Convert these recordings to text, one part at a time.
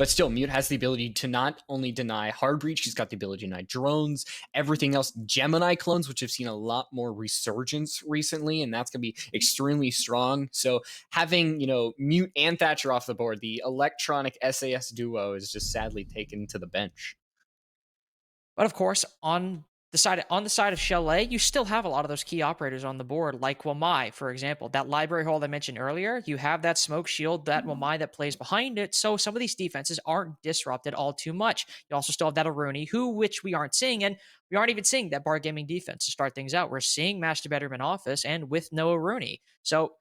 But still, Mute has the ability to not only deny hard breach, he's got the ability to deny drones, everything else. Gemini clones, which have seen a lot more resurgence recently, and that's going to be extremely strong. So having, Mute and Thatcher off the board, the electronic SAS duo is just sadly taken to the bench. But of course, on the side of Chalet, you still have a lot of those key operators on the board, like Wamai, for example. That library hold I mentioned earlier, you have that smoke shield, that Wamai that plays behind it. So some of these defenses aren't disrupted all too much. You also still have that Aruni, which we aren't seeing, and we aren't even seeing that Bar Gaming defense to start things out. We're seeing Master Bedroom in office and with no Aruni. So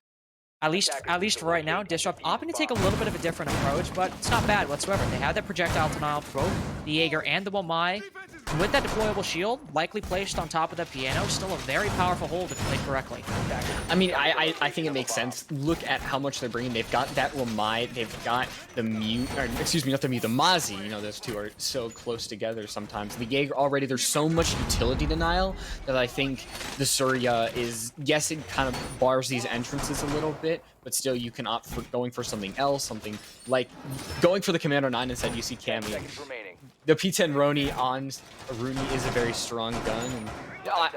at least for right now, Disrupt opting to take a little bit of a different approach, but it's not bad whatsoever. They have that projectile denial for both the Jaeger and the Wamai. And with that deployable shield, likely placed on top of the piano, still a very powerful hold if played correctly. I mean, I think it makes sense. Look at how much they're bringing. They've got that Wamai, they've got the Mute, or excuse me, not the Mute, the Mozzie. Those two are so close together sometimes. The Jaeger already, there's so much utility denial that I think the Surya is, yes, it kind of bars these entrances a little bit, but still you can opt for going for something else, something like going for the Commander 9 instead. You see Cammy. The P10 Roni on Aruni is a very strong gun, and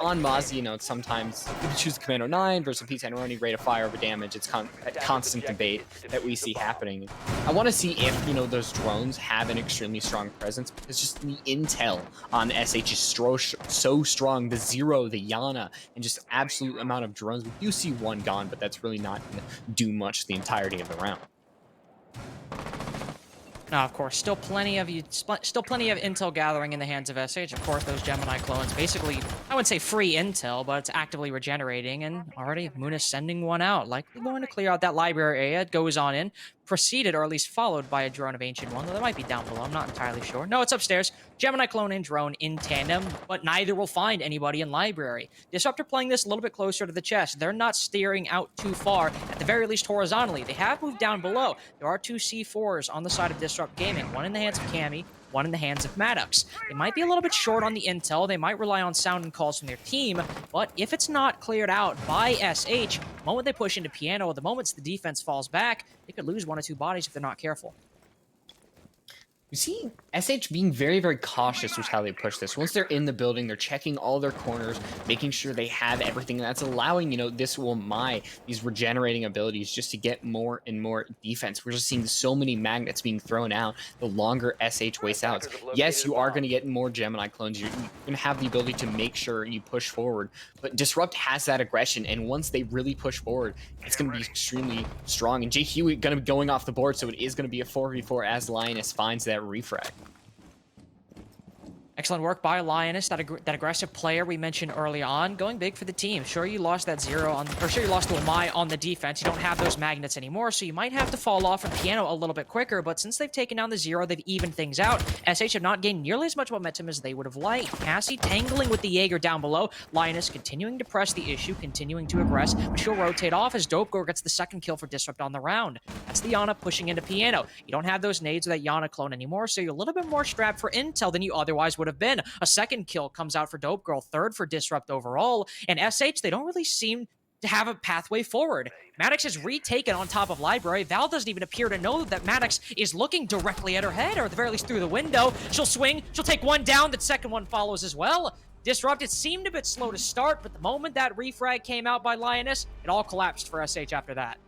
on Mozzie, sometimes if you choose the Commando 9 versus P10 Roni, rate of fire over damage, it's a constant debate that we see happening. I want to see if, those drones have an extremely strong presence, because just the intel on SH is so strong. The Zero, the Yana, and just absolute amount of drones. We do see one gone, but that's really not going to do much the entirety of the round. Now, of course, still plenty of intel gathering in the hands of SH. Of course, those Gemini clones, basically, I wouldn't say free intel, but it's actively regenerating, and already Moon is sending one out, likely going to clear out that library area. It goes on in, preceded or at least followed by a drone of Ancient One, though that might be down below. I'm not entirely sure. No, it's upstairs. Gemini clone and drone in tandem, but neither will find anybody in library. Disruptor playing this a little bit closer to the chest. They're not steering out too far, at the very least horizontally. They have moved down below. There are two C4s on the side of Disrupt Gaming, one in the hands of Cammy, one in the hands of Maddox. They might be a little bit short on the intel. They might rely on sound and calls from their team, but if it's not cleared out by SH, the moment they push into piano, the moments the defense falls back, they could lose one or two bodies if they're not careful. You see SH being very, very cautious with how they push this. Once they're in the building, they're checking all their corners, making sure they have everything. That's allowing, this these regenerating abilities just to get more and more defense. We're just seeing so many magnets being thrown out the longer SH waits out. Yes, you are going to get more Gemini clones. You're going to have the ability to make sure you push forward. But Disrupt has that aggression, and once they really push forward, it's going to be extremely strong. And J Huey going to be going off the board, so it is going to be a 4v4 as Lioness finds that refrag. Excellent work by Lioness, that aggressive player we mentioned early on, going big for the team. Sure, you lost that Zero you lost the Wamai on the defense. You don't have those magnets anymore, so you might have to fall off from piano a little bit quicker, but since they've taken down the Zero, they've evened things out. SH have not gained nearly as much momentum as they would have liked. Cassie tangling with the Jaeger down below. Lioness continuing to press the issue, continuing to aggress, but she'll rotate off as Dopegore gets the second kill for Disrupt on the round. That's the Yana pushing into piano. You don't have those nades or that Yana clone anymore, so you're a little bit more strapped for intel than you otherwise would have been. A second kill comes out for Dope Girl, third for Disrupt overall, and SH, they don't really seem to have a pathway forward. Maddox is retaken on top of Library. Val doesn't even appear to know that Maddox is looking directly at her head, or at the very least through the window. She'll swing, she'll take one down, the second one follows as well. Disrupt, it seemed a bit slow to start, but the moment that refrag came out by Lioness, it all collapsed for SH after that.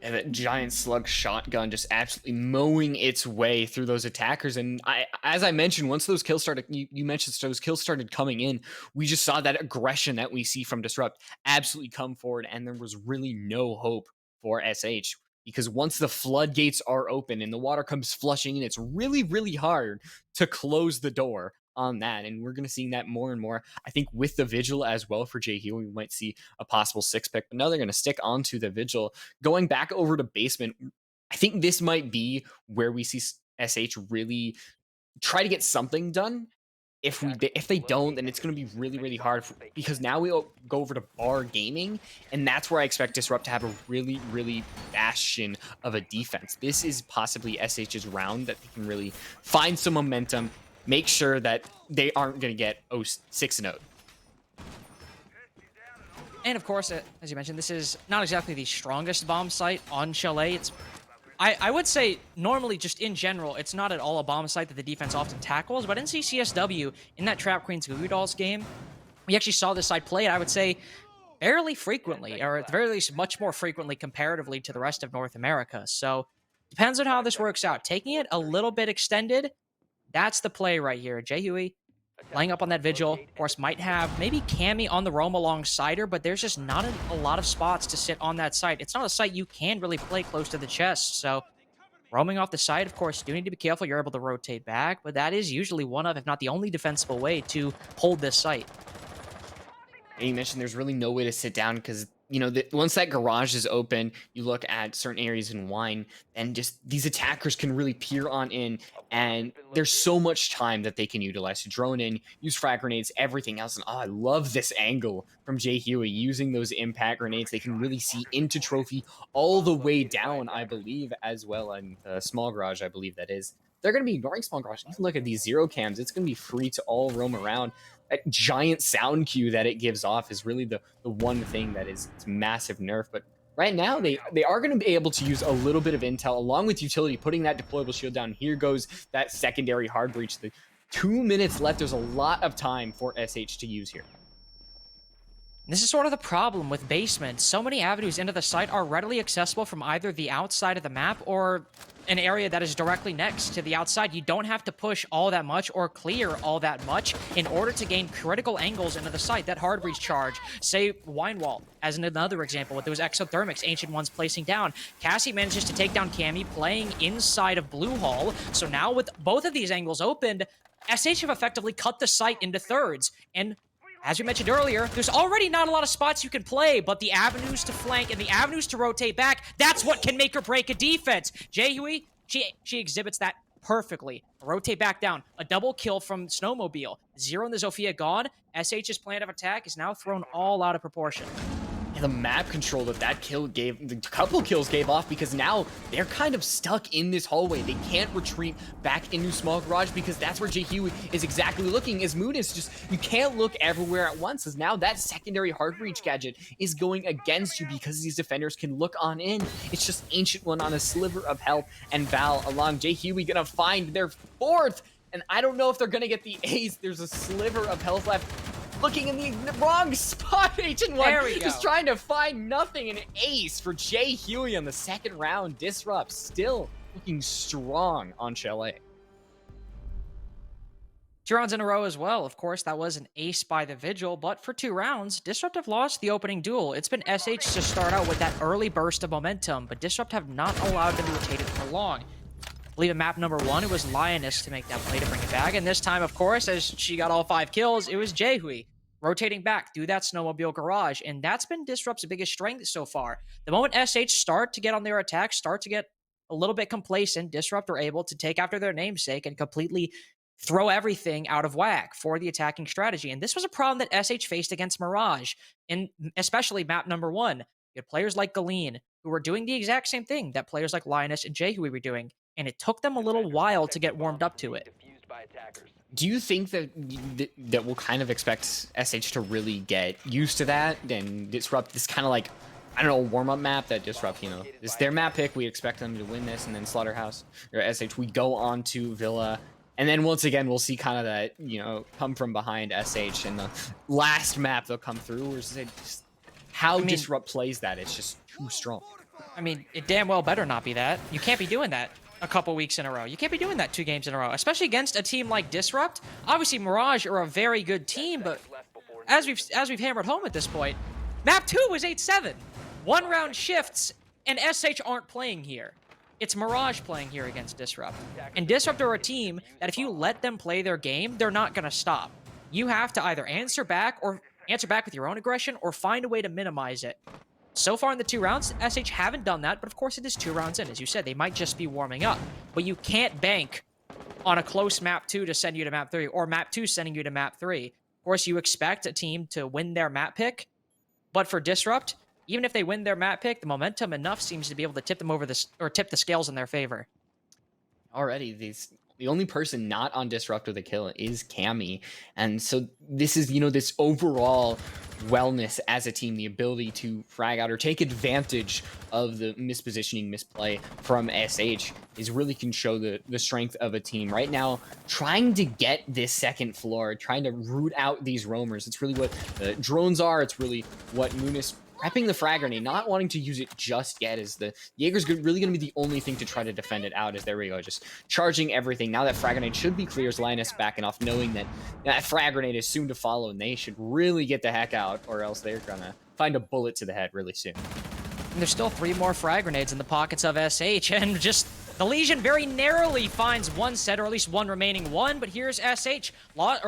And that giant slug shotgun just absolutely mowing its way through those attackers. And as I mentioned, once those kills started, you mentioned those kills started coming in, we just saw that aggression that we see from Disrupt absolutely come forward. And there was really no hope for SH, because once the floodgates are open and the water comes flushing in, it's really, really hard to close the door on that. And we're going to see that more and more. I think with the Vigil as well for J Hugh, we might see a possible 6-pick, but now they're going to stick onto the Vigil. Going back over to basement, I think this might be where we see SH really try to get something done. If they don't, then it's going to be really, really hard, because now we'll go over to Bar Gaming, and that's where I expect Disrupt to have a really, really bastion of a defense. This is possibly SH's round that they can really find some momentum, make sure that they aren't going to get 6-0. And of course, as you mentioned, this is not exactly the strongest bomb site on Chalet. I would say normally just in general, it's not at all a bomb site that the defense often tackles, but in CCSW, in that Trap Queens Goo Goo Dolls game, we actually saw this side played, I would say, fairly frequently, or at the very least, much more frequently comparatively to the rest of North America. So depends on how this works out. Taking it a little bit extended, that's the play right here. Jay Huey laying up on that Vigil, of course, might have maybe Cammy on the roam alongside her, but there's just not a lot of spots to sit on that site. It's not a site you can really play close to the chest, so roaming off the side, of course, you do need to be careful. You're able to rotate back, but that is usually one of, if not the only defensible way to hold this site. And you mentioned there's really no way to sit down because once that garage is open, you look at certain areas in wine, and just these attackers can really peer on in, and there's so much time that they can utilize to drone in, use frag grenades, everything else. And I love this angle from Jay Huey using those impact grenades. They can really see into trophy all the way down, I believe, as well, and small garage, I believe that is. They're going to be ignoring small garage. You can look at these zero cams. It's going to be free to all roam around. That giant sound cue that it gives off is really the one thing that is it's massive nerf. But right now they are going to be able to use a little bit of intel along with utility, putting that deployable shield down. Here goes that secondary hard breach. The 2 minutes left. There's a lot of time for SH to use here. This is sort of the problem with Basement. So many avenues into the site are readily accessible from either the outside of the map or an area that is directly next to the outside. You don't have to push all that much or clear all that much in order to gain critical angles into the site. That hard breach charge, say Wine Wall, as another example, with those exothermics, Ancient Ones placing down. Cassie manages to take down Cammy, playing inside of Blue Hall. So now with both of these angles opened, SH have effectively cut the site into thirds. And as we mentioned earlier, there's already not a lot of spots you can play, but the avenues to flank and the avenues to rotate back, that's what can make or break a defense. Jay Huey, she exhibits that perfectly. Rotate back down. A double kill from Snowmobile. Zero in the Zofia gone. SH's plan of attack is now thrown all out of proportion. The map control that kill gave, the couple kills gave off, because now they're kind of stuck in this hallway. They can't retreat back into small garage because that's where Jay Huey is exactly looking. As Moon is just, you can't look everywhere at once, as now that secondary hard breach gadget is going against you because these defenders can look on in. It's just Ancient One on a sliver of health, and Val along. Jay Huey gonna find their fourth, and I don't know if they're gonna get the ace. There's a sliver of health left. Looking in the wrong spot, Ancient One. There we go. Just trying to find nothing. An ace for Jay Huey on the second round. Disrupt still looking strong on Chalet. 2 rounds in a row as well. Of course, that was an ace by the Vigil, but for 2 rounds, Disrupt have lost the opening duel. It's been SH to start out with that early burst of momentum, but Disrupt have not allowed them to rotate it for long. I believe in map number 1, it was Lioness to make that play to bring it back, and this time, of course, as she got all 5 kills, it was Jay Huey rotating back through that Snowmobile garage, and that's been Disrupt's biggest strength so far. The moment SH start to get on their attack, start to get a little bit complacent, Disrupt are able to take after their namesake and completely throw everything out of whack for the attacking strategy. And this was a problem that SH faced against Mirage, in especially map number 1. You had players like Galeen, who were doing the exact same thing that players like Lioness and Jay Huey were doing, and it took them a little while to get warmed up to it. Do you think that we'll kind of expect SH to really get used to that and Disrupt this kind of like, I don't know, warm-up map that Disrupt, it's their map pick, we expect them to win this, and then Slaughterhouse or SH, we go on to Villa, and then once again we'll see kind of that, come from behind SH, and the last map they'll come through, or is it just how Disrupt plays that, it's just too strong. I mean, it damn well better not be that. You can't be doing that a couple weeks in a row. You can't be doing that 2 games in a row, especially against a team like Disrupt. Obviously, Mirage are a very good team, but as we've hammered home at this point, map 2 was 8-7. 1 round shifts, and SH aren't playing here. It's Mirage playing here against Disrupt. And Disrupt are a team that if you let them play their game, they're not going to stop. You have to either answer back with your own aggression or find a way to minimize it. So far in the 2 rounds, SH haven't done that, but of course it is 2 rounds in. As you said, they might just be warming up. But you can't bank on a close map 2 to send you to map 3, or map 2 sending you to map 3. Of course, you expect a team to win their map pick, but for Disrupt, even if they win their map pick, the momentum enough seems to be able to tip them over this, or tip the scales in their favor. Already, these The only person not on Disrupt with a kill is Cammy. And so this is, this overall wellness as a team, the ability to frag out or take advantage of the mispositioning, misplay from SH is really can show the strength of a team. Right now, trying to get this second floor, trying to root out these roamers. It's really what the drones are. It's really what Munis prepping the frag grenade, not wanting to use it just yet, is the Jaeger's really going to be the only thing to try to defend it out. As there we go, just charging everything. Now that frag grenade should be clear, as Linus backing off, knowing that that frag grenade is soon to follow, and they should really get the heck out, or else they're gonna find a bullet to the head really soon. And there's still 3 more frag grenades in the pockets of SH, and just the Legion very narrowly finds one set, or at least one remaining one, but here's SH.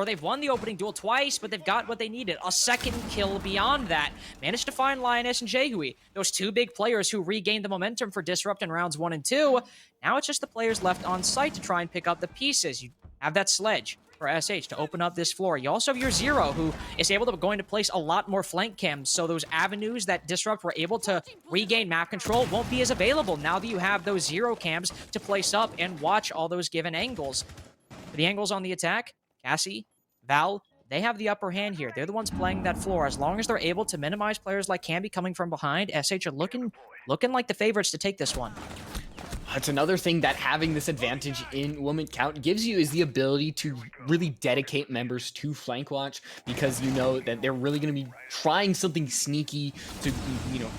They've won the opening duel twice, but they've got what they needed. A second kill beyond that. Managed to find Lioness and Jehui, those 2 big players who regained the momentum for Disrupt in rounds 1 and 2. Now it's just the players left on site to try and pick up the pieces. You have that sledge for SH to open up this floor. You also have your Zero, who is able to going to place a lot more flank cams, so those avenues that Disrupt were able to regain map control won't be as available now that you have those Zero cams to place up and watch all those given angles. For the angles on the attack, Cassie, Val, they have the upper hand here. They're the ones playing that floor. As long as they're able to minimize players like Camby coming from behind, SH are looking like the favorites to take this one. That's another thing that having this advantage in woman count gives you, is the ability to really dedicate members to flank watch, because you know that they're really going to be trying something sneaky to,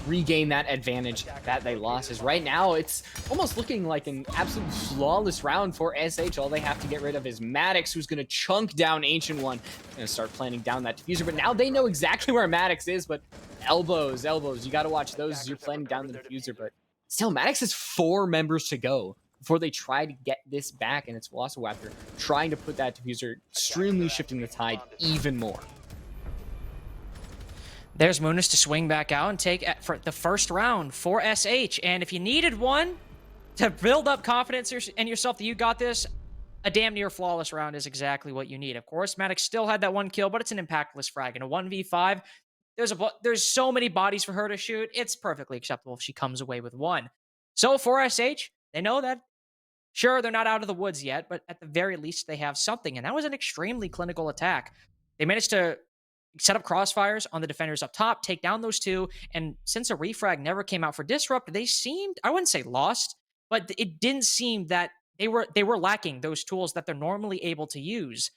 regain that advantage that they lost. As right now, it's almost looking like an absolute flawless round for SH. All they have to get rid of is Maddox, who's going to chunk down Ancient One and start planning down that diffuser. But now they know exactly where Maddox is, but elbows, you got to watch those as you're planning down the diffuser. But still, Maddox has 4 members to go before they try to get this back, and it's Velociraptor trying to put that diffuser, extremely shifting the tide even more. There's Munis to swing back out and take for the first round for SH. And if you needed one to build up confidence in yourself that you got this, a damn near flawless round is exactly what you need. Of course, Maddox still had that 1 kill, but it's an impactless frag. In a 1v5, there's so many bodies for her to shoot. It's perfectly acceptable if she comes away with 1. So for SH, they know that, sure, they're not out of the woods yet, but at the very least, they have something. And that was an extremely clinical attack. They managed to set up crossfires on the defenders up top, take down those 2. And since a refrag never came out for Disrupt, they seemed, I wouldn't say lost, but it didn't seem that they were lacking those tools that they're normally able to use.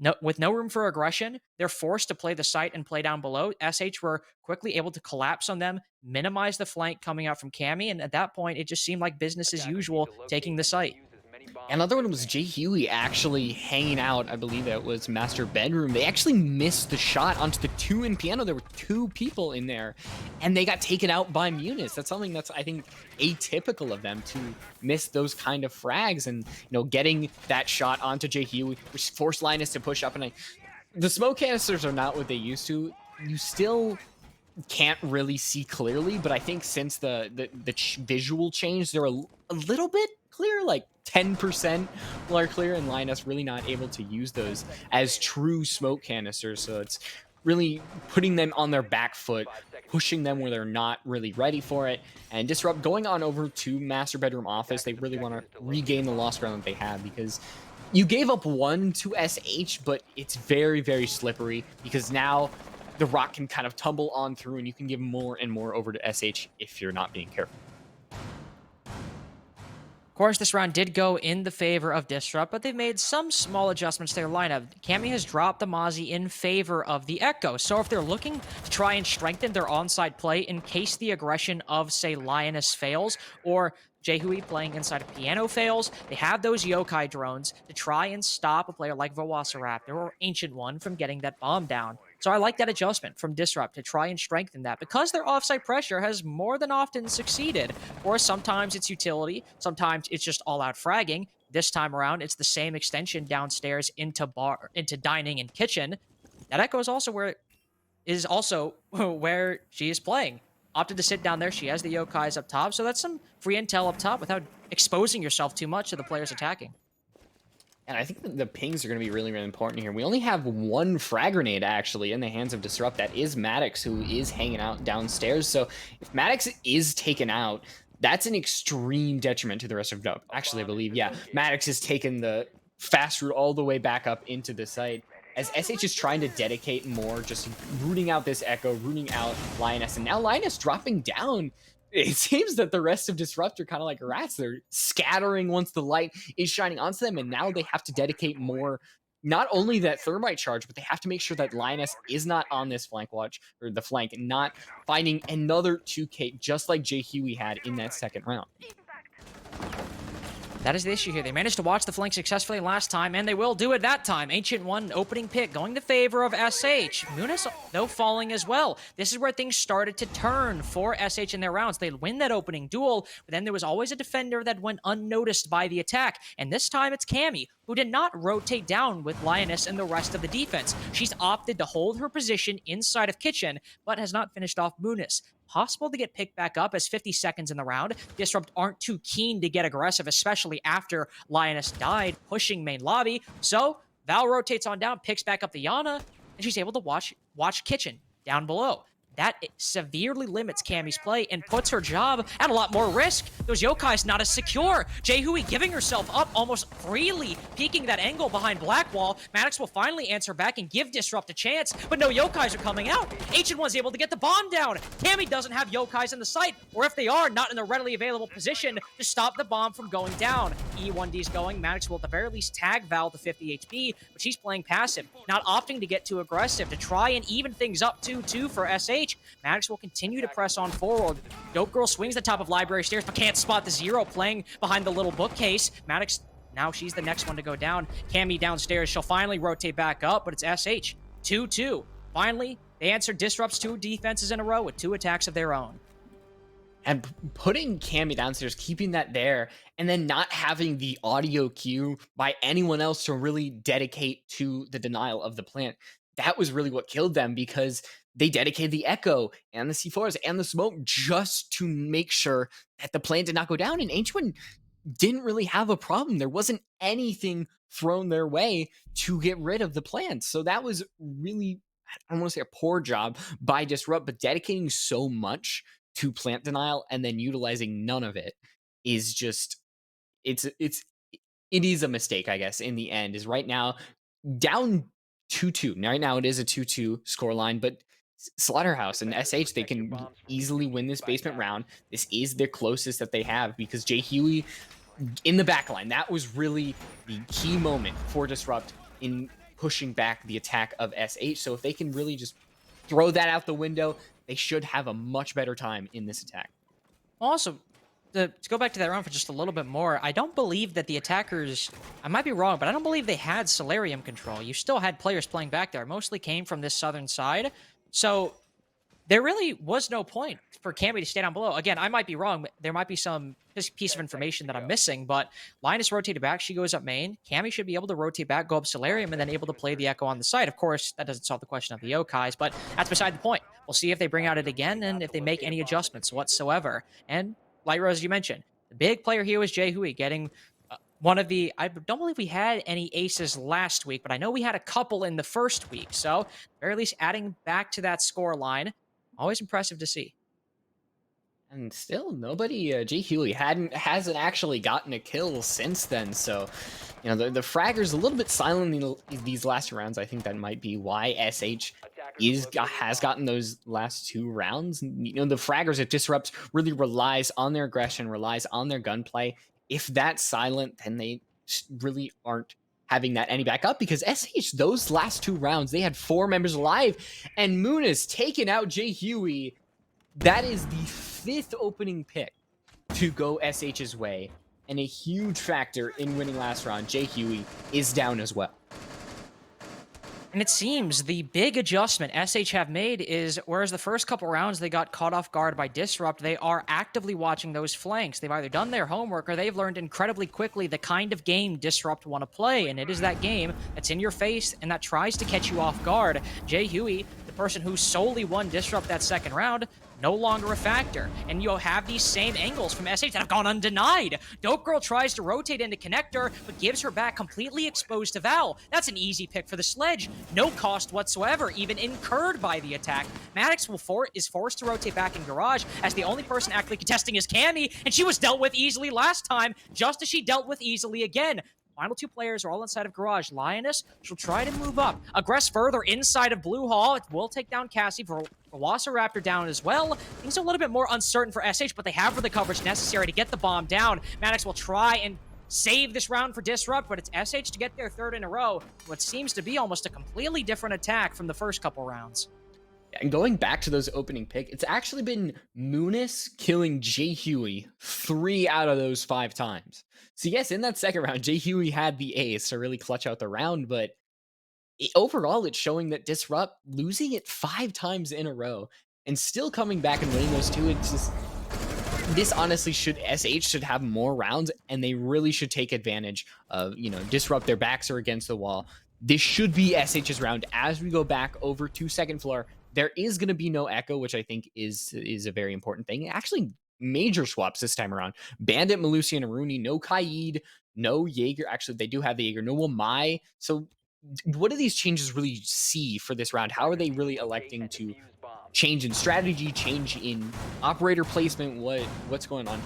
No, with no room for aggression, they're forced to play the site and play down below. SH were quickly able to collapse on them, minimize the flank coming out from Cammy, and at that point, it just seemed like business as usual, taking the site. Another one was Jay Huey actually hanging out. I believe it was Master Bedroom. They actually missed the shot onto the 2 in piano. There were 2 people in there, and they got taken out by Munis. That's something that's, I think, atypical of them, to miss those kind of frags. And, getting that shot onto Jay Huey, which forced Linus to push up. And the smoke canisters are not what they used to. You still can't really see clearly, but I think since the visual change, they're a little bit clear, like 10% are clear, and Linus really not able to use those as true smoke canisters. So it's really putting them on their back foot, pushing them where they're not really ready for it. And Disrupt going on over to Master Bedroom Office, they really want to regain the lost ground that they have, because you gave up 1 to SH, but it's very, very slippery, because now the rock can kind of tumble on through, and you can give more and more over to SH if you're not being careful. Of course, this round did go in the favor of Disrupt, but they've made some small adjustments to their lineup. Cammy has dropped the Mozzie in favor of the Echo, so if they're looking to try and strengthen their onside play in case the aggression of, say, Lioness fails, or Jehui playing inside of Piano fails, they have those Yokai drones to try and stop a player like Velociraptor or Ancient One from getting that bomb down. So I like that adjustment from Disrupt to try and strengthen that, because their offside pressure has more than often succeeded. Or sometimes it's utility, sometimes it's just all-out fragging. This time around, it's the same extension downstairs into dining and kitchen. That Echo is also where she is playing. Opted to sit down there. She has the Yokais up top, so that's some free intel up top without exposing yourself too much to the players attacking. And I think that the pings are going to be really, really important here. We only have 1 frag grenade, actually, in the hands of Disrupt. That is Maddox, who is hanging out downstairs. So if Maddox is taken out, That's an extreme detriment to the rest of Dub. Actually, I believe, yeah, Maddox has taken the fast route all the way back up into the site as SH is trying to dedicate more, just rooting out this Echo, rooting out Lioness, and now Lioness dropping down. It seems that the rest of Disrupt are kind of like rats. They're scattering once the light is shining onto them, and now they have to dedicate more, not only that thermite charge, but they have to make sure that Lioness is not on this flank watch, or the flank, and not finding another 2K, just like Jay Huey had in that second round. That is the issue here. They managed to watch the flank successfully last time, and they will do it that time. Ancient one opening pick going to favor of SH. Munis, though, falling as well. This is where things started to turn for SH in their rounds. They win that opening duel, but then there was always a defender that went unnoticed by the attack. And this time it's Cammy, who did not rotate down with Lioness and the rest of the defense. She's opted to hold her position inside of Kitchen, but has not finished off Munis. Possible to get picked back up as 50 seconds in the round. Disrupt aren't too keen to get aggressive, especially after Lioness died, pushing main lobby. So Val rotates on down, picks back up the Yana, and she's able to watch Kitchen down below. That severely limits Cammy's play and puts her job at a lot more risk. Those Yokai's not as secure. Jay Hui giving herself up almost freely, peeking that angle behind Blackwall. Maddox will finally answer back and give Disrupt a chance, but no Yokai's are coming out. Ancient One's able to get the bomb down. Cammy doesn't have Yokai's in the site, or if they are, not in a readily available position to stop the bomb from going down. E1D's going. Maddox will at the very least tag Val to 50 HP, but she's playing passive, not opting to get too aggressive to try and even things up 2-2 for SH. Maddox will continue to press on forward. Dope Girl swings the top of library stairs, but can't spot the Zero playing behind the little bookcase. Maddox, now she's the next one to go down. Cammy downstairs. She'll finally rotate back up, but it's SH. 2-2. Finally, they answer Disrupt's 2 defenses in a row with 2 attacks of their own. And putting Cammy downstairs, keeping that there, and then not having the audio cue by anyone else to really dedicate to the denial of the plant, that was really what killed them, because they dedicated the Echo and the C4s and the smoke just to make sure that the plant did not go down. And Ancient didn't really have a problem. There wasn't anything thrown their way to get rid of the plant. So that was really, I don't want to say a poor job by Disrupt, but dedicating so much to plant denial and then utilizing none of it is just, it is a mistake, I guess, in the end. Is right now down 2-2. Right now it is a 2-2 scoreline, but Slaughterhouse and SH, they can easily win this basement round. This is the closest that they have, because Jay Huey in the backline, that was really the key moment for Disrupt in pushing back the attack of SH. So if they can really just throw that out the window, they should have a much better time in this attack. Also, to go back to that round for just a little bit more, I don't believe that the attackers, I might be wrong, but I don't believe they had Solarium control. You still had players playing back there. Mostly came from this southern side. So there really was no point for Cammy to stay down below. Again, I might be wrong. But there might be some piece of information that I'm missing, but Linus rotated back. She goes up main. Cammy should be able to rotate back, go up Solarium, and then able to play the Echo on the side. Of course, that doesn't solve the question of the Yokais, but that's beside the point. We'll see if they bring out it again and if they make any adjustments whatsoever. And like Rose, you mentioned, the big player here was Jay Hui getting one of the, I don't believe we had any aces last week, but I know we had a couple in the first week. So, at the very least, adding back to that score line, always impressive to see. And still, nobody, Jay Huey hasn't actually gotten a kill since then. So, you know, the fragger's a little bit silent in these last rounds. I think that might be why SH has gotten those last 2 rounds. You know, the fraggers, it Disrupts really relies on their aggression, relies on their gunplay. If that's silent, then they really aren't having that any back up, because SH, those last 2 rounds, they had 4 members alive, and Moon has taken out Jay Huey. That is the 5th opening pick to go SH's way, and a huge factor in winning last round. Jay Huey is down as well. And it seems the big adjustment SH have made is, whereas the first couple rounds they got caught off guard by Disrupt, they are actively watching those flanks. They've either done their homework or they've learned incredibly quickly the kind of game Disrupt want to play, and it is that game that's in your face and that tries to catch you off guard. Jay Huey, the person who solely won Disrupt that second round, no longer a factor. And you'll have these same angles from SH that have gone undenied. Dope Girl tries to rotate into Connector, but gives her back completely exposed to Val. That's an easy pick for the Sledge. No cost whatsoever, even incurred by the attack. Maddox is forced to rotate back in Garage, as the only person actually contesting is Cammy, and she was dealt with easily last time, just as she dealt with easily again. Final two players are all inside of Garage. Lioness, she'll try to move up. Aggress further inside of Blue Hall. It will take down Cassie. For Velociraptor down as well. Things are a little bit more uncertain for SH, but they have the coverage necessary to get the bomb down. Maddox will try and save this round for Disrupt, but it's SH to get their third in a row. What seems to be almost a completely different attack from the first couple rounds. And going back to those opening pick, it's actually been Moonis killing Jay Huey 3 out of those 5 times. So yes, in that second round, Jay Huey had the ace to really clutch out the round, but overall, it's showing that Disrupt losing it 5 times in a row and still coming back and winning those 2. It's just, this honestly SH should have more rounds, and they really should take advantage of, Disrupt. Their backs are against the wall. This should be SH's round. As we go back over to second floor, there is going to be no echo, which I think is a very important thing. Actually, major swaps this time around. Bandit, Malusi, and Aruni. No Kaid, no Jaeger. Actually, they do have the Jaeger. No Wamai. So what do these changes really see for this round? How are they really electing to change in strategy, change in operator placement? What's going on?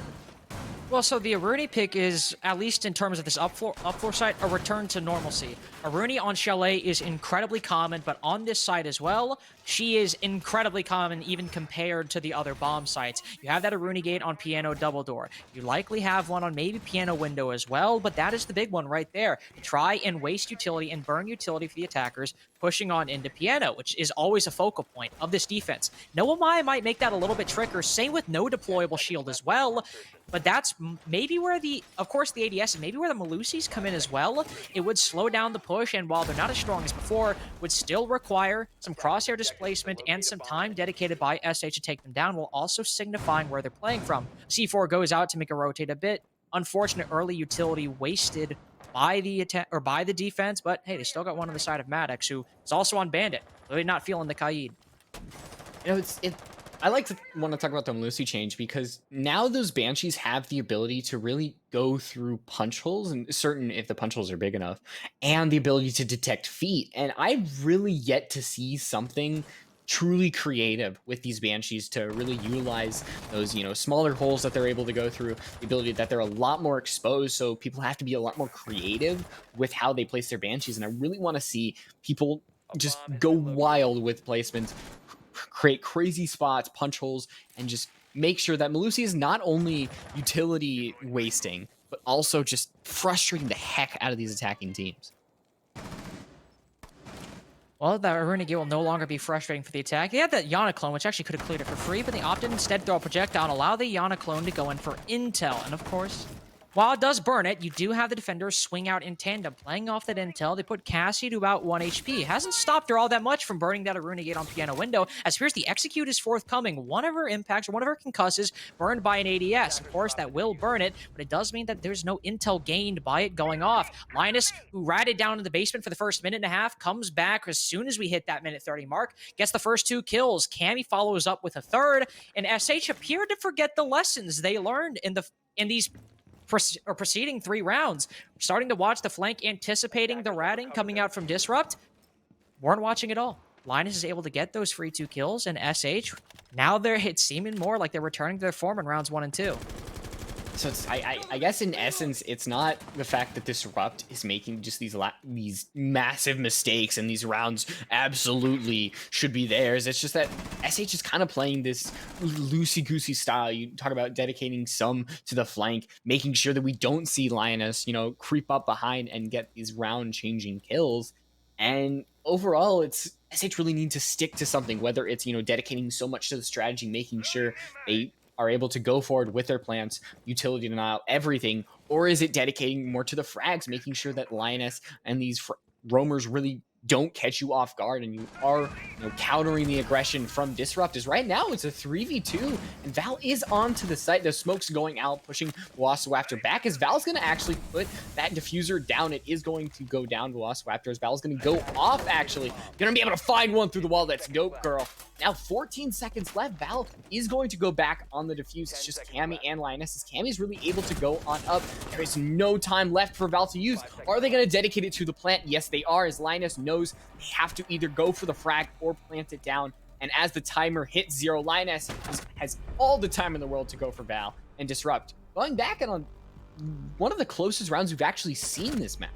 Well, so the Aruni pick is, at least in terms of this up floor side, a return to normalcy. Aruni on Chalet is incredibly common, but on this side as well, she is incredibly common even compared to the other bomb sites. You have that Aruni gate on Piano Double Door. You likely have one on maybe Piano Window as well, but that is the big one right there. Try and waste utility and burn utility for the attackers, pushing on into Piano, which is always a focal point of this defense. No Amaya might make that a little bit trickier, same with no deployable shield as well, but that's maybe where of course the ADS, maybe where the Malusis come in as well. It would slow down the push, and while they're not as strong as before, would still require some crosshair displacement and some time dedicated by SH to take them down, while also signifying where they're playing from. C4 goes out to make a rotate a bit. Unfortunate early utility wasted by the attack or by the defense, but hey, they still got one on the side of Maddox, who is also on Bandit. Really not feeling the Kaid. I want to talk about the Malusi change, because now those Banshees have the ability to really go through punch holes, and certain if the punch holes are big enough, and the ability to detect feet. And I've really yet to see something truly creative with these Banshees to really utilize those, smaller holes that they're able to go through, the ability that they're a lot more exposed, so people have to be a lot more creative with how they place their Banshees. And I really want to see people just go wild with placements, create crazy spots, punch holes, and just make sure that Malusi is not only utility wasting, but also just frustrating the heck out of these attacking teams. Well, that Renegade will no longer be frustrating for the attack. They had that Yana clone, which actually could have cleared it for free, but they opted instead to throw a projectile and allow the Yana clone to go in for intel. And of course, while it does burn it, you do have the defenders swing out in tandem. Playing off that intel, they put Cassie to about 1 HP. Hasn't stopped her all that much from burning that Aruna gate on Piano Window, as here's the Execute is forthcoming. One of her impacts, or one of her concusses, burned by an ADS. Of course, that will burn it, but it does mean that there's no intel gained by it going off. Linus, who ratted down in the basement for the first minute and a half, comes back as soon as we hit that minute 30 mark, gets the first 2 kills. Cammy follows up with a third, and SH appeared to forget the lessons they learned in these preceding 3 rounds. Starting to watch the flank, anticipating the ratting coming out from Disrupt. Weren't watching at all. Linus is able to get those free 2 kills, and SH, now it's seeming more like they're returning to their form in rounds 1 and 2. So I guess in essence, it's not the fact that Disrupt is making just these massive mistakes, and these rounds absolutely should be theirs. It's just that SH is kind of playing this loosey-goosey style. You talk about dedicating some to the flank, making sure that we don't see Lioness, creep up behind and get these round-changing kills. And overall, it's SH really need to stick to something, whether it's, dedicating so much to the strategy, making sure they are able to go forward with their plans, utility denial, everything, or is it dedicating more to the frags, making sure that Lioness and these roamers really don't catch you off guard, and you are countering the aggression from Disrupt. Is right now it's a 3v2, and Val is onto the site. The smoke's going out, pushing Velociraptor back, as Val's going to actually put that diffuser down. It is going to go down to Velociraptor, as Val's going to go off, actually. Going to be able to find one through the wall. That's Dope Girl. Now 14 seconds left. Val is going to go back on the defuse. It's just Cammy and Linus, as Cammy's really able to go on up. There is no time left for Val to use. Are they going to dedicate it to the plant? Yes, they are, as Linus knows they have to either go for the frag or plant it down. And as the timer hits 0, Linus has all the time in the world to go for Val and disrupt. Going back and on one of the closest rounds we've actually seen this map.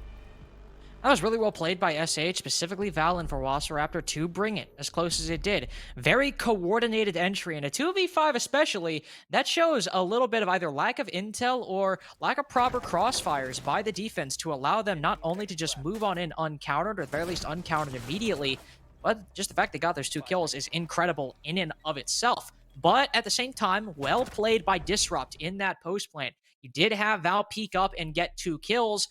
That was really well played by SH, specifically Val and Velociraptor, to bring it as close as it did. Very coordinated entry, and a 2v5 especially, that shows a little bit of either lack of intel or lack of proper crossfires by the defense to allow them not only to just move on in uncountered, or at the very least uncountered immediately, but just the fact they got those 2 kills is incredible in and of itself. But at the same time, well played by Disrupt in that post plant. You did have Val peek up and get 2 kills.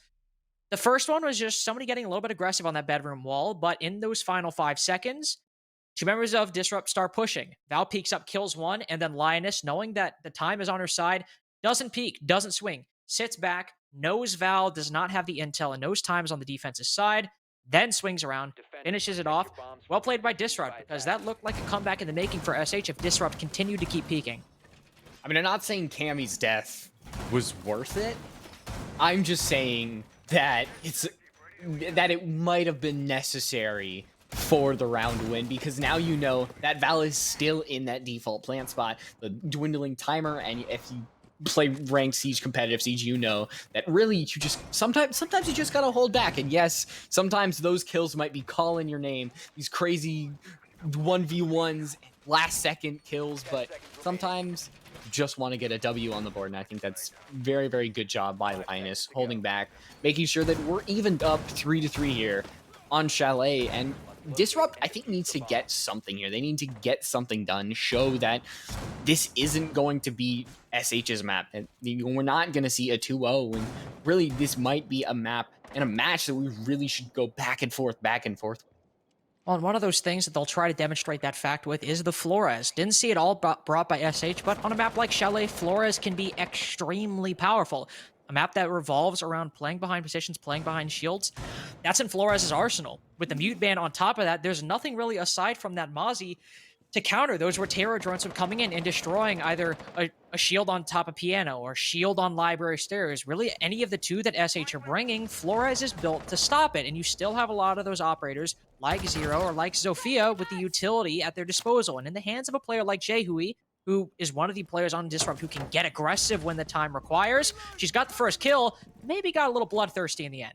The first one was just somebody getting a little bit aggressive on that bedroom wall, but in those final 5 seconds, 2 members of Disrupt start pushing. Val peeks up, kills 1, and then Lioness, knowing that the time is on her side, doesn't peek, doesn't swing, sits back, knows Val does not have the intel and knows time is on the defense's side, then swings around, finishes it off. Well played by Disrupt, because that looked like a comeback in the making for SH if Disrupt continued to keep peeking. I mean, I'm not saying Cammy's death was worth it. I'm just saying that it might have been necessary for the round win, because now you know that Val is still in that default plant spot, the dwindling timer, and if you play ranked Siege, competitive Siege, you know that really you just sometimes you just gotta hold back. And yes, sometimes those kills might be calling your name, these crazy 1v1s, last second kills, but sometimes just want to get a W on the board, and I think that's very, very good job by Linus, holding back, making sure that we're evened up 3-3 here on Chalet. And Disrupt, I think, needs to get something here. They need to get something done, show that this isn't going to be SH's map, and we're not going to see a 2-0, and really this might be a map and a match that we really should go back and forth with. Well, and one of those things that they'll try to demonstrate that fact with is the Flores. Didn't see it all brought by SH, but on a map like Chalet, Flores can be extremely powerful. A map that revolves around playing behind positions, playing behind shields. That's in Flores' arsenal. With the mute ban on top of that, there's nothing really aside from that Mozzie to counter those Rotero drones from coming in and destroying either a shield on top of piano or shield on library stairs. Really, any of the 2 that SH are bringing, Flores is built to stop it. And you still have a lot of those operators like Zero or like Zofia with the utility at their disposal. And in the hands of a player like Jehui, who is one of the players on Disrupt who can get aggressive when the time requires, she's got the first kill, maybe got a little bloodthirsty in the end.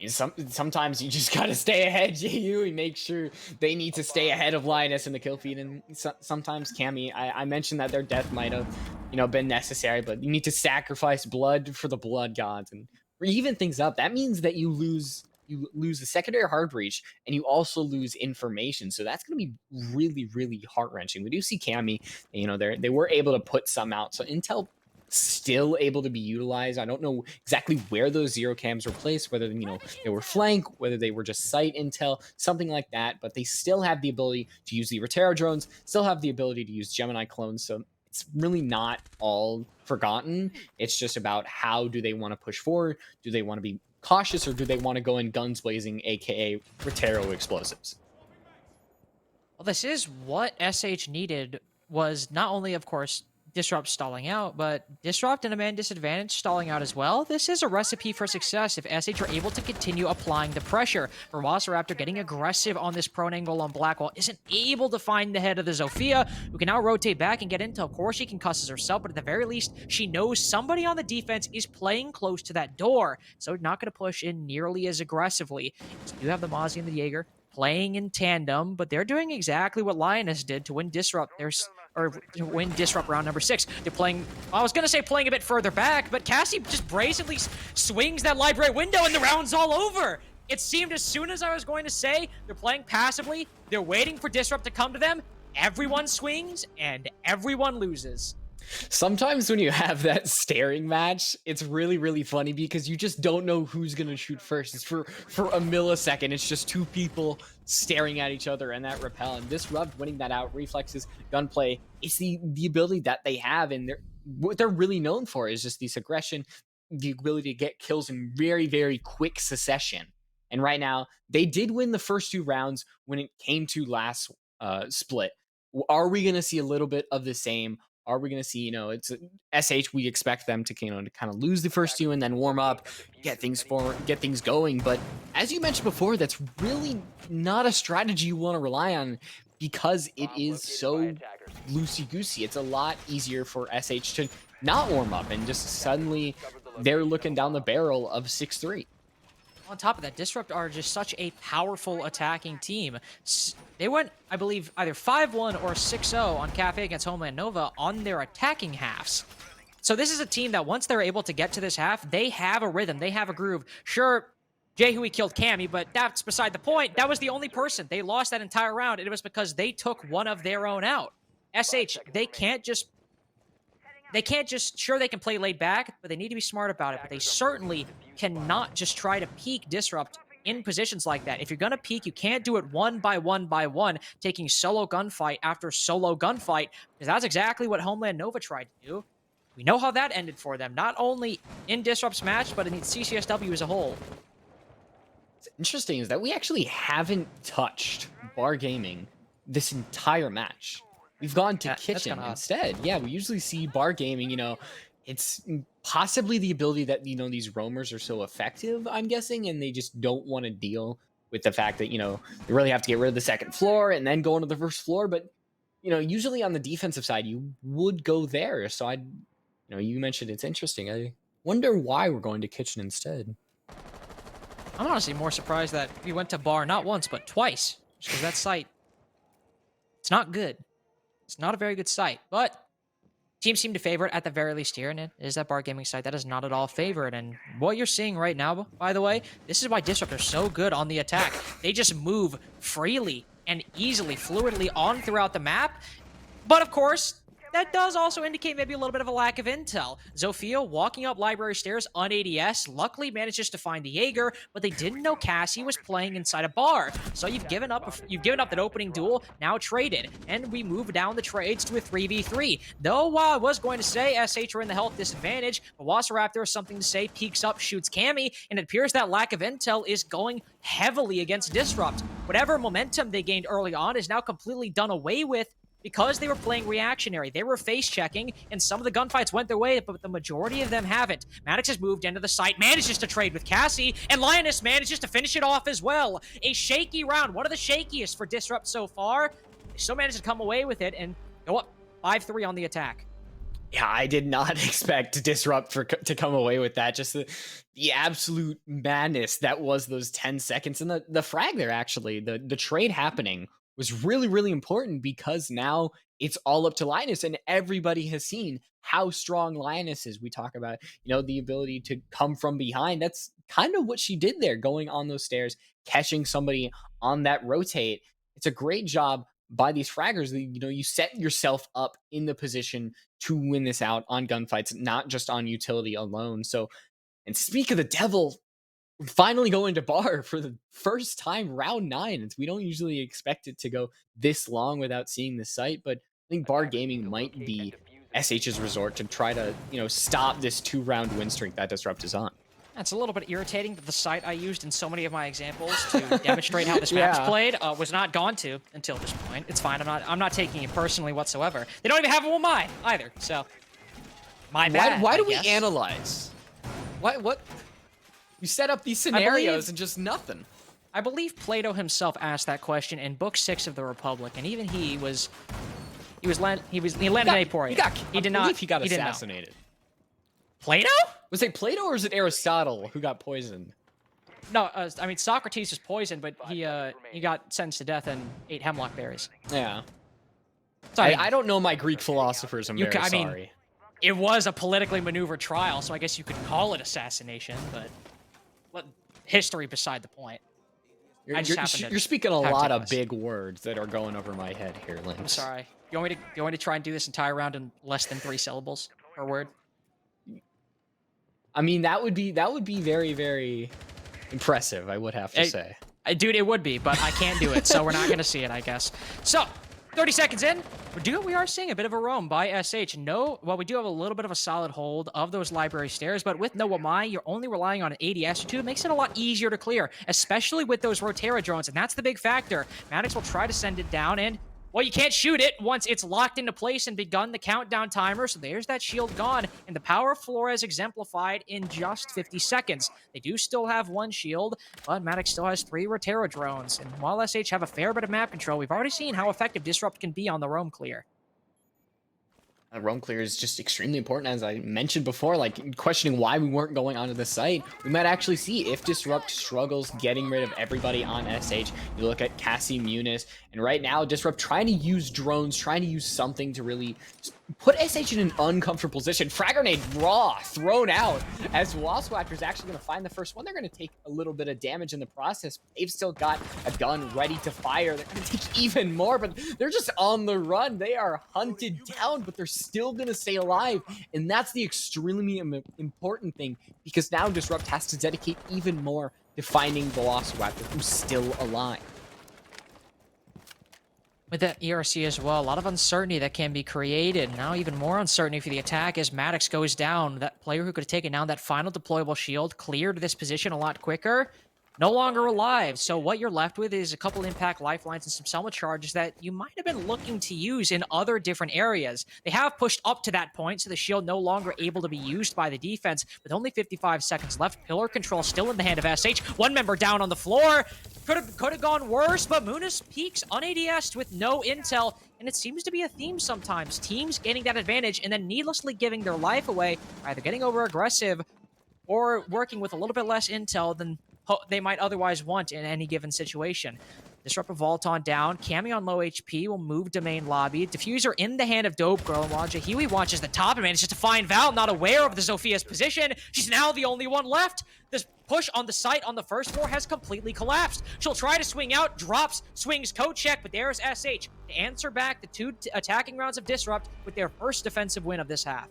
Sometimes you just gotta stay ahead, JU, and make sure they need to stay ahead of Linus in the kill feed. And sometimes Cammy, I mentioned that their death might have, been necessary, but you need to sacrifice blood for the blood gods and even things up. That means that you lose the secondary hard breach, and you also lose information. So that's going to be really, really heart wrenching. We do see Cammy, they were able to put some out. So intel still able to be utilized. I don't know exactly where those 0 cams were placed, whether they were flank, whether they were just site intel, something like that, but they still have the ability to use the Rotero drones, still have the ability to use Gemini clones. So it's really not all forgotten. It's just about how do they want to push forward? Do they want to be cautious, or do they want to go in guns blazing, aka Rotero explosives? Well, this is what SH needed, was not only, of course, Disrupt stalling out, but Disrupt and a man disadvantage stalling out as well. This is a recipe for success if SH are able to continue applying the pressure. Velociraptor getting aggressive on this prone angle on Blackwall, isn't able to find the head of the Zofia, who can now rotate back and get intel. Of course, she concusses herself, but at the very least, she knows somebody on the defense is playing close to that door, so not going to push in nearly as aggressively. So you have the Mozzie and the Jaeger playing in tandem, but they're doing exactly what Lioness did to win Disrupt. Or to win Disrupt round number 6. They're playing, I was going to say playing a bit further back, but Cassie just brazenly swings that library window and the round's all over. It seemed as soon as I was going to say they're playing passively, they're waiting for Disrupt to come to them, everyone swings and everyone loses. Sometimes when you have that staring match, it's really, really funny because you just don't know who's going to shoot first. It's for a millisecond. It's just 2 people staring at each other and that repel. And Disrupt winning that out, reflexes, gunplay, it's the ability that they have. And what they're really known for is just this aggression, the ability to get kills in very, very quick succession. And right now, they did win the first 2 rounds when it came to last split. Are we going to see a little bit of the same? Are we going to see, it's SH? We expect them to, to kind of lose the first two and then warm up, get things going. But as you mentioned before, that's really not a strategy you want to rely on because it is so loosey goosey. It's a lot easier for SH to not warm up and just suddenly they're looking down the barrel of 6-3. On top of that, Disrupt are just such a powerful attacking team. They went, I believe, either 5-1 or 6-0 on Cafe against Homeland Nova on their attacking halves. So this is a team that once they're able to get to this half, they have a rhythm, they have a groove. Sure, Jehui killed Cammy, but that's beside the point. That was the only person. They lost that entire round, and it was because they took one of their own out. SH, they can't just, sure, they can play laid back, but they need to be smart about it. But they certainly cannot just try to peek Disrupt in positions like that. If you're going to peek, you can't do it one by one, taking solo gunfight after solo gunfight, because that's exactly what Homeland Nova tried to do. We know how that ended for them, not only in Disrupt's match, but in the CCSW as a whole. What's interesting is that we actually haven't touched Bar Gaming this entire match. We've gone to Kitchen instead. Yeah, we usually see Bar Gaming, it's possibly the ability that, these roamers are so effective, I'm guessing, and they just don't want to deal with the fact that, they really have to get rid of the second floor and then go into the first floor. But, usually on the defensive side, you would go there. So you mentioned it's interesting. I wonder why we're going to Kitchen instead. I'm honestly more surprised that we went to Bar not once, but twice. Because that site, it's not good. It's not a very good site, but teams seem to favor it at the very least here, and it is that Bar Gaming site that is not at all favored. And what you're seeing right now, by the way, this is why Disrupt are so good on the attack. They just move freely and easily, fluidly on throughout the map. But of course, that does also indicate maybe a little bit of a lack of intel. Zofia walking up library stairs on ADS, luckily manages to find the Jaeger, but they didn't know Cassie was playing inside a bar. So you've given up that opening duel, now traded, and we move down the trades to a 3v3. Though while I was going to say SH are in the health disadvantage, but Wasseraptor has something to say, peeks up, shoots Cammy, and it appears that lack of intel is going heavily against Disrupt. Whatever momentum they gained early on is now completely done away with, because they were playing reactionary. They were face-checking, and some of the gunfights went their way, but the majority of them haven't. Maddox has moved into the site, manages to trade with Cassie, and Lioness manages to finish it off as well. A shaky round, one of the shakiest for Disrupt so far. They still managed to come away with it and go up 5-3 on the attack. Yeah, I did not expect Disrupt to come away with that. Just the absolute madness that was those 10 seconds. And the frag there, actually, the trade happening was really, really important because now it's all up to Linus, and everybody has seen how strong Linus is. We talk about, the ability to come from behind. That's kind of what she did there, going on those stairs, catching somebody on that rotate. It's a great job by these fraggers. You set yourself up in the position to win this out on gunfights, not just on utility alone. So, and speak of the devil, finally going to Bar for the first time, round 9. We don't usually expect it to go this long without seeing the site, but I think Bar Gaming might be SH's resort to try to, stop this 2-round win streak that Disrupt is on. It's a little bit irritating that the site I used in so many of my examples to demonstrate how this map's played was not gone to until this point. It's fine. I'm not taking it personally whatsoever. They don't even have one mine either, so my bad. Why do we analyze? What? You set up these scenarios and just nothing. I believe Plato himself asked that question in Book 6 of the Republic, and even he landed in Aporia. He got assassinated. Plato? Was it Plato or is it Aristotle who got poisoned? No, I mean Socrates was poisoned, but he got sentenced to death and ate hemlock berries. Yeah. So, I don't know my Greek philosophers. I'm very sorry. It was a politically maneuvered trial, so I guess you could call it assassination, but history beside the point. You're speaking a lot of big words that are going over my head here, Lynx. I'm sorry. You want me to try and do this entire round in less than 3 syllables per word? I mean, that would be very, very impressive, I would have to say. Dude, it would be, but I can't do it, so we're not going to see it, I guess. So, 30 seconds in, we are seeing a bit of a roam by SH. We do have a little bit of a solid hold of those library stairs, but with no Wamai, you're only relying on an ADS or 2. It makes it a lot easier to clear, especially with those Rotera drones, and that's the big factor. Maddox will try to send it down, and Well, you can't shoot it once it's locked into place and begun the countdown timer. So there's that shield gone. And the power of Flores exemplified in just 50 seconds. They do still have one shield, but Maddox still has 3 Rotero drones. And while SH have a fair bit of map control, we've already seen how effective Disrupt can be on the roam clear. Roam clear is just extremely important, as I mentioned before, like questioning why we weren't going onto the site. We might actually see if Disrupt struggles getting rid of everybody on SH. You look at Cassie Muniz, and right now Disrupt trying to use drones, trying to use something to really put SH in an uncomfortable position. Frag grenade raw, thrown out, as Waswacker's actually going to find the first one. They're going to take a little bit of damage in the process. They've still got a gun ready to fire. They're going to take even more, but they're just on the run. They are hunted down, but they're still going to stay alive. And that's the extremely important thing, because now Disrupt has to dedicate even more to finding the Waswacker, who's still alive. With that ERC as well, a lot of uncertainty that can be created. Now even more uncertainty for the attack as Maddox goes down. That player who could have taken down that final deployable shield, cleared this position a lot quicker, no longer alive. So what you're left with is a couple impact lifelines and some Selma charges that you might have been looking to use in other different areas. They have pushed up to that point, so the shield no longer able to be used by the defense. With only 55 seconds left, pillar control still in the hand of SH. One member down on the floor. Could have gone worse, but Muniz peaks un-ADS'd with no intel, and it seems to be a theme sometimes. Teams gaining that advantage and then needlessly giving their life away, either getting over-aggressive or working with a little bit less intel than they might otherwise want in any given situation. Disrupt a vault on down. Cammy on low HP will move to main lobby. Diffuser in the hand of Dope Girl. While Jahiwi watches the top and manages to find Val, not aware of the Zophia's position. She's now the only one left. This push on the site on the first floor has completely collapsed. She'll try to swing out, drops, swings coat check, but there's SH to answer back the 2 attacking rounds of Disrupt with their first defensive win of this half.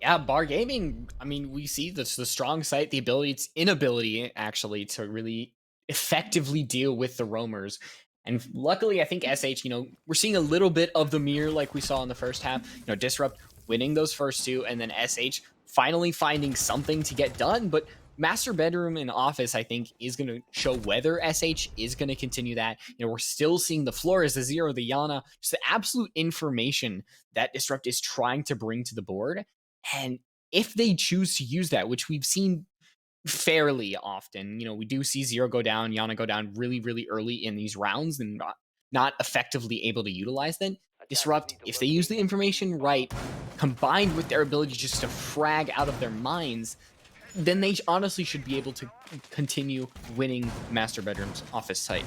Yeah, Bar Gaming, I mean, we see the strong site, the ability, its inability actually to really effectively deal with the roamers. And luckily, I think SH, we're seeing a little bit of the mirror like we saw in the first half. Disrupt winning those first 2, and then SH finally finding something to get done. But Master Bedroom and Office, I think, is going to show whether SH is going to continue that. We're still seeing the Flores, the Zero, the Yana, just the absolute information that Disrupt is trying to bring to the board. And if they choose to use that, which we've seen fairly often, we do see Zero go down, Yana go down really, really early in these rounds and not effectively able to utilize them. Disrupt, if they use the information right, combined with their ability just to frag out of their minds, then they honestly should be able to continue winning Master Bedroom's Office site.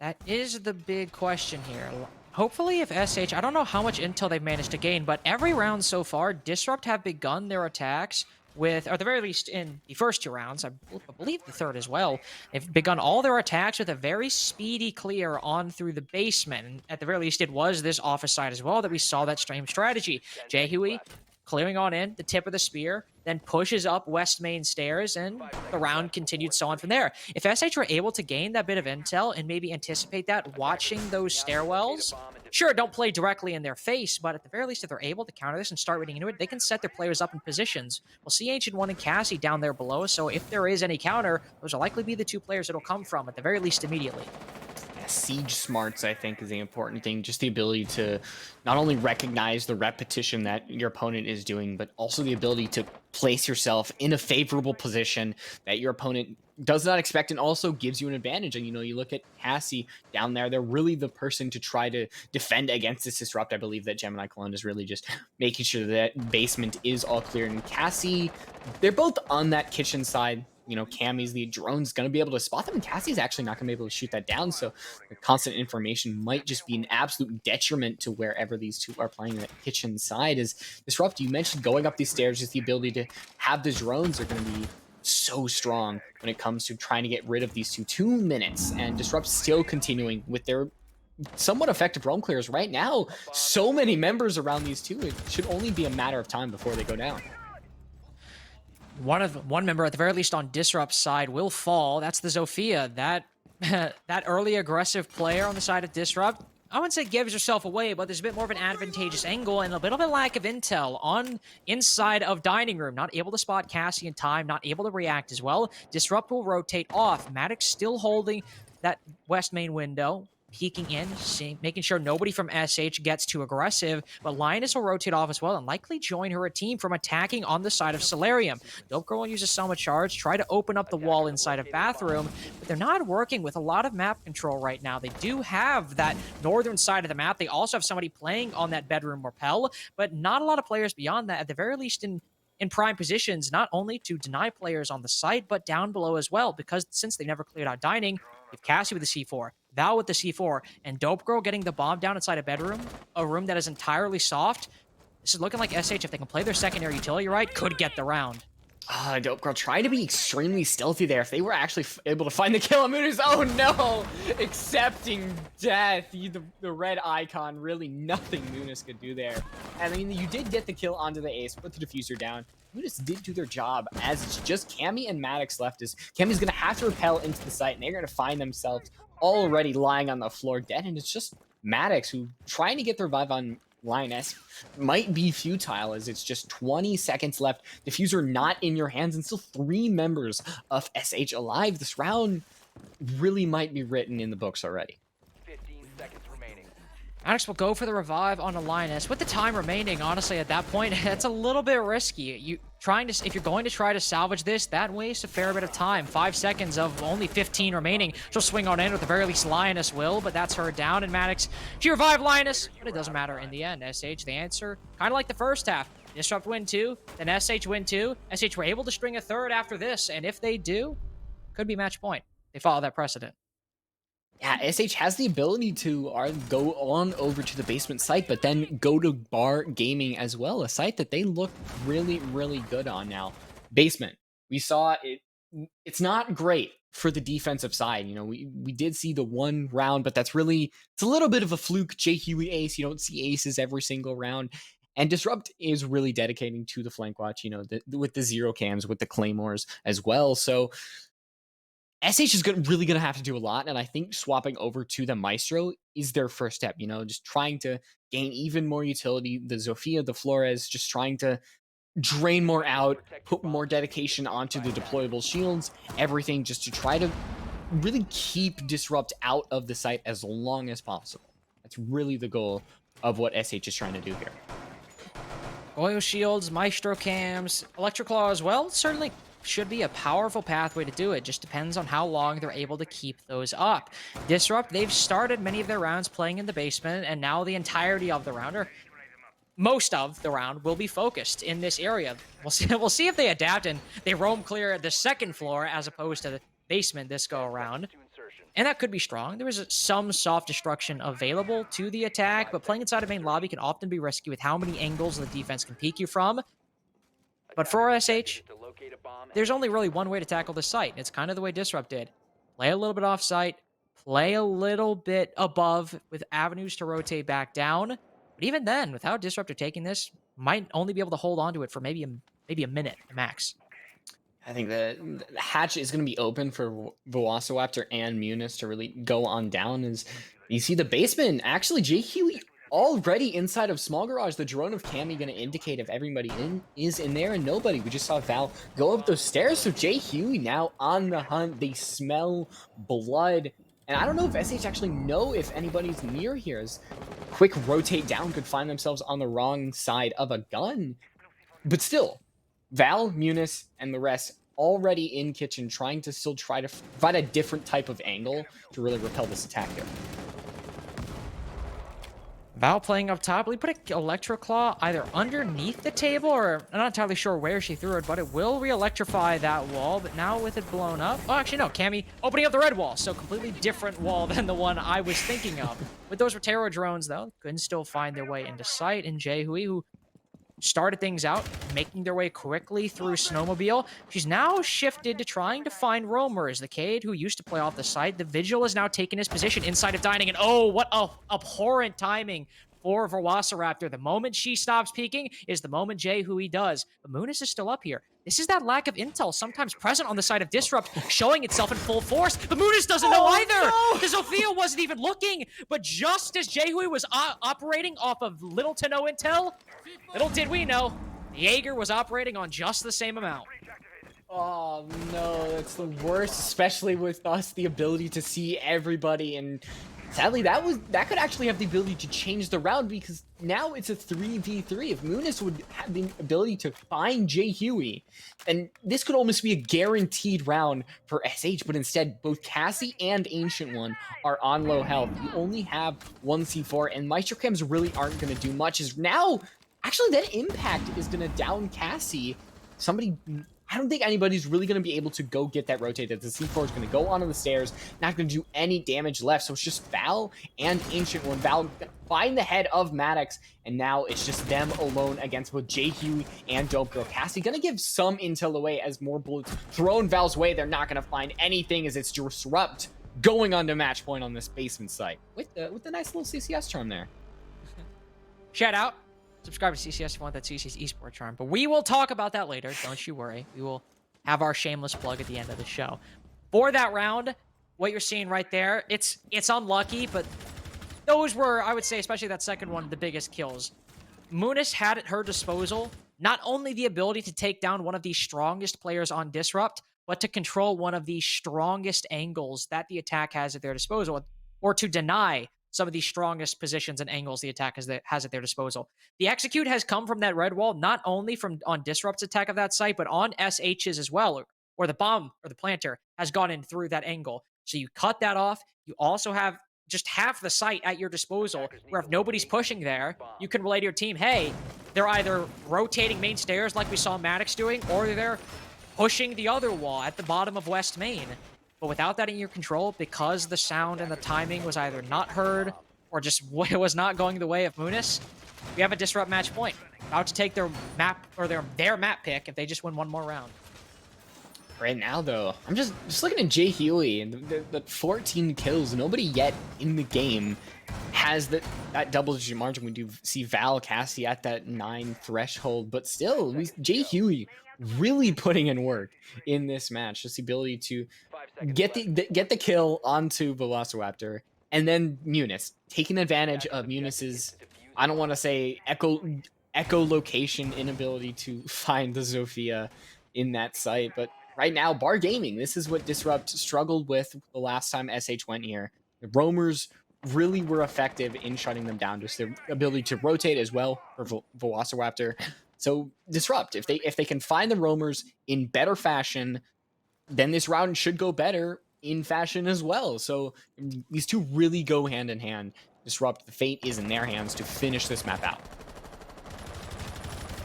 That is the big question here. Hopefully if SH, I don't know how much intel they've managed to gain, but every round so far, Disrupt have begun their attacks with, or at the very least in the first 2 rounds, I believe the third as well, they've begun all their attacks with a very speedy clear on through the basement. And at the very least, it was this office side as well that we saw that stream strategy. Jahui clearing on in, the tip of the spear, then pushes up west main stairs, and the round continued so on from there. If SH were able to gain that bit of intel and maybe anticipate that, watching those stairwells, sure, don't play directly in their face, but at the very least, if they're able to counter this and start reading into it, they can set their players up in positions. We'll see Ancient One and Cassie down there below, so if there is any counter, those will likely be the 2 players it'll come from, at the very least immediately. Siege smarts, I think, is the important thing. Just the ability to not only recognize the repetition that your opponent is doing, but also the ability to place yourself in a favorable position that your opponent does not expect and also gives you an advantage. And, you look at Cassie down there, they're really the person to try to defend against this Disrupt. I believe that Gemini Cologne is really just making sure that basement is all clear. And Cassie, they're both on that kitchen side. Cammy's the drone's going to be able to spot them, and Cassie's actually not going to be able to shoot that down. So the constant information might just be an absolute detriment to wherever these 2 are playing that kitchen side. Is Disrupt, you mentioned going up these stairs, just the ability to have the drones are going to be so strong when it comes to trying to get rid of these 2 minutes, and Disrupt still continuing with their somewhat effective roam clears right now. So many members around these 2, it should only be a matter of time before they go down. One member, at the very least on Disrupt's side, will fall. That's the Zofia. That that early aggressive player on the side of Disrupt, I wouldn't say gives herself away, but there's a bit more of an advantageous angle and a bit of a lack of intel on inside of Dining Room. Not able to spot Cassie in time, not able to react as well. Disrupt will rotate off. Maddox still holding that west main window, peeking in, making sure nobody from SH gets too aggressive, but Lioness will rotate off as well and likely join her team from attacking on the side of Solarium. Dope Girl will use a Soma charge, try to open up the wall inside of Bathroom, but they're not working with a lot of map control right now. They do have that northern side of the map. They also have somebody playing on that bedroom rappel, but not a lot of players beyond that, at the very least in prime positions, not only to deny players on the site, but down below as well, because since they never cleared out dining, with Cassie with the C4, Val with the C4, and Dope Girl getting the bomb down inside a bedroom, a room that is entirely soft. This is looking like SH, if they can play their secondary utility right, could get the round. Dope Girl trying to be extremely stealthy there. If they were actually able to find the kill on Munis, oh no! Accepting death. The red icon, really nothing Munis could do there. I mean, you did get the kill onto the ace, put the diffuser down. Munis did do their job, as it's just Cammy and Maddox left. As Cammy's gonna have to repel into the site, and they're gonna find themselves already lying on the floor dead, and it's just Maddox who trying to get the revive on Lioness might be futile, as it's just 20 seconds left. Diffuser not in your hands, and still 3 members of SH alive. This round really might be written in the books already. 15 seconds remaining. Maddox will go for the revive on a Lioness. With the time remaining, honestly, at that point, it's a little bit risky. If you're going to try to salvage this, that wastes a fair bit of time. 5 seconds of only 15 remaining. She'll swing on in, at the very least Lioness will, but that's her down, and Maddox, she revived Lioness, but it doesn't matter in the end. SH, the answer, kind of like the first half. Disrupt win 2, then SH win 2. SH were able to string a third after this, and if they do, could be match point. They follow that precedent. Yeah, SH has the ability to go on over to the basement site, but then go to Bar Gaming as well, a site that they look really, really good on now. Basement, we saw it. It's not great for the defensive side. You know, we did see the one round, but it's a little bit of a fluke. J Huey ace, you don't see aces every single round. And Disrupt is really dedicating to the flank watch, you know, with the zero cams, with the claymores as well. So SH is really going to have to do a lot, and I think swapping over to the Maestro is their first step, you know, just trying to gain even more utility. The Zofia, the Flores, just trying to drain more out, put more dedication onto the deployable shields, everything just to try to really keep Disrupt out of the site as long as possible. That's really the goal of what SH is trying to do here. Oil shields, Maestro cams, Electroclaw as well, certainly should be a powerful pathway to do it. Just depends on how long they're able to keep those up. Disrupt, they've started many of their rounds playing in the basement, and now the entirety of the round, or most of the round, will be focused in this area. We'll see if they adapt and they roam clear the second floor as opposed to the basement this go around. And that could be strong. There is some soft destruction available to the attack, but playing inside a main lobby can often be risky with how many angles the defense can peek you from. But for SH, there's only really one way to tackle this site. It's kind of the way Disrupt did. Play a little bit off site, play a little bit above with avenues to rotate back down. But even then, without Disruptor taking this, might only be able to hold on to it for maybe a minute max. I think the hatch is going to be open for Velociraptor and Munis to really go on down. As you see the basement, actually, J Huey already inside of Small Garage. The drone of Cammy going to indicate if everybody is in there, and nobody. We just saw Val go up those stairs, so J Huey now on the hunt. They smell blood, and I don't know if SH actually know if anybody's near here, as quick rotate down could find themselves on the wrong side of a gun. But still, Val, Munis, and the rest already in kitchen, trying to provide a different type of angle to really repel this attack here. Val playing up top. We put an Electroclaw either underneath the table, or I'm not entirely sure where she threw it, but it will re-electrify that wall. But now with it blown up... Oh, actually, no. Cammy opening up the red wall. So completely different wall than the one I was thinking of. With those Rotero drones, though, couldn't still find their way into sight. And Jay Hui, who started things out, making their way quickly through Snowmobile. She's now shifted to trying to find roamers. The Cade, who used to play off the site, the Vigil is now taking his position inside of Dining, and oh, what abhorrent timing for Velociraptor. The moment she stops peeking is the moment Jay Hui does. But Munis is still up here. This is that lack of intel sometimes present on the side of Disrupt, showing itself in full force. But Munis doesn't know either. No. The Zofia wasn't even looking. But just as Jay Hui was operating off of little to no intel, little did we know, the Jaeger was operating on just the same amount. Oh no, that's the worst, especially with us, the ability to see everybody. And sadly, that could actually have the ability to change the round, because now it's a 3v3. If Munis would have the ability to find Jay Huey, then this could almost be a guaranteed round for SH. But instead, both Cassie and Ancient One are on low health. You only have one C4, and Meistercams really aren't going to do much. Is now actually that impact is going to down Cassie. I don't think anybody's really going to be able to go get that rotated. The C4 is going to go onto the stairs, not going to do any damage left. So it's just Val and Ancient One. Val going to find the head of Maddox, and now it's just them alone against both Jay Huey and Dope Girl. Cassie going to give some intel away as more bullets thrown Val's way. They're not going to find anything as it's Disrupt going on to match point on this basement site with the nice little CCS charm there. Shout out. Subscribe to CCS if you want that CCS Esports charm. But we will talk about that later. Don't you worry. We will have our shameless plug at the end of the show. For that round, what you're seeing right there, it's unlucky, but those were, I would say, especially that second one, the biggest kills. Munis had at her disposal not only the ability to take down one of the strongest players on Disrupt, but to control one of the strongest angles that the attack has at their disposal, or to deny some of the strongest positions and angles the attack has at their disposal. The execute has come from that red wall, not only from on Disrupt's attack of that site, but on SH's as well, or the bomb or the planter has gone in through that angle. So you cut that off. You also have just half the site at your disposal, where if nobody's pushing there, you can relay to your team, hey, they're either rotating main stairs like we saw Maddox doing, or they're pushing the other wall at the bottom of West Main. But without that in your control, because the sound and the timing was either not heard or just was not going the way of Munis, we have a Disrupt match point. About to take their map, or their map pick if they just win one more round. Right now, though, I'm just looking at Jay Huey and the 14 kills. Nobody yet in the game has that double-digit margin. We do see Val, Cassie at that 9 threshold, but still, Jay Huey really putting in work in this match. Just the ability to get the kill onto Velociraptor, and then Munis taking advantage of Munis's, I don't want to say echolocation inability to find the Zofia in that site, but right now, bar gaming, this is what Disrupt struggled with the last time SH went here. The roamers really were effective in shutting them down, just their ability to rotate as well for Velociraptor. So Disrupt, if they can find the roamers in better fashion, then this round should go better in fashion as well. So these two really go hand in hand. Disrupt, the fate is in their hands to finish this map out.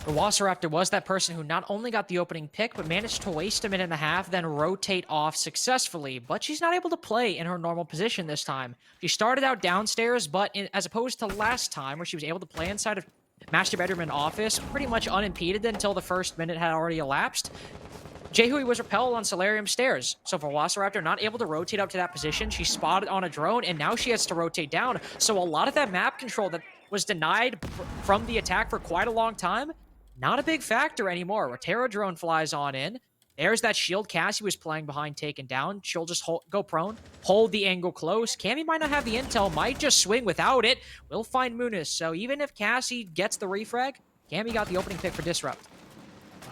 Velociraptor was that person who not only got the opening pick, but managed to waste a minute and a half, then rotate off successfully. But she's not able to play in her normal position this time. She started out downstairs, but as opposed to last time, where she was able to play inside of master bedroom and office pretty much unimpeded until the first minute had already elapsed, Jay Huey was repelled on Solarium stairs. So Velociraptor not able to rotate up to that position. She spotted on a drone, and now she has to rotate down. So a lot of that map control that was denied from the attack for quite a long time, not a big factor anymore. Rotero drone flies on in. There's that shield Cassie was playing behind taken down. She'll just go prone, hold the angle close. Cammy might not have the intel, might just swing without it. We'll find Munis. So even if Cassie gets the refrag, Cammy got the opening pick for Disrupt.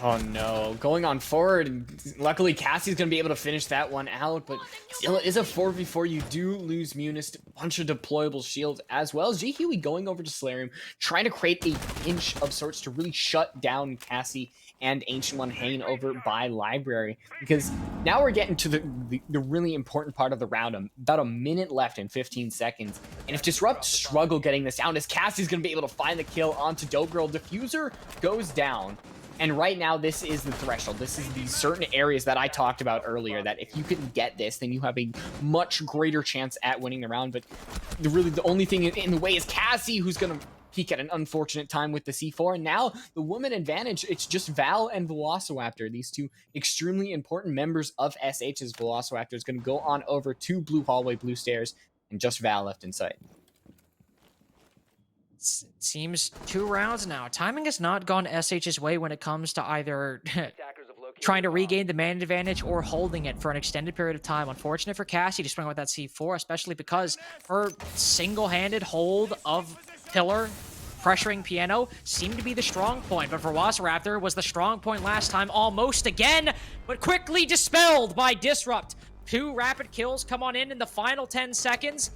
Oh no, going on forward. Luckily, Cassie's going to be able to finish that one out, but still, it is a 4v4. You do lose Munis, a bunch of deployable shields, as well as Jay Huey going over to Solarium, trying to create a pinch of sorts to really shut down Cassie and Ancient One hanging over by Library, because now we're getting to the really important part of the round. About a minute left in 15 seconds, and if Disrupt struggle getting this down, as Cassie's going to be able to find the kill onto Dope Girl, Diffuser goes down. And right now, this is the threshold. This is the certain areas that I talked about earlier, that if you can get this, then you have a much greater chance at winning the round. But the only thing in the way is Cassie, who's going to peak at an unfortunate time with the C4. And now the woman advantage, it's just Val and Velociraptor, these two extremely important members of SH's. Velociraptor is going to go on over to Blue Hallway, Blue Stairs, and just Val left in sight. Seems 2 rounds now. Timing has not gone SH's way when it comes to either trying to regain the man advantage or holding it for an extended period of time. Unfortunate for Cassie to spring with that C4, especially because her single-handed hold of Pillar pressuring Piano seemed to be the strong point, but Velociraptor was the strong point last time almost again, but quickly dispelled by Disrupt. 2 rapid kills come on in the final 10 seconds,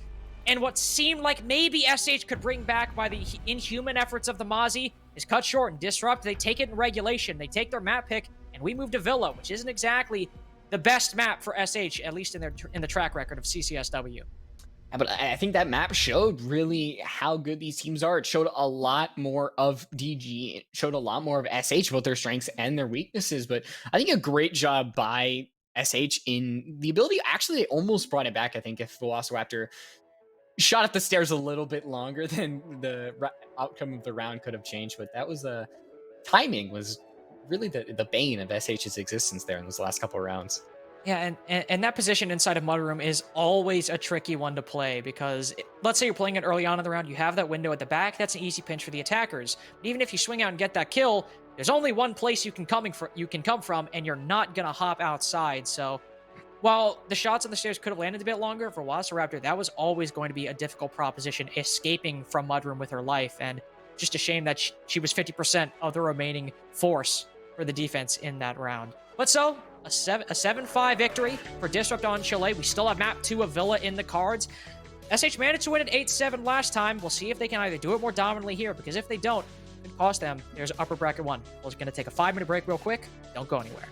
and what seemed like maybe SH could bring back by the inhuman efforts of the Mozzie is cut short and Disrupt. They take it in regulation. They take their map pick, and we move to Villa, which isn't exactly the best map for SH, at least in the track record of CCSW. But I think that map showed really how good these teams are. It showed a lot more of DG. It showed a lot more of SH, both their strengths and their weaknesses. But I think a great job by SH in the ability. Actually, they almost brought it back. I think if Velociraptor shot up the stairs a little bit longer, than the outcome of the round could have changed. But that was timing was really the bane of SH's existence there in those last couple of rounds. Yeah, and that position inside of Mudroom is always a tricky one to play because let's say you're playing it early on in the round, you have that window at the back, that's an easy pinch for the attackers. But even if you swing out and get that kill, there's only one place you can come from, and you're not gonna hop outside. So while the shots on the stairs could have landed a bit longer for Velociraptor, that was always going to be a difficult proposition, escaping from Mudroom with her life. And just a shame that she was 50% of the remaining force for the defense in that round. But so, a 7-5 victory for Disrupt on Chile. We still have map 2 of Villa in the cards. SH managed to win at 8-7 last time. We'll see if they can either do it more dominantly here, because if they don't, it could cost them. There's upper bracket 1. We're going to take a 5-minute break real quick. Don't go anywhere.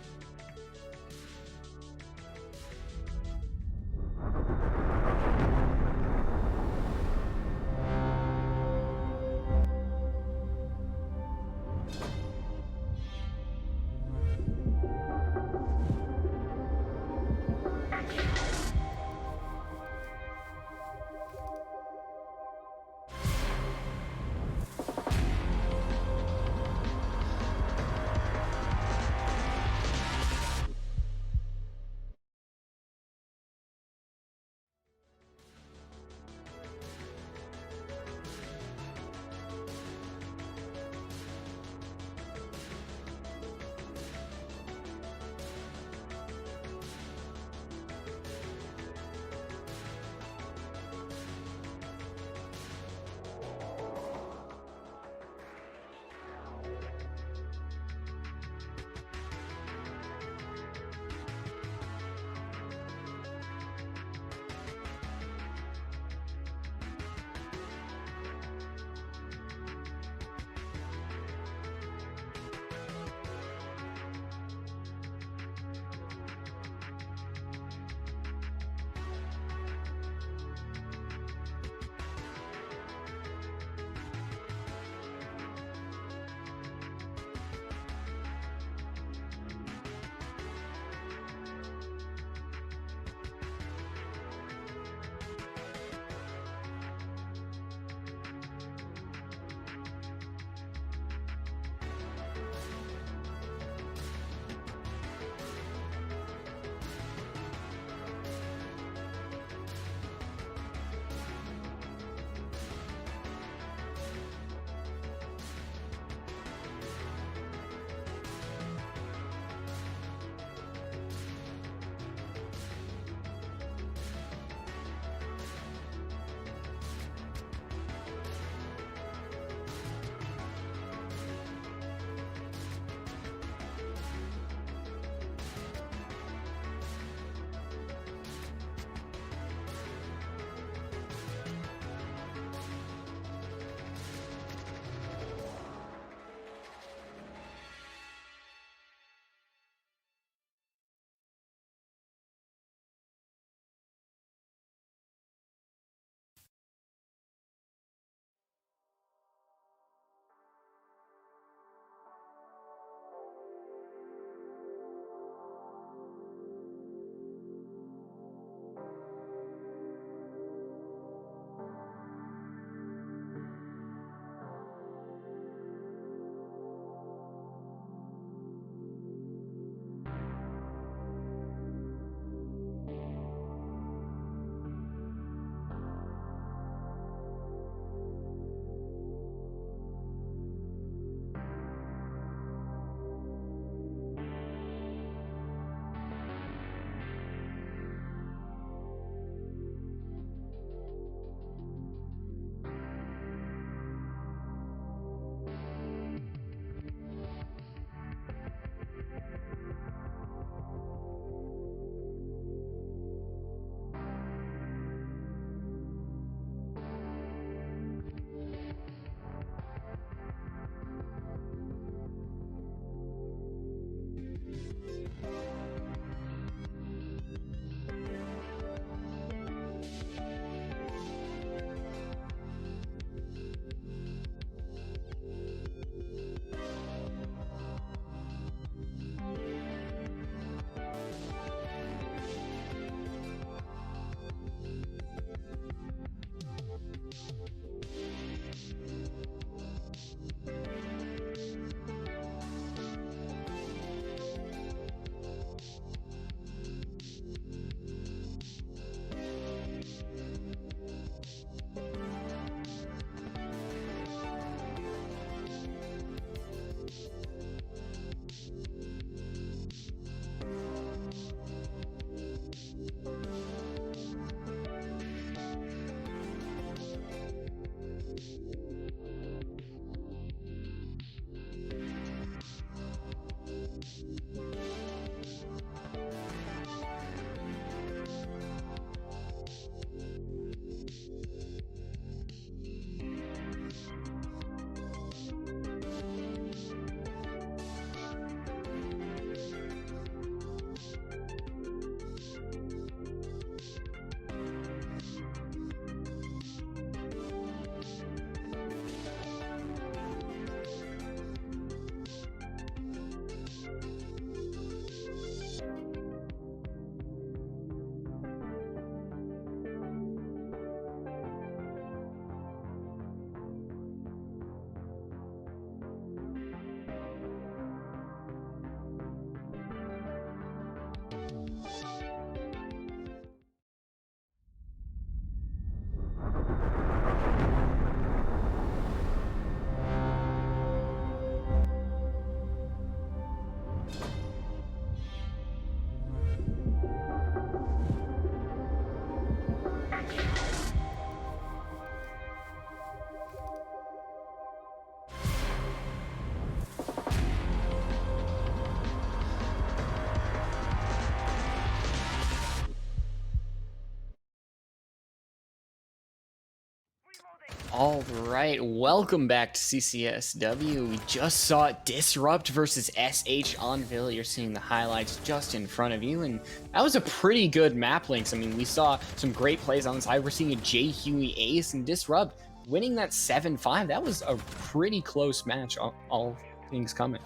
All right, welcome back to CCSW. We just saw Disrupt versus SH on Villa. You're seeing the highlights just in front of you, and that was a pretty good map links. I mean, we saw some great plays on the side. We're seeing a J Huey ace and Disrupt winning that 7-5. That was a pretty close match, all things coming.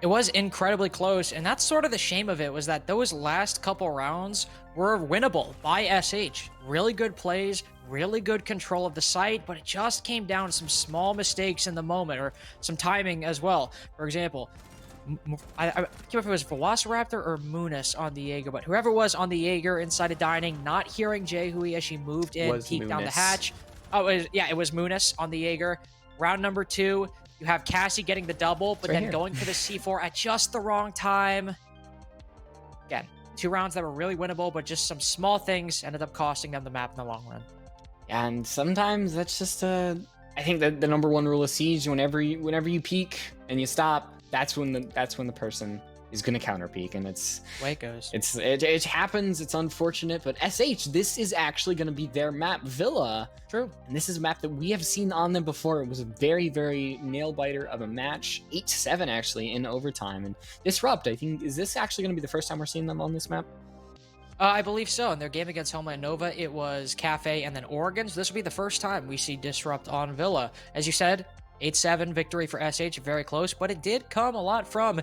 It was incredibly close, and that's sort of the shame of it, was that those last couple rounds were winnable by SH. Really good plays, really good control of the site, but it just came down to some small mistakes in the moment, or some timing as well. For example, I can't remember if it was Velociraptor or Munis on the Jaeger, but whoever was on the Jaeger inside of dining, not hearing Jehui as she moved in, Was peeked down the Munis. hatch. Oh, it was Munis on the Jaeger. Round number 2, you have Cassie getting the double, but right then here. going for the C4 at just the wrong time. Again, 2 rounds that were really winnable, but just some small things ended up costing them the map in the long run. And sometimes that's just I think that the number one rule of Siege, whenever you peek and you stop, that's when the person is gonna counter peek, and it's The way it goes. it happens. It's unfortunate, but SH, this is actually gonna be their map, Villa. True. And this is a map that we have seen on them before. It was a very, very nail biter of a match, 8-7 actually in overtime. And Disrupt, I think, is this actually gonna be the first time we're seeing them on this map? I believe so. In their game against Homeland Nova, it was Cafe and then Oregon. So this will be the first time we see Disrupt on Villa. As you said, 8-7 victory for SH, very close, but it did come a lot from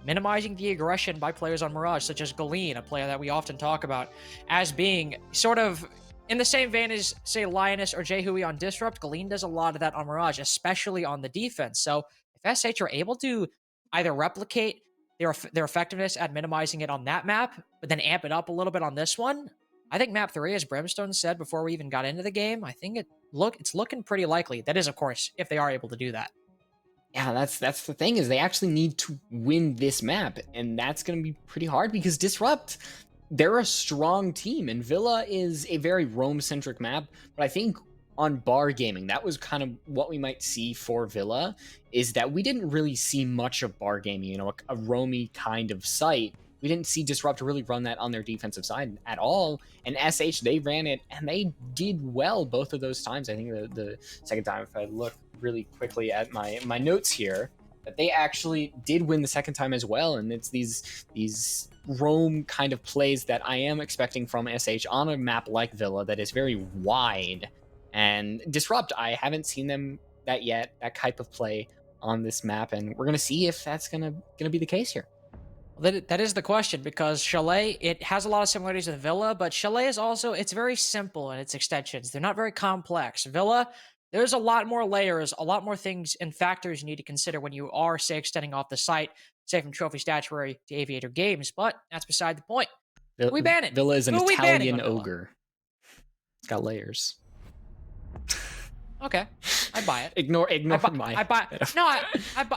minimizing the aggression by players on Mirage, such as Galeen, a player that we often talk about as being sort of in the same vein as, say, Lioness or Jehui on Disrupt. Galeen does a lot of that on Mirage, especially on the defense. So if SH are able to either replicate their effectiveness at minimizing it on that map, but then amp it up a little bit on this one, I think map 3, as Brimstone said before we even got into the game, I think it's looking pretty likely. That is, of course, if they are able to do that. Yeah, that's the thing, is they actually need to win this map, and that's going to be pretty hard because Disrupt, they're a strong team, and Villa is a very roam-centric map, but I think on bar gaming, that was kind of what we might see for Villa, is that we didn't really see much of bar gaming, a roamy kind of site. We didn't see Disrupt really run that on their defensive side at all, and SH, they ran it, and they did well both of those times. I think the second time, if I look really quickly at my notes here, that they actually did win the second time as well, and it's these roam kind of plays that I am expecting from SH on a map like Villa that is very wide. And Disrupt, I haven't seen them that yet, that type of play on this map, and we're gonna see if that's gonna be the case here. Well, that is the question, because Chalet, it has a lot of similarities with Villa, but Chalet is also, it's very simple in its extensions. They're not very complex. Villa, there's a lot more layers, a lot more things and factors you need to consider when you are, say, extending off the site, say from Trophy Statuary to Aviator Games, but that's beside the point. We ban it. Villa is an Who are we banning Italian on Villa? ogre. It's got layers. Okay, I buy it. Ignore I my buy. metaphor. No,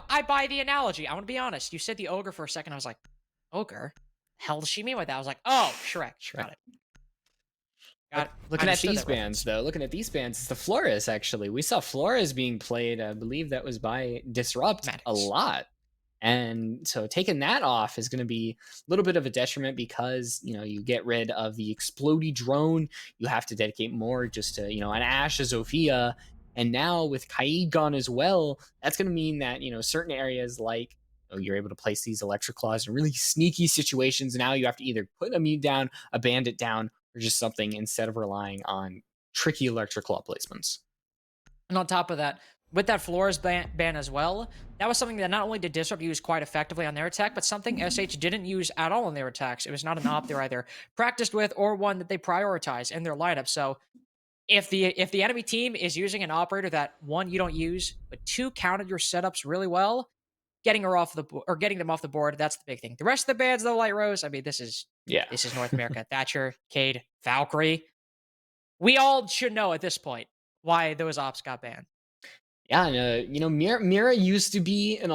I buy the analogy. I want to be honest. You said the ogre for a second. I was like, ogre? Hell does she mean by that? I was like, oh, Shrek. Got it. Got it. Looking I at understood these that bands, though, it's the Flores, actually. We saw Flores being played, I believe that was by Disrupt Maddox. a lot. And so taking that off is going to be a little bit of a detriment because, you get rid of the explodey drone. You have to dedicate more just to, an Ashe, a Zofia. And now with Kaid gone as well, that's going to mean that, certain areas like, you're able to place these electric claws in really sneaky situations. Now you have to either put a mute down, a bandit down, or just something instead of relying on tricky electric claw placements. And on top of that, with that Flores ban as well, that was something that not only did Disrupt use quite effectively on their attack, but something SH didn't use at all on their attacks. It was not an op they're either practiced with or one that they prioritize in their lineup. So if the enemy team is using an operator that, one, you don't use, but two, countered your setups really well, getting them off the board, that's the big thing. The rest of the bans, though, Light Rose, I mean, this is North America. Thatcher, Cade, Valkyrie. We all should know at this point why those ops got banned. Yeah, and Mira used to be an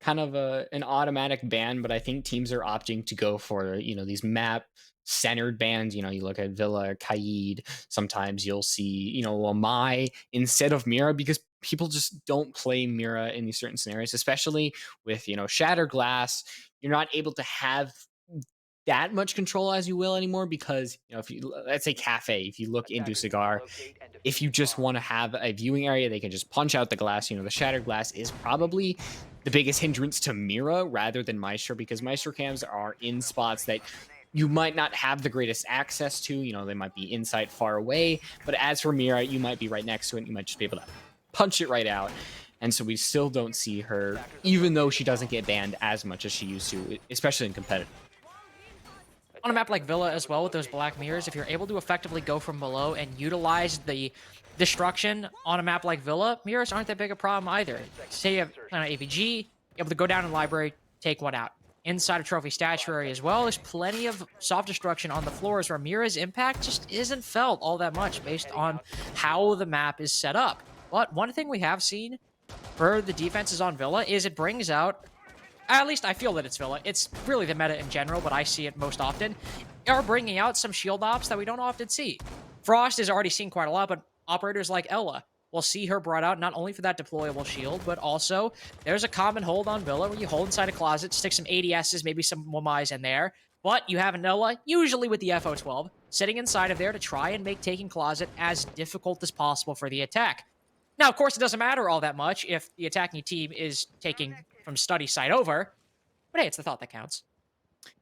kind of an automatic ban, but I think teams are opting to go for these map centered bans. You look at Villa, Kaid. Sometimes you'll see Amai instead of Mira because people just don't play Mira in these certain scenarios, especially with Shattered Glass. You're not able to have that much control as you will anymore because, if you let's say cafe, if you look into Attackers need to cigar, locate and if defuse you the just bomb. want to have a viewing area, they can just punch out the glass. The shattered glass is probably the biggest hindrance to Mira rather than Maestro because Maestro cams are in spots that you might not have the greatest access to. They might be inside far away. But as for Mira, you might be right next to it. You might just be able to punch it right out. And so we still don't see her, even though she doesn't get banned as much as she used to, especially in competitive. On a map like Villa as well with those black mirrors, if you're able to effectively go from below and utilize the destruction on a map like Villa, mirrors aren't that big a problem either. Say you have an AVG, able to go down in library, take one out. Inside of trophy statuary as well, there's plenty of soft destruction on the floors where Mira's impact just isn't felt all that much based on how the map is set up. But one thing we have seen for the defenses on Villa is it brings out, at least I feel that it's Villa. It's really the meta in general, but I see it most often, are bringing out some shield ops that we don't often see. Frost is already seen quite a lot, but operators like Ella will see her brought out not only for that deployable shield, but also there's a common hold on Villa where you hold inside a closet, stick some ADSs, maybe some Wamais in there, but you have an Ella, usually with the FO12, sitting inside of there to try and make taking closet as difficult as possible for the attack. Now, of course, it doesn't matter all that much if the attacking team is taking from study side over, but hey, it's the thought that counts.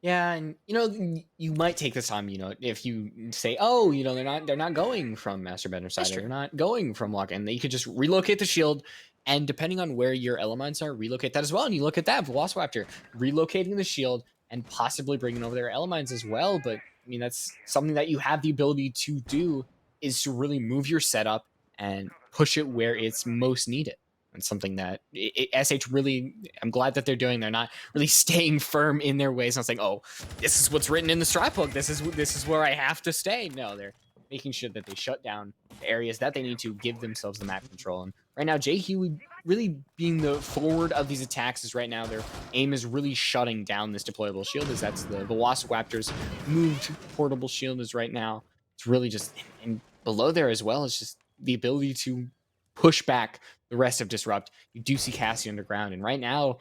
Yeah, and you might take this time, if you say, oh, they're not going from Master Bender side, That's or true. they're not going from Lock, and you could just relocate the shield, and depending on where your elements are, relocate that as well. And you look at that, Velociraptor relocating the shield and possibly bringing over their elements as well. But that's something that you have the ability to do is to really move your setup and push it where it's most needed. And something that SH really, I'm glad that they're doing. They're not really staying firm in their ways, not saying, "Oh, this is what's written in the strat book. This is where I have to stay." No, they're making sure that they shut down the areas that they need to give themselves the map control. And right now, Jay Huey really being the forward of these attacks is right now their aim is really shutting down this deployable shield. As that's the Velociraptor's moved portable shield is right now. It's really just and below there as well. It's just the ability to push back the rest of Disrupt. You do see Cassie underground, and right now,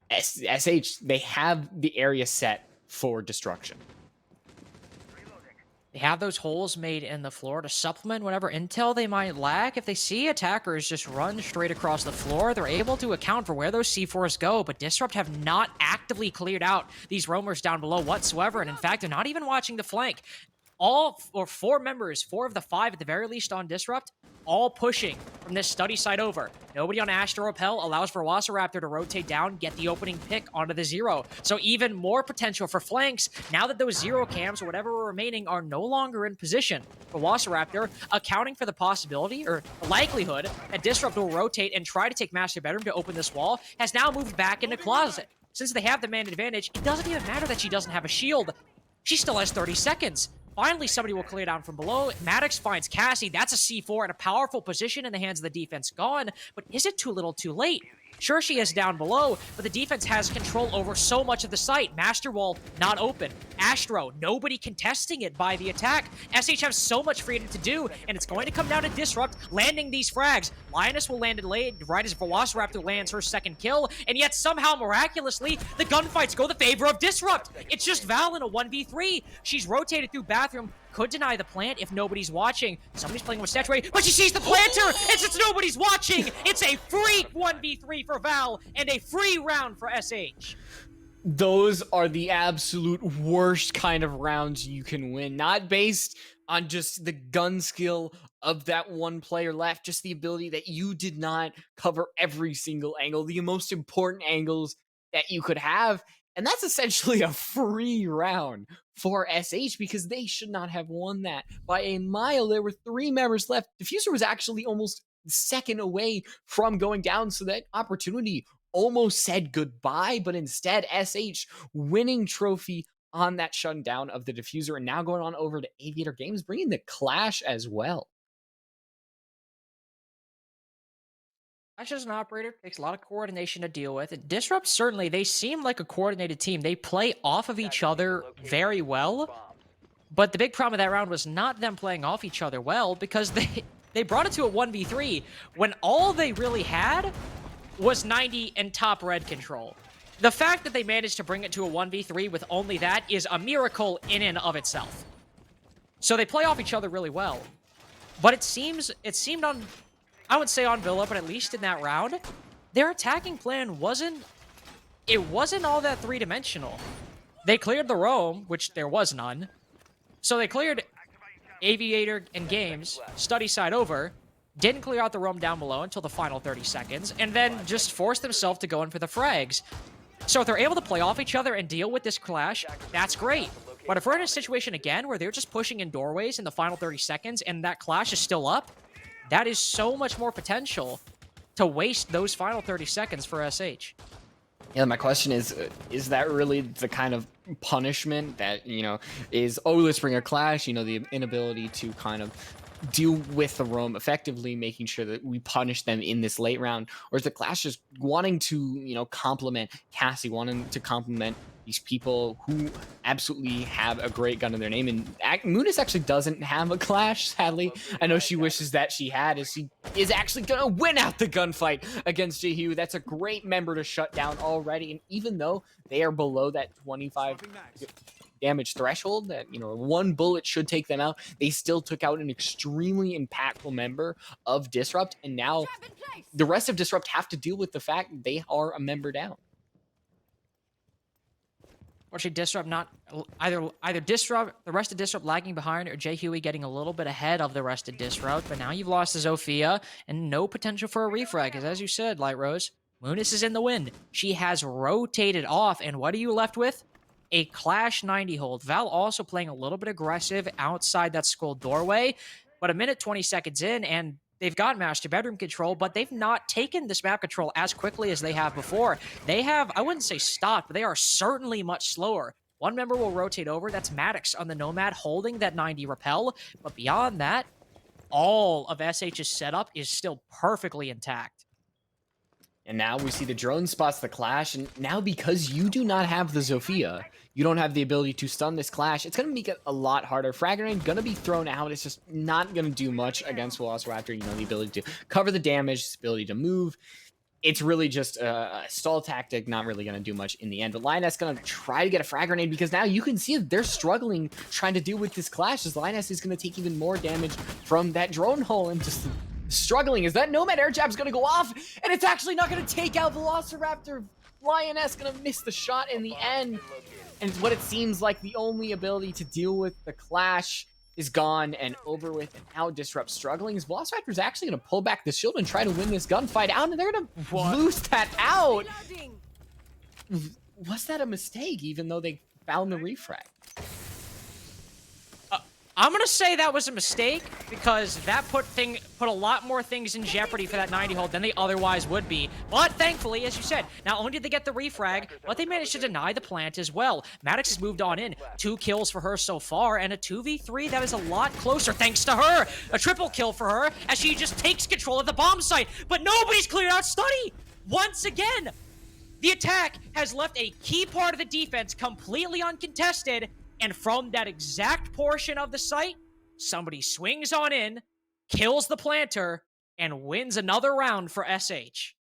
SH, they have the area set for destruction. They have those holes made in the floor to supplement whatever intel they might lack. If they see attackers just run straight across the floor, they're able to account for where those C4s go, but Disrupt have not actively cleared out these roamers down below whatsoever, and in fact, they're not even watching the flank. Four members, 4 of the 5 at the very least on Disrupt, all pushing from this study side over. Nobody on Astro Repel allows for Velociraptor to rotate down, get the opening pick onto the 0. So even more potential for flanks now that those 0 cams or whatever are remaining are no longer in position. For Velociraptor, accounting for the possibility or the likelihood that Disrupt will rotate and try to take Master Bedroom to open this wall has now moved back into Closet. Since they have the man advantage, it doesn't even matter that she doesn't have a shield. She still has 30 seconds. Finally, somebody will clear down from below. Maddox finds Cassie. That's a C4 in a powerful position in the hands of the defense gone. But is it too little too late? Sure, she is down below, but the defense has control over so much of the site. Master Wall not open. Astro, nobody contesting it by the attack. SH has so much freedom to do, and it's going to come down to Disrupt landing these frags. Lioness will land it late right as Velociraptor lands her second kill, and yet somehow, miraculously, the gunfights go the favor of Disrupt. It's just Val in a 1v3. She's rotated through bathroom, could deny the plant if nobody's watching. Somebody's playing with Statuary, but she sees the planter! And since nobody's watching, it's a free 1v3 for Val and a free round for SH. Those are the absolute worst kind of rounds you can win. Not based on just the gun skill of that one player left, just the ability that you did not cover every single angle, the most important angles that you could have. And that's essentially a free round for SH because they should not have won that by a mile. There were 3 members left. Diffuser was actually almost second away from going down, so that opportunity almost said goodbye, but instead SH winning trophy on that shutdown of the Diffuser and now going on over to Aviator Games, bringing the Clash as well. Clash as an operator takes a lot of coordination to deal with. Disrupt, certainly, they seem like a coordinated team. They play off of each other very well. But the big problem with that round was not them playing off each other well, because they brought it to a 1v3 when all they really had was 90 and top red control. the fact that they managed to bring it to a 1v3 with only that is a miracle in and of itself. So they play off each other really well. But it seemed on, I would say on Villa, but at least in that round, their attacking plan wasn't all that three-dimensional. They cleared the roam, which there was none. So they cleared Aviator and Games, study side over, didn't clear out the roam down below until the final 30 seconds, and then just forced themselves to go in for the frags. So if they're able to play off each other and deal with this clash, that's great. But if we're in a situation again where they're just pushing in doorways in the final 30 seconds and that clash is still up, that is so much more potential to waste those final 30 seconds for SH. Yeah, my question is that really the kind of punishment that, is, oh, let's bring a clash, the inability to kind of deal with the roam effectively, making sure that we punish them in this late round? Or is the clash just wanting to, complement Cassie, wanting to complement these people who absolutely have a great gun in their name? And Munis actually doesn't have a clash, sadly. I know she wishes that she had, as she is actually gonna win out the gunfight against Jaehyu. That's a great member to shut down already. And even though they are below that 25 damage threshold, that one bullet should take them out, they still took out an extremely impactful member of Disrupt. And now the rest of Disrupt have to deal with the fact that they are a member down. Fortunately, Disrupt not either Disrupt, the rest of Disrupt lagging behind, or Jaehyu getting a little bit ahead of the rest of Disrupt. But now you've lost to Zofia and no potential for a refrag, because as you said, Light Rose, Munis is in the wind. She has rotated off, and what are you left with? A Clash 90 hold. Val also playing a little bit aggressive outside that skull doorway, but a minute 20 seconds in, and they've got master bedroom control, but they've not taken this map control as quickly as they have before. They have, I wouldn't say stopped, but they are certainly much slower. One member will rotate over. That's Maddox on the Nomad holding that 90 repel. But beyond that, all of SH's setup is still perfectly intact. And now we see the drone spots the clash, and now because you do not have the Zofia, you don't have the ability to stun this clash, it's going to make it a lot harder. Frag grenade going to be thrown out. It's just not going to do much against Velociraptor. The ability to cover the damage, the ability to move. It's really just a stall tactic, not really going to do much in the end. But Lioness going to try to get a frag grenade, because now you can see that they're struggling trying to deal with this clash, as Lioness is going to take even more damage from that drone hole, and just struggling as that Nomad air jab's going to go off, and it's actually not going to take out Velociraptor. Lioness going to miss the shot in the end, and what it seems like the only ability to deal with the clash is gone and over with, and now Disrupt struggling as Velociraptor's actually going to pull back the shield and try to win this gunfight out, and they're going to lose that out. Was that a mistake, even though they found the refrag? I'm going to say that was a mistake, because that put a lot more things in jeopardy for that 90 hold than they otherwise would be. But thankfully, as you said, not only did they get the refrag, but they managed to deny the plant as well. Maddox has moved on in. 2 kills for her so far, and a 2v3 that is a lot closer thanks to her. A triple kill for her as she just takes control of the bomb site, but nobody's cleared out study. Once again, the attack has left a key part of the defense completely uncontested. And from that exact portion of the site, somebody swings on in, kills the planter, and wins another round for SH.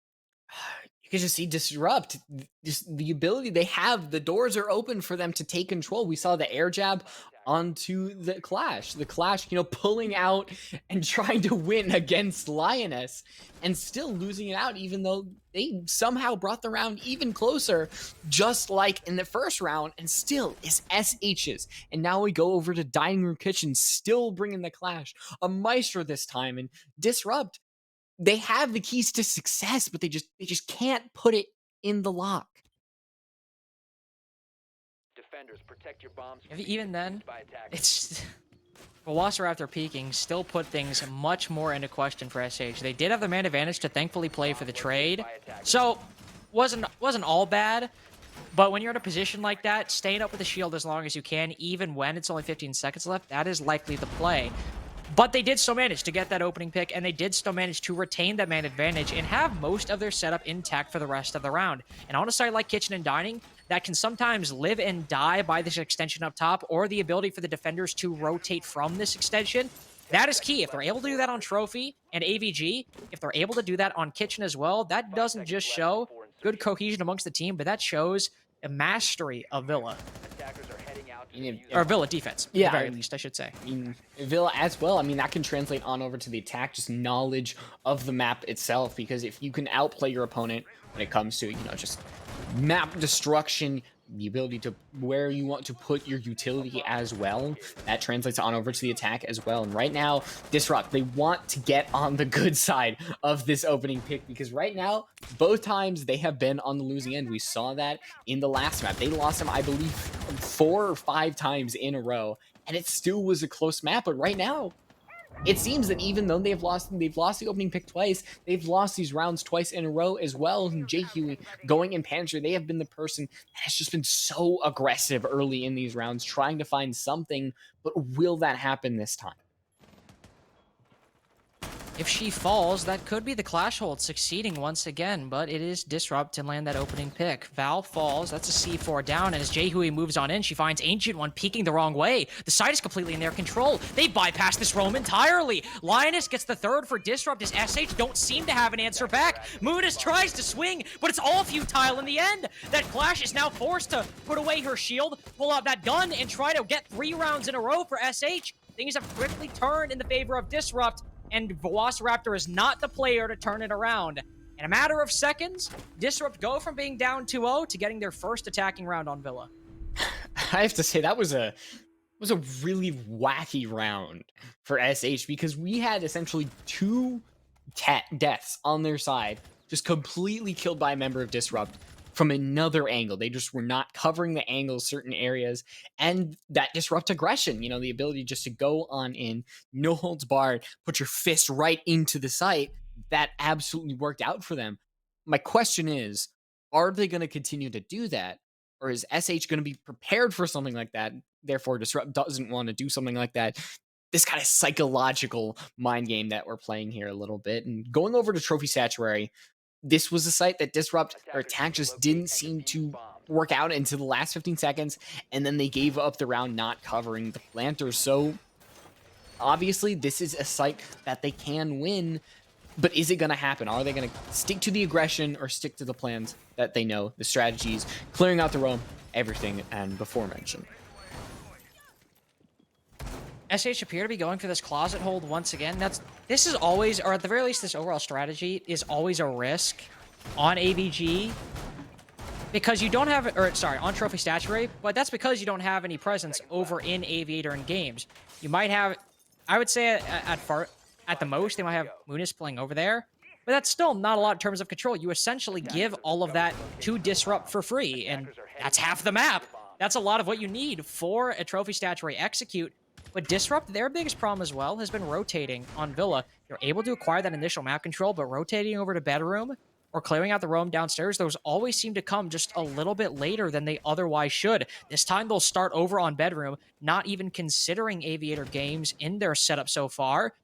You can just see Disrupt, just the ability they have. The doors are open for them to take control. We saw the air jab onto the clash. The clash, pulling out and trying to win against Lioness and still losing it out, even though they somehow brought the round even closer, just like in the first round, and still is SH's. And now we go over to Dining Room Kitchen, still bringing the clash. A Maestro this time, and Disrupt, they have the keys to success, but they just can't put it in the lock. Defenders, protect your bombs from Even being then, used by attackers. it's Velociraptor peaking still put things much more into question for SH. They did have the man advantage to thankfully play for the trade, so wasn't all bad. But when you're in a position like that, staying up with the shield as long as you can, even when it's only 15 seconds left, that is likely the play. But they did still manage to get that opening pick, and they did still manage to retain that man advantage and have most of their setup intact for the rest of the round. And on a site like Kitchen and Dining, that can sometimes live and die by this extension up top, or the ability for the defenders to rotate from this extension, that is key. If they're able to do that on Trophy and AVG, if they're able to do that on Kitchen as well, that doesn't just show good cohesion amongst the team, but that shows a mastery of Villa, Attackers are heading out to Yeah, defuse or the Villa defense, at Yeah, the very least, I should say. I mean, Villa as well. I mean, that can translate on over to the attack, just knowledge of the map itself. Because if you can outplay your opponent when it comes to, just map destruction, the ability to where you want to put your utility as well, that translates on over to the attack as well. And right now, Disrupt, they want to get on the good side of this opening pick because right now, both times they have been on the losing end. We saw that in the last map. They lost him, I believe, 4 or 5 times in a row, and it still was a close map. But right now, it seems that even though they've lost the opening pick twice, they've lost these rounds twice in a row as well. And Jay Huey going in Panther, they have been the person that has just been so aggressive early in these rounds, trying to find something. But will that happen this time? If she falls, that could be the Clash hold succeeding once again, but it is Disrupt to land that opening pick. Val falls, that's a C4 down, and as Jehui moves on in, she finds Ancient One peeking the wrong way. The site is completely in their control. They bypass this roam entirely. Lioness gets the third for Disrupt as SH don't seem to have an answer back. Munis tries to swing, but it's all futile in the end. That Clash is now forced to put away her shield, pull out that gun, and try to get 3 rounds in a row for SH. Things have quickly turned in the favor of Disrupt, and Velociraptor is not the player to turn it around. In a matter of seconds, Disrupt go from being down 2-0 to getting their first attacking round on Villa. I have to say that was a really wacky round for SH because we had essentially 2 deaths on their side, just completely killed by a member of Disrupt from another angle. They just were not covering the angles, certain areas, and that Disrupt aggression, the ability just to go on in, no holds barred, put your fist right into the site, that absolutely worked out for them. My question is, are they going to continue to do that? Or is SH going to be prepared for something like that? Therefore, Disrupt doesn't want to do something like that. This kind of psychological mind game that we're playing here a little bit. And going over to Trophy Statuary, this was a site that Disrupt or attack just didn't seem to work out into the last 15 seconds, and then they gave up the round not covering the planters. So obviously, this is a site that they can win, but is it going to happen? Are they going to stick to the aggression or stick to the plans that they know, the strategies, clearing out the roam, everything, and before mentioned? SH appear to be going for this closet hold once again. This is always, or at the very least, this overall strategy is always a risk on AVG because you don't have, or sorry, on Trophy Statuary, but that's because you don't have any presence over in Aviator in games. You might have, I would say at the most, they might have Munis playing over there, but that's still not a lot in terms of control. You essentially give all of that to Disrupt for free, and that's half the map. That's a lot of what you need for a Trophy Statuary execute. But Disrupt, their biggest problem as well, has been rotating on Villa. You're able to acquire that initial map control, but rotating over to bedroom or clearing out the roam downstairs, those always seem to come just a little bit later than they otherwise should. This time they'll start over on bedroom, not even considering Aviator games in their setup so far.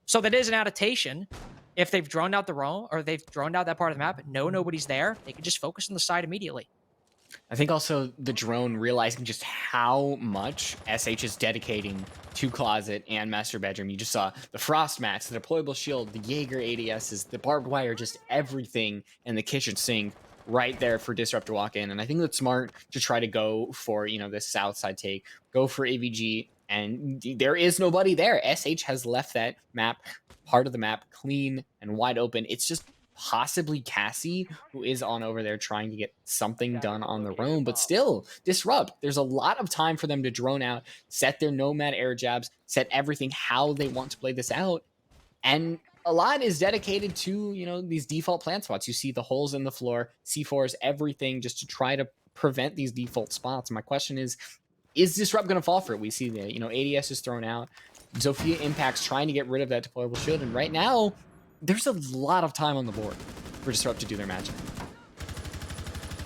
So that is an adaptation. If they've droned out the roam, or they've droned out that part of the map, nobody's there, they can just focus on the side immediately. I think also the drone realizing just how much SH is dedicating to Closet and Master Bedroom. You just saw the frost mats, the deployable shield, the Jaeger ADSs, the barbed wire, just everything in the kitchen sink right there for Disrupt to walk in. And I think that's smart to try to go for, this south side take, go for AVG, and there is nobody there. SH has left that part of the map clean and wide open. It's just possibly Cassie, who is on over there trying to get something done on the roam, but still, Disrupt. There's a lot of time for them to drone out, set their Nomad air jabs, set everything how they want to play this out, and a lot is dedicated to, these default plant spots. You see the holes in the floor, C4s, everything, just to try to prevent these default spots. My question is Disrupt going to fall for it? We see the, ADS is thrown out. Zofia Impact's trying to get rid of that deployable shield, and right now, there's a lot of time on the board for Disrupt to do their magic.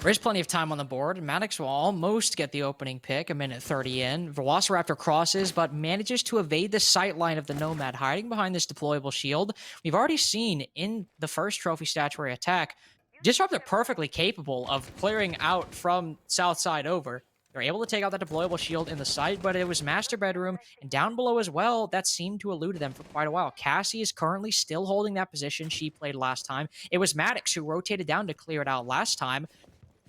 There is plenty of time on the board. Maddox will almost get the opening pick, a minute 30 in. Velociraptor crosses, but manages to evade the sight line of the Nomad, hiding behind this deployable shield. We've already seen in the first Trophy Statuary attack, Disrupt are perfectly capable of clearing out from south side over. They're able to take out that deployable shield in the site, but it was master bedroom and down below as well. That seemed to elude them for quite a while. Cassie is currently still holding that position she played last time. It was Maddox who rotated down to clear it out last time.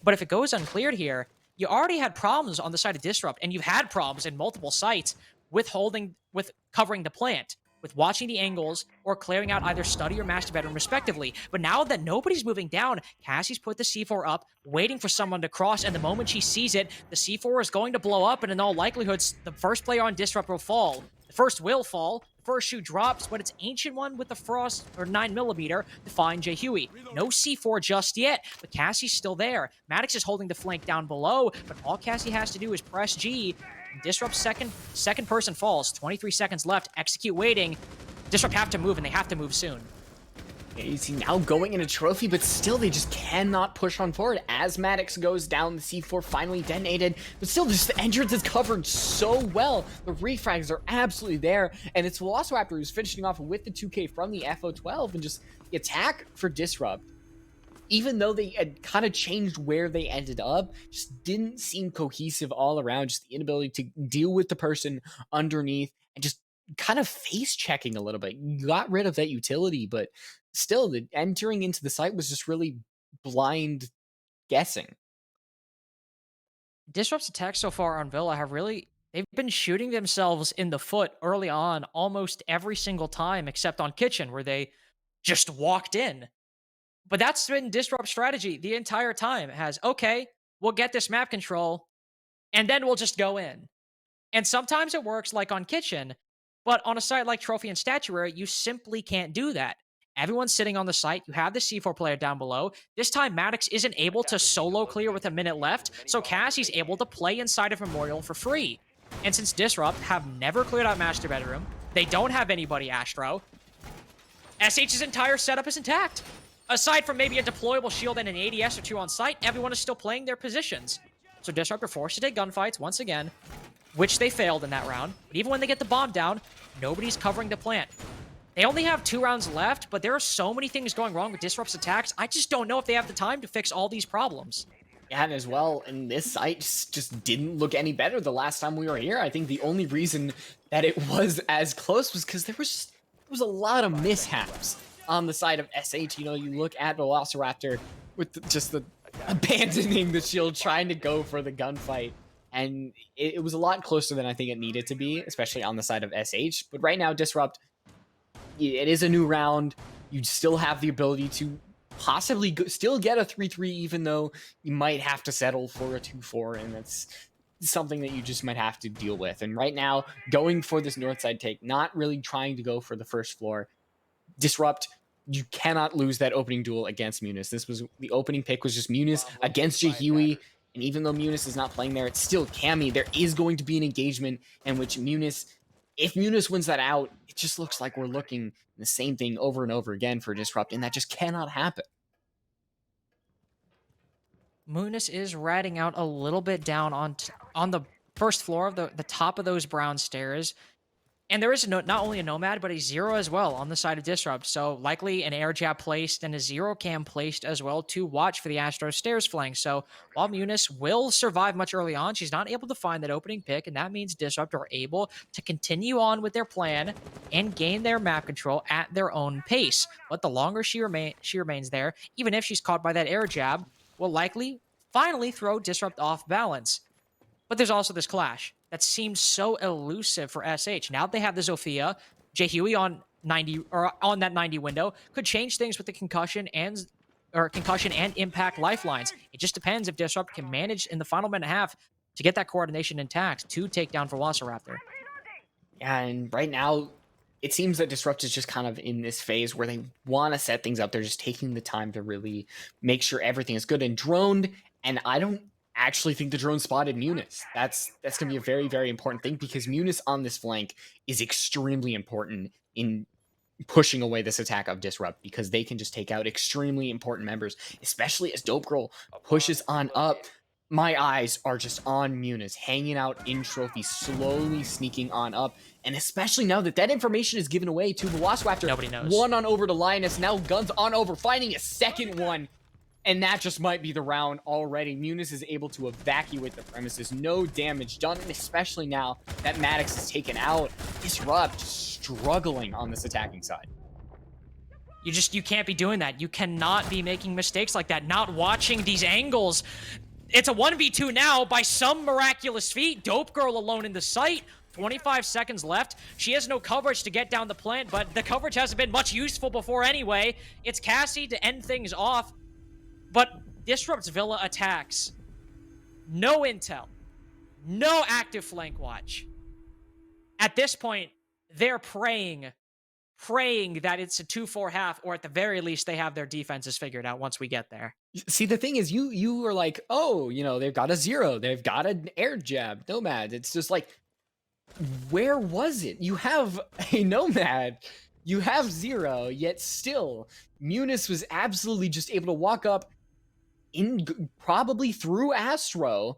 But if it goes uncleared here, you already had problems on the side of Disrupt, and you've had problems in multiple sites with covering the plant, with watching the angles, or clearing out either study or master bedroom, respectively. But now that nobody's moving down, Cassie's put the C4 up, waiting for someone to cross, and the moment she sees it, the C4 is going to blow up, and in all likelihood, the first player on Disrupt will fall. The first will fall. The first shoe drops, but it's Ancient One with the Frost or 9mm to find Jay Huey. No C4 just yet, but Cassie's still there. Maddox is holding the flank down below, but all Cassie has to do is press G. Disrupt's second person falls. 23 seconds left. Execute waiting. Disrupt have to move, and they have to move soon. You see now going in a trophy, but still they just cannot push on forward. As Maddox goes down, the C4 finally detonated, but still just the entrance is covered so well. The refrags are absolutely there, and it's Velociraptor who's finishing off with the 2K from the FO12, and just the attack for Disrupt, even though they had kind of changed where they ended up, just didn't seem cohesive all around. Just the inability to deal with the person underneath and just kind of face checking a little bit. You got rid of that utility, but still, the entering into the site was just really blind guessing. Disrupt's attacks so far on Villa they've been shooting themselves in the foot early on almost every single time, except on Kitchen, where they just walked in. But that's been Disrupt strategy the entire time. It has, okay, we'll get this map control, and then we'll just go in. And sometimes it works like on Kitchen, but on a site like Trophy and Statuary, you simply can't do that. Everyone's sitting on the site. You have the C4 player down below. This time, Maddox isn't able to solo clear with a minute left, so Cassie's able to play inside of Memorial for free. And since Disrupt have never cleared out Master Bedroom, they don't have anybody Astro, SH's entire setup is intact. Aside from maybe a deployable shield and an ADS or two on site, everyone is still playing their positions. So Disrupt are forced to take gunfights once again, which they failed in that round. But even when they get the bomb down, nobody's covering the plant. They only have 2 rounds left, but there are so many things going wrong with Disrupt's attacks. I just don't know if they have the time to fix all these problems. Yeah, and as well, and this site just didn't look any better the last time we were here. I think the only reason that it was as close was because there was a lot of mishaps on the side of SH. You know, you look at Velociraptor with the abandoning the shield, trying to go for the gunfight. And it was a lot closer than I think it needed to be, especially on the side of SH. But right now, Disrupt, it is a new round. You still have the ability to possibly still get a 3-3, even though you might have to settle for a 2-4. And that's something that you just might have to deal with. And right now, going for this north side take, not really trying to go for the first floor. Disrupt, you cannot lose that opening duel against Munis. The opening pick was just Munis against Jay Huey. And even though Munis is not playing there, it's still Cammy. There is going to be an engagement in which if Munis wins that out, it just looks like we're looking the same thing over and over again for Disrupt, and that just cannot happen. Munis is ratting out a little bit down on the first floor of the top of those brown stairs. And there is not only a Nomad, but a Zero as well on the side of Disrupt. So likely an air jab placed and a Zero cam placed as well to watch for the Astro stairs flank. So while Munis will survive much early on, she's not able to find that opening pick. And that means Disrupt are able to continue on with their plan and gain their map control at their own pace. But the longer she remains there, even if she's caught by that air jab, will likely finally throw Disrupt off balance. But there's also this clash that seems so elusive for SH. Now that they have the Zofia, Jay Huey on 90 or on that 90 window could change things with the concussion and impact lifelines. It just depends if Disrupt can manage in the final minute and a half to get that coordination intact to take down Velociraptor. Yeah, and right now it seems that Disrupt is just kind of in this phase where they want to set things up. They're just taking the time to really make sure everything is good and droned. And I don't actually think the drone spotted Munis. That's going to be a very, very important thing, because Munis on this flank is extremely important in pushing away this attack of Disrupt, because they can just take out extremely important members, especially as Dope Girl pushes on up. My eyes are just on Munis, hanging out in trophy, slowly sneaking on up. And especially now that information is given away to Velociraptor. Nobody knows. One on over to Lioness, now guns on over, finding a second one. And that just might be the round already. Munis is able to evacuate the premises. No damage done, and especially now that Maddox is taken out. Disrupt struggling on this attacking side. You can't be doing that. You cannot be making mistakes like that, not watching these angles. It's a 1v2 now by some miraculous feat. Dope Girl alone in the site. 25 seconds left. She has no coverage to get down the plant, but the coverage hasn't been much useful before anyway. It's Cassie to end things off, but Disrupt's Villa attacks. No intel. No active flank watch. At this point, they're praying that it's a 2-4 half, or at the very least, they have their defenses figured out once we get there. See, the thing is, you were like, oh, they've got a 0. They've got an air jab, Nomad. It's just like, where was it? You have a Nomad. You have 0, yet still, Munis was absolutely just able to walk up probably through Astro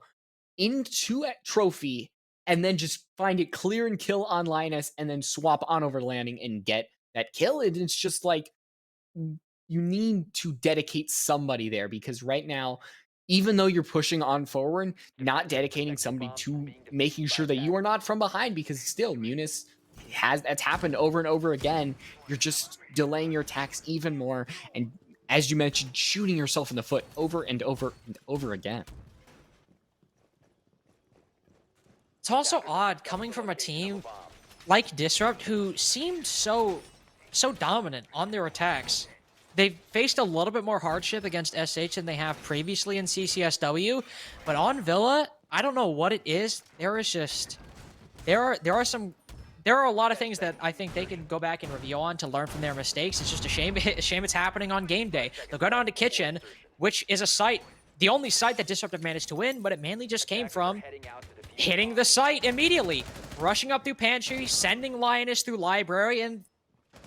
into a trophy, and then just find it clear and kill on Linus, and then swap on over landing and get that kill. And it's just like, you need to dedicate somebody there, because right now, even though you're pushing on forward, not dedicating somebody to making sure that you are not from behind, because still Munis that's happened over and over again. You're just delaying your attacks even more, and as you mentioned, shooting yourself in the foot over and over and over again. It's also odd coming from a team like Disrupt, who seemed so dominant on their attacks. They've faced a little bit more hardship against SH than they have previously in CCSW, but on Villa, I don't know what it is. There are a lot of things that I think they can go back and review on to learn from their mistakes. It's just a shame it's happening on game day. They'll go down to Kitchen, which is a site, the only site that Disruptive managed to win, but it mainly just came from hitting the site immediately, rushing up through Pantry, sending Lioness through Library, and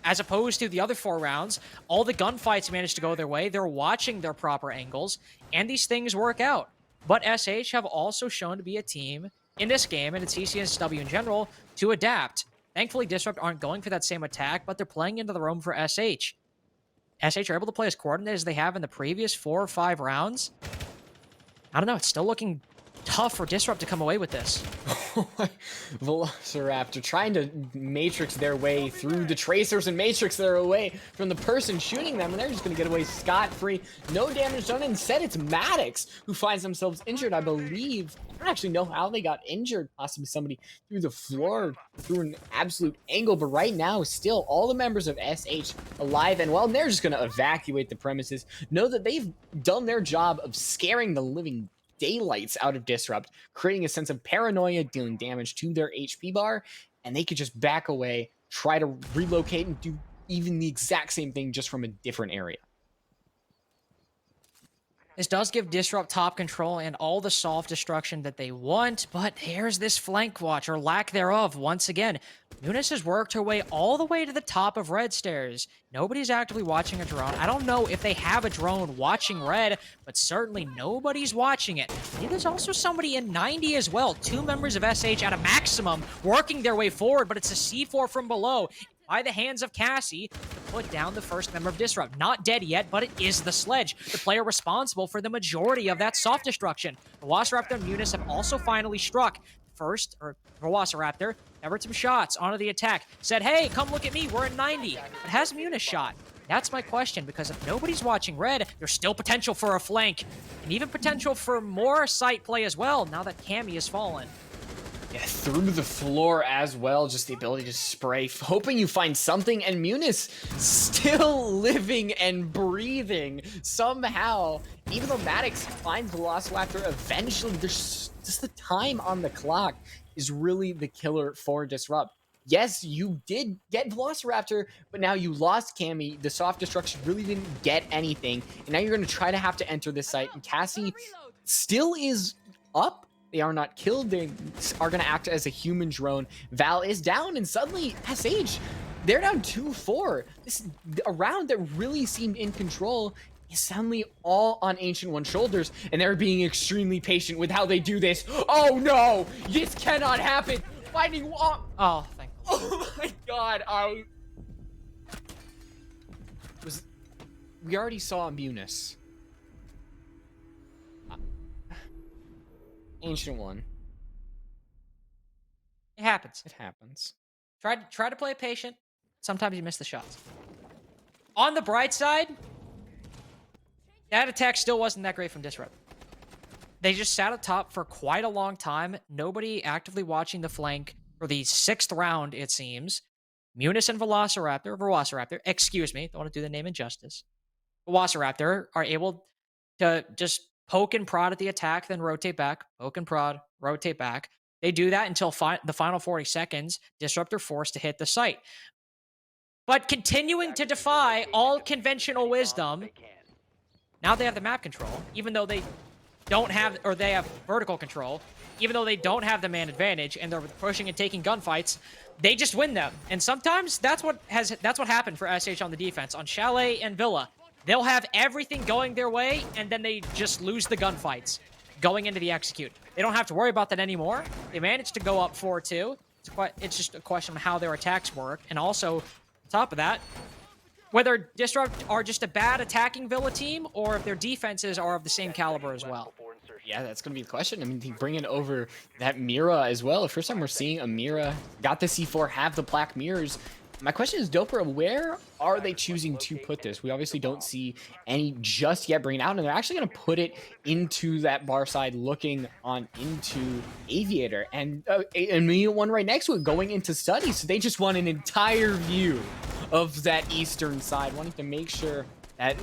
as opposed to the other 4 rounds, all the gunfights managed to go their way. They're watching their proper angles, and these things work out. But SH have also shown to be a team in this game, and in CCSW in general, to adapt. Thankfully, Disrupt aren't going for that same attack, but they're playing into the roam for SH. SH are able to play as coordinated as they have in the previous 4 or 5 rounds. I don't know, it's still looking tough for Disrupt to come away with this. Velociraptor trying to matrix their way through the tracers and matrix their way from the person shooting them, and they're just going to get away scot-free. No damage done. Instead, it's Maddox who finds themselves injured, I believe. I don't actually know how they got injured. Possibly somebody through the floor, through an absolute angle, but right now, still, all the members of SH alive and well, and they're just going to evacuate the premises. Know that they've done their job of scaring the living daylights out of Disrupt, creating a sense of paranoia, dealing damage to their HP bar, and they could just back away, try to relocate, and do even the exact same thing just from a different area. This does give Disrupt top control and all the soft destruction that they want, but here's this flank watch, or lack thereof, once again. Munis has worked her way all the way to the top of Red Stairs. Nobody's actively watching a drone. I don't know if they have a drone watching Red, but certainly nobody's watching it. There's also somebody in 90 as well. 2 members of SH at a maximum working their way forward, but it's a C4 from below by the hands of Cassie to put down the first member of Disrupt. Not dead yet, but it is the Sledge, the player responsible for the majority of that soft destruction. Velociraptor and Munis have also finally struck. First, Velociraptor covered some shots onto the attack, said, hey, come look at me, we're in 90. But has Munis shot? That's my question, because if nobody's watching Red, there's still potential for a flank, and even potential for more site play as well, now that Cammy has fallen. Yeah, through the floor as well, just the ability to spray, hoping you find something, and Munis still living and breathing somehow. Even though Maddox finds Velociraptor eventually, there's just the time on the clock is really the killer for Disrupt. Yes, you did get Velociraptor, but now you lost Cammy. The soft destruction really didn't get anything, and now you're going to try to have to enter this site, and Cassie still is up. They are not killed. They are going to act as a human drone. Val is down, and suddenly SH, they're down 2-4. This a round that really seemed in control is suddenly all on Ancient One's shoulders, and they're being extremely patient with how they do this. Oh no, this cannot happen. Finding oh, thank you. Oh my god, we already saw Munis Ancient One. It happens. It happens. Try to play patient. Sometimes you miss the shots. On the bright side, that attack still wasn't that great from Disrupt. They just sat up top for quite a long time. Nobody actively watching the flank for the 6th round, it seems. Munis and Velociraptor, excuse me, don't want to do the name injustice. Velociraptor are able to just poke and prod at the attack, then rotate back, poke and prod, rotate back. They do that until the final 40 seconds. Disruptor forced to hit the site. But continuing to defy all conventional wisdom, now they have the map control, even though they don't have, or they have vertical control, even though they don't have the man advantage and they're pushing and taking gunfights, they just win them. And sometimes that's what happened for SH on the defense. On Chalet and Villa, they'll have everything going their way, and then they just lose the gunfights going into the execute. They don't have to worry about that anymore. They managed to go up 4-2. It's just a question of how their attacks work. And also, on top of that, whether Disrupt are just a bad attacking Villa team or if their defenses are of the same caliber as well. Yeah, that's going to be the question. I mean, bringing over that Mira as well. First time we're seeing a Mira. Got the C4, have the black mirrors. My question is, Doper, where are they choosing to put this? We obviously don't see any just yet bringing out, and they're actually going to put it into that bar side looking on into Aviator. And immediate one right next to it going into study. So they just want an entire view of that eastern side, wanting to make sure that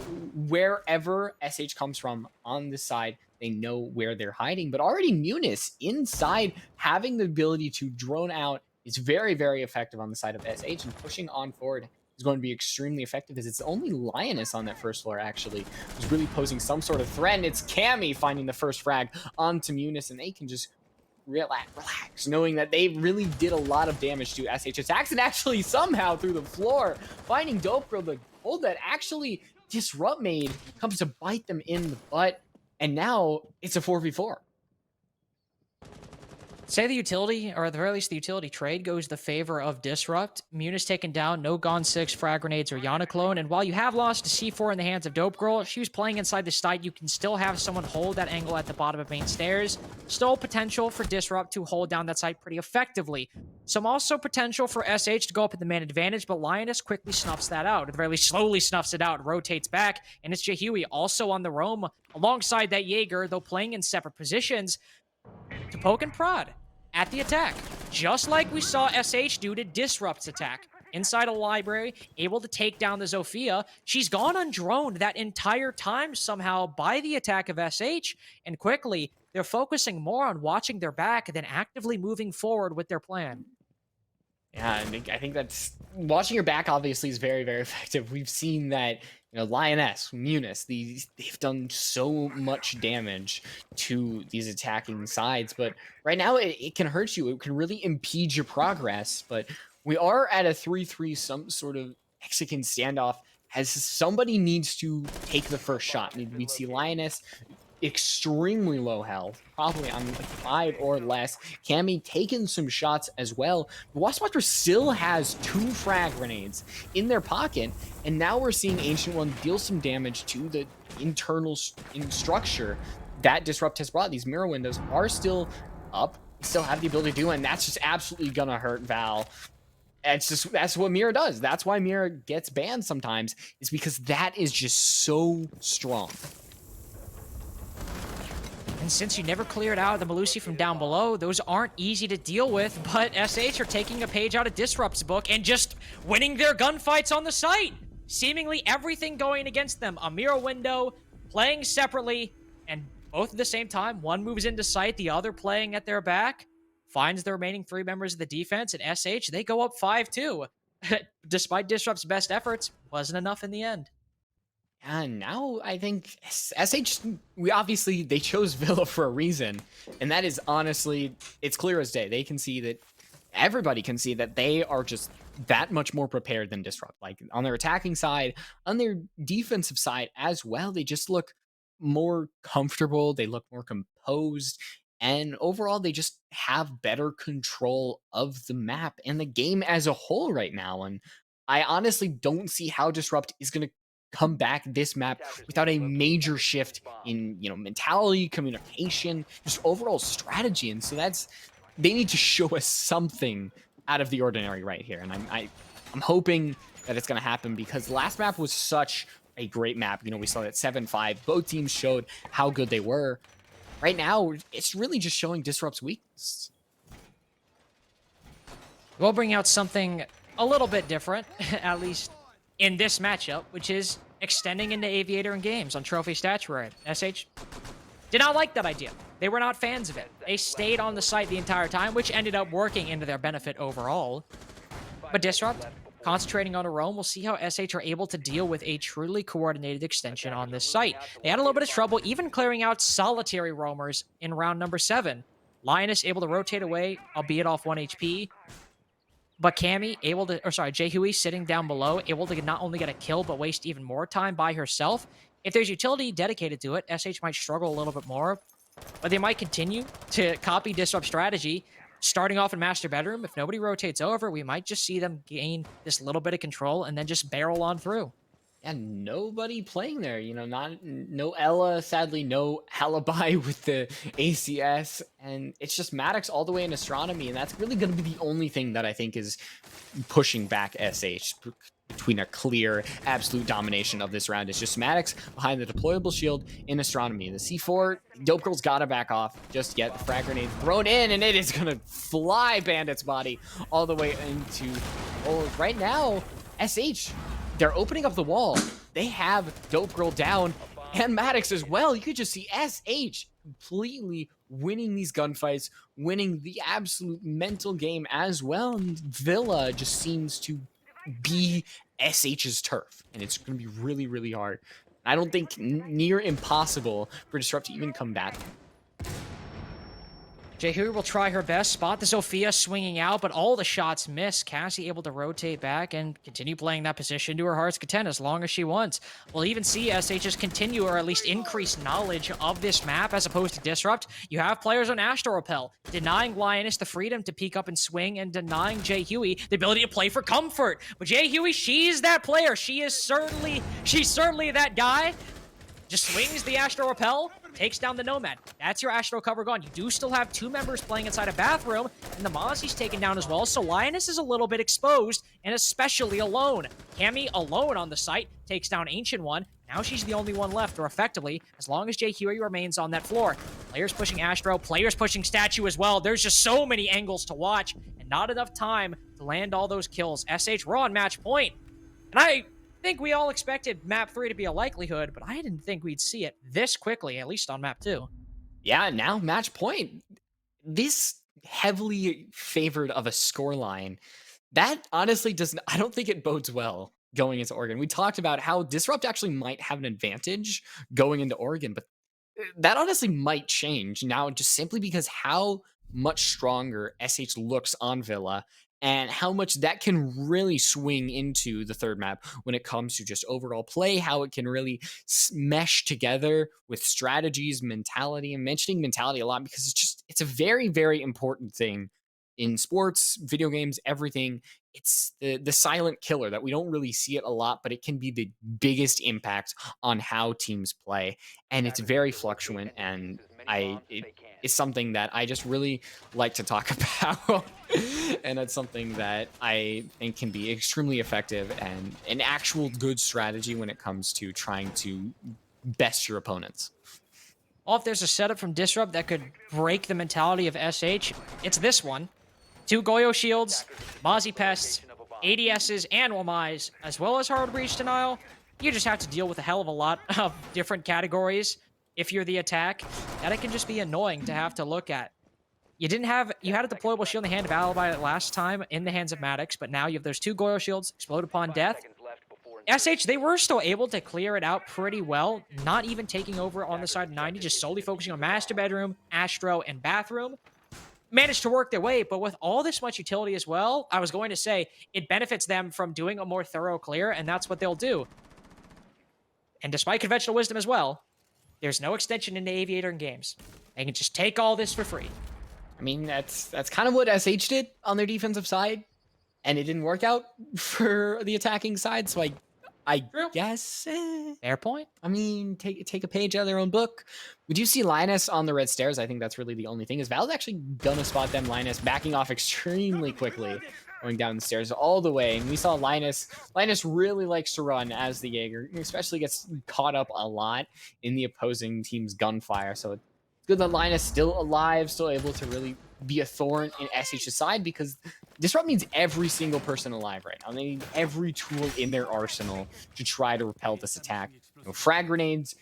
wherever SH comes from on this side, they know where they're hiding. But already Munis inside, having the ability to drone out, is very, very effective on the side of SH, and pushing on forward is going to be extremely effective as it's only Lioness on that first floor actually who's really posing some sort of threat, and it's Cammy finding the first frag onto Munis, and they can just relax, knowing that they really did a lot of damage to SH attacks, and actually somehow through the floor finding Dope Girl, the hold that actually Disrupt made comes to bite them in the butt, and now it's a 4v4. Say the utility, or at the very least the utility trade, goes the favor of Disrupt. Munis taken down, no Gone 6, Frag Grenades, or Yana Clone. And while you have lost a C4 in the hands of Dope Girl, she was playing inside the site. You can still have someone hold that angle at the bottom of main stairs. Still potential for Disrupt to hold down that site pretty effectively. Some also potential for SH to go up at the man advantage, but Lioness quickly snuffs that out. At the very least, slowly snuffs it out, rotates back, and it's Jahui also on the roam alongside that Jaeger, though playing in separate positions, to poke and prod at the attack, just like we saw SH do to Disrupt's attack. Inside a library, able to take down the Zofia. She's gone undroned that entire time somehow by the attack of SH, and quickly, they're focusing more on watching their back than actively moving forward with their plan. Yeah, I think that's watching your back obviously is very, very effective. We've seen that, Lioness, Munis, they've done so much damage to these attacking sides, but right now it can hurt you. It can really impede your progress. But we are at a 3-3, some sort of Mexican standoff, as somebody needs to take the first shot. We'd see Lioness extremely low health, probably on 5 or less. Cammy taking some shots as well. Waspwatcher still has 2 frag grenades in their pocket, and now we're seeing Ancient One deal some damage to the internal structure that Disrupt has brought. These mirror windows are still up, still have the ability to do, and that's just absolutely gonna hurt Val. That's what Mira does. That's why Mira gets banned sometimes, is because that is just so strong. And since you never cleared out the Melusi from down below, those aren't easy to deal with, but SH are taking a page out of Disrupt's book and just winning their gunfights on the site. Seemingly everything going against them. A mirror window, playing separately, and both at the same time. One moves into sight, the other playing at their back, finds the remaining 3 members of the defense, and SH, they go up 5-2. Despite Disrupt's best efforts, wasn't enough in the end. And now I think SH, they chose Villa for a reason. And that is honestly, it's clear as day. They can see that, everybody can see that they are just that much more prepared than Disrupt. Like on their attacking side, on their defensive side as well, they just look more comfortable. They look more composed. And overall, they just have better control of the map and the game as a whole right now. And I honestly don't see how Disrupt is going to come back this map without a major shift in, mentality, communication, just overall strategy. And so they need to show us something out of the ordinary right here. And I'm hoping that it's going to happen, because last map was such a great map. We saw that 7-5. Both teams showed how good they were. Right now, it's really just showing Disrupt's weakness. We'll bring out something a little bit different, at least in this matchup, which is extending into Aviator and Games on Trophy Statuary. SH did not like that idea. They were not fans of it. They stayed on the site the entire time, which ended up working into their benefit overall. But Disrupt, concentrating on a roam, we'll see how SH are able to deal with a truly coordinated extension on this site. They had a little bit of trouble even clearing out solitary roamers in round number 7. Lioness able to rotate away, albeit off 1 HP. But Cammy able to, Jay Hui sitting down below, able to not only get a kill, but waste even more time by herself. If there's utility dedicated to it, SH might struggle a little bit more, but they might continue to copy Disrupt strategy. Starting off in Master Bedroom, if nobody rotates over, we might just see them gain this little bit of control and then just barrel on through. And nobody playing there, no Ella, sadly, no Alibi with the ACS, and it's just Maddox all the way in Astronomy, and that's really going to be the only thing that I think is pushing back SH between a clear, absolute domination of this round. It's just Maddox behind the deployable shield in Astronomy. The C4, Dope Girl's got to back off just yet. The frag grenade thrown in, and it is going to fly Bandit's body all the way into... Oh, right now, SH... they're opening up the wall. They have Dope Girl down and Maddox as well. You could just see SH completely winning these gunfights, winning the absolute mental game as well. And Villa just seems to be SH's turf. And it's going to be really, really hard. I don't think near impossible for Disrupt to even come back. Jehu will try her best, spot the Sophia swinging out, but all the shots miss. Cassie able to rotate back and continue playing that position to her heart's content as long as she wants. We'll even see SH's continue, or at least increase knowledge of this map as opposed to Disrupt. You have players on Astro Repel, denying Lioness the freedom to peek up and swing, and denying Jay Huey the ability to play for comfort. But Jay Huey, she's that player. She's certainly that guy. Just swings the Astro Repel, takes down the Nomad. That's your Astro cover gone. You do still have 2 members playing inside a bathroom, and the Mozzie's taken down as well, so Lioness is a little bit exposed, and especially alone. Cammy alone on the site, takes down Ancient One. Now she's the only one left, or effectively, as long as Jay Huey remains on that floor. Players pushing Astro, players pushing Statue as well. There's just so many angles to watch, and not enough time to land all those kills. SH, we're on match point. And I think we all expected map 3 to be a likelihood, but I didn't think we'd see it this quickly, at least on map 2. Yeah, now match point. This heavily favored of a scoreline, that honestly I don't think it bodes well going into Oregon. We talked about how Disrupt actually might have an advantage going into Oregon, but that honestly might change now, just simply because how much stronger SH looks on Villa, and how much that can really swing into the third map when it comes to just overall play, how it can really mesh together with strategies, mentality. I'm mentioning mentality a lot because it's a very, very important thing in sports, video games, everything. It's the silent killer that we don't really see it a lot, but it can be the biggest impact on how teams play. And it's very fluctuant, and it's something that I just really like to talk about. And it's something that I think can be extremely effective and an actual good strategy when it comes to trying to best your opponents. Well, if there's a setup from Disrupt that could break the mentality of SH, it's this one. 2 Goyo shields, Mozzie Pests, ADSs, and Wamais, as well as Hard Breach Denial. You just have to deal with a hell of a lot of different categories if you're the attack. That it can just be annoying to have to look at. You had a deployable shield in the hand of Alibi last time in the hands of Maddox, but now you have those 2 Goyo shields, explode upon death. SH, they were still able to clear it out pretty well, not even taking over on the side of 90, just solely focusing on Master Bedroom, Astro, and Bathroom. Managed to work their way, but with all this much utility as well, I was going to say, it benefits them from doing a more thorough clear, and that's what they'll do. And despite conventional wisdom as well, there's no extension into Aviator and Games. They can just take all this for free. I mean, that's kind of what SH did on their defensive side, and it didn't work out for the attacking side, so I True. guess. Fair point. I mean, take a page out of their own book. We do see Linus on the red stairs. I think that's really the only thing. Is Val's actually gonna spot them? Linus backing off extremely quickly, going down the stairs all the way. And we saw Linus. Linus really likes to run as the Jaeger, especially gets caught up a lot in the opposing team's gunfire. So it's good that Linus still alive, still able to really be a thorn in SH's side because Disrupt needs every single person alive right now. They need every tool in their arsenal to try to repel this attack. Frag grenades,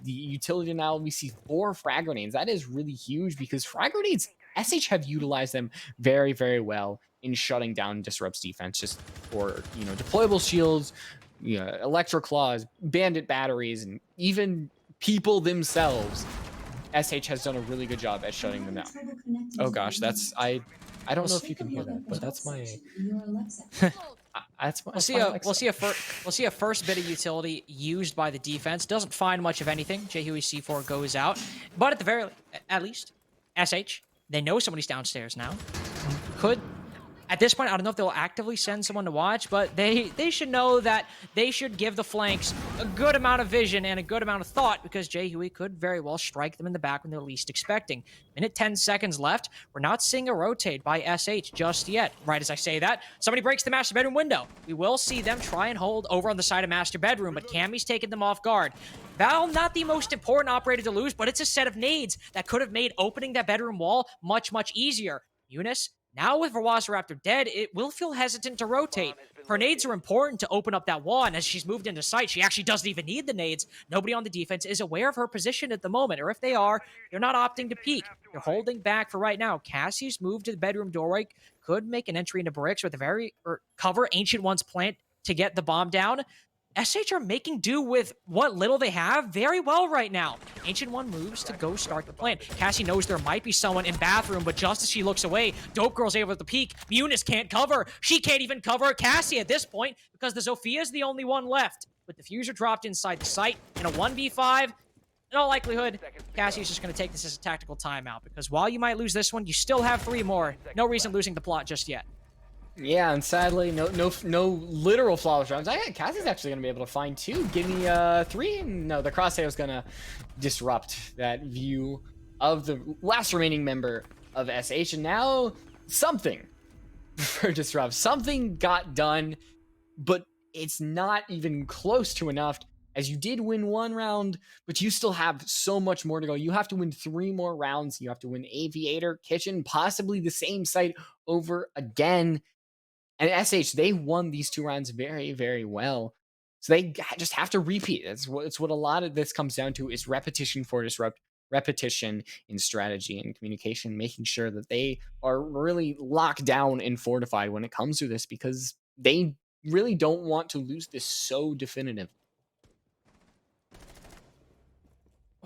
the utility now, we see 4 frag grenades. That is really huge because frag grenades, SH have utilized them very, very well in shutting down Disrupt's defense just for, deployable shields, electro claws, bandit batteries, and even people themselves. SH has done a really good job at shutting them down. Oh gosh, I don't know if you can hear that, but that's my that's my We'll see a first bit of utility used by the defense. Doesn't find much of anything. Jehui C4 goes out, but at least SH, they know somebody's downstairs now. Could At this point, I don't know if they'll actively send someone to watch, but they should know that they should give the flanks a good amount of vision and a good amount of thought because Jehui could very well strike them in the back when they're least expecting. Minute 10 seconds left. We're not seeing a rotate by SH just yet. Right as I say that, somebody breaks the master bedroom window. We will see them try and hold over on the side of master bedroom, but Cammy's taking them off guard. Val, not the most important operator to lose, but it's a set of nades that could have made opening that bedroom wall much, much easier. Eunice, now with Velociraptor dead, it will feel hesitant to rotate. Her nades are important to open up that wall, and as she's moved into sight, she actually doesn't even need the nades. Nobody on the defense is aware of her position at the moment, or if they are, they're not opting to peek. They're holding back for right now. Cassie's move to the bedroom doorway could make an entry into bricks with cover Ancient One's plant to get the bomb down. SH are making do with what little they have very well right now. Ancient One moves to go start the plant. Cassie knows there might be someone in bathroom, but just as she looks away, Dope Girl's able to peek. Eunice can't cover. She can't even cover Cassie at this point because the Zophia's the only one left. With the fuser dropped inside the site in a 1v5, in all likelihood, Cassie's just going to take this as a tactical timeout because while you might lose this one, you still have 3 more. No reason losing the plot just yet. Yeah, and sadly, no literal flawless rounds. Cassie's actually gonna be able to find 2. Give me 3. No, the crosshair is gonna disrupt that view of the last remaining member of SH, and now something for disrupt. Something got done, but it's not even close to enough. As you did win 1 round, but you still have so much more to go. You have to win 3 more rounds. You have to win Aviator, Kitchen, possibly the same site over again. And SH, they won these 2 rounds very, very well. So they just have to repeat. It's what a lot of this comes down to is repetition for disrupt, repetition in strategy and communication, making sure that they are really locked down and fortified when it comes to this because they really don't want to lose this so definitive.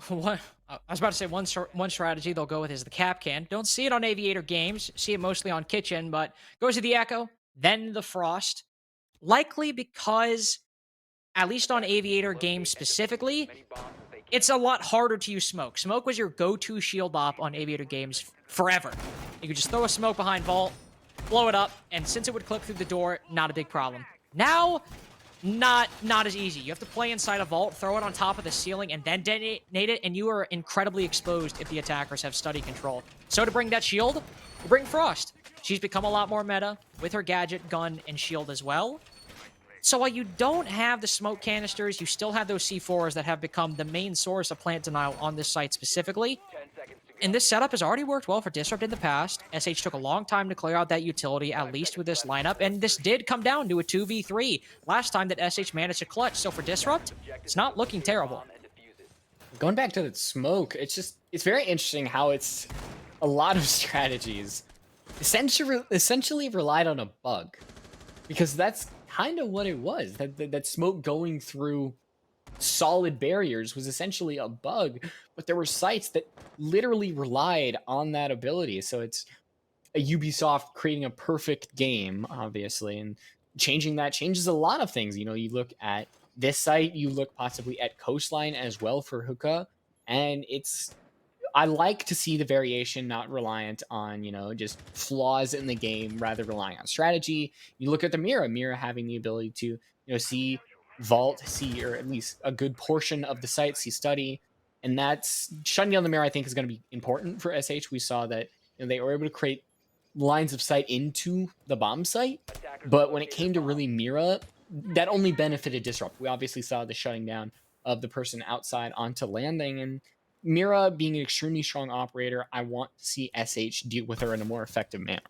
What I was about to say, one strategy they'll go with is the cap can. Don't see it on Aviator games. See it mostly on Kitchen, but goes to the Echo, then the Frost. Likely because, at least on Aviator games specifically, it's a lot harder to use smoke. Smoke was your go-to shield op on Aviator games forever. You could just throw a smoke behind Vault, blow it up, and since it would clip through the door, not a big problem. Now, not as easy. You have to play inside a vault, throw it on top of the ceiling, and then detonate it, and you are incredibly exposed if the attackers have study control. So to bring that shield, you bring Frost. She's become a lot more meta with her gadget, gun, and shield as well. So while you don't have the smoke canisters, you still have those C4s that have become the main source of plant denial on this site specifically. And this setup has already worked well for Disrupt in the past. SH took a long time to clear out that utility, at least with this lineup, and this did come down to a 2v3 last time that SH managed to clutch. So for Disrupt, it's not looking terrible. Going back to the smoke, it's very interesting how it's a lot of strategies essentially relied on a bug, because that's kind of what it was. That smoke going through solid barriers was essentially a bug, but there were sites that literally relied on that ability. So it's a Ubisoft creating a perfect game, obviously, and changing that changes a lot of things. You look at this site, you look possibly at Coastline as well for Hookah, and I like to see the variation not reliant on, just flaws in the game, rather relying on strategy. You look at the Mira having the ability to, see vault, see, or at least a good portion of the site, see study. And that's shutting down the mirror, I think, is going to be important for SH. We saw that they were able to create lines of sight into the bomb site, but when it came to really Mira, that only benefited Disrupt. We obviously saw the shutting down of the person outside onto landing, and Mira being an extremely strong operator, I want to see SH deal with her in a more effective manner.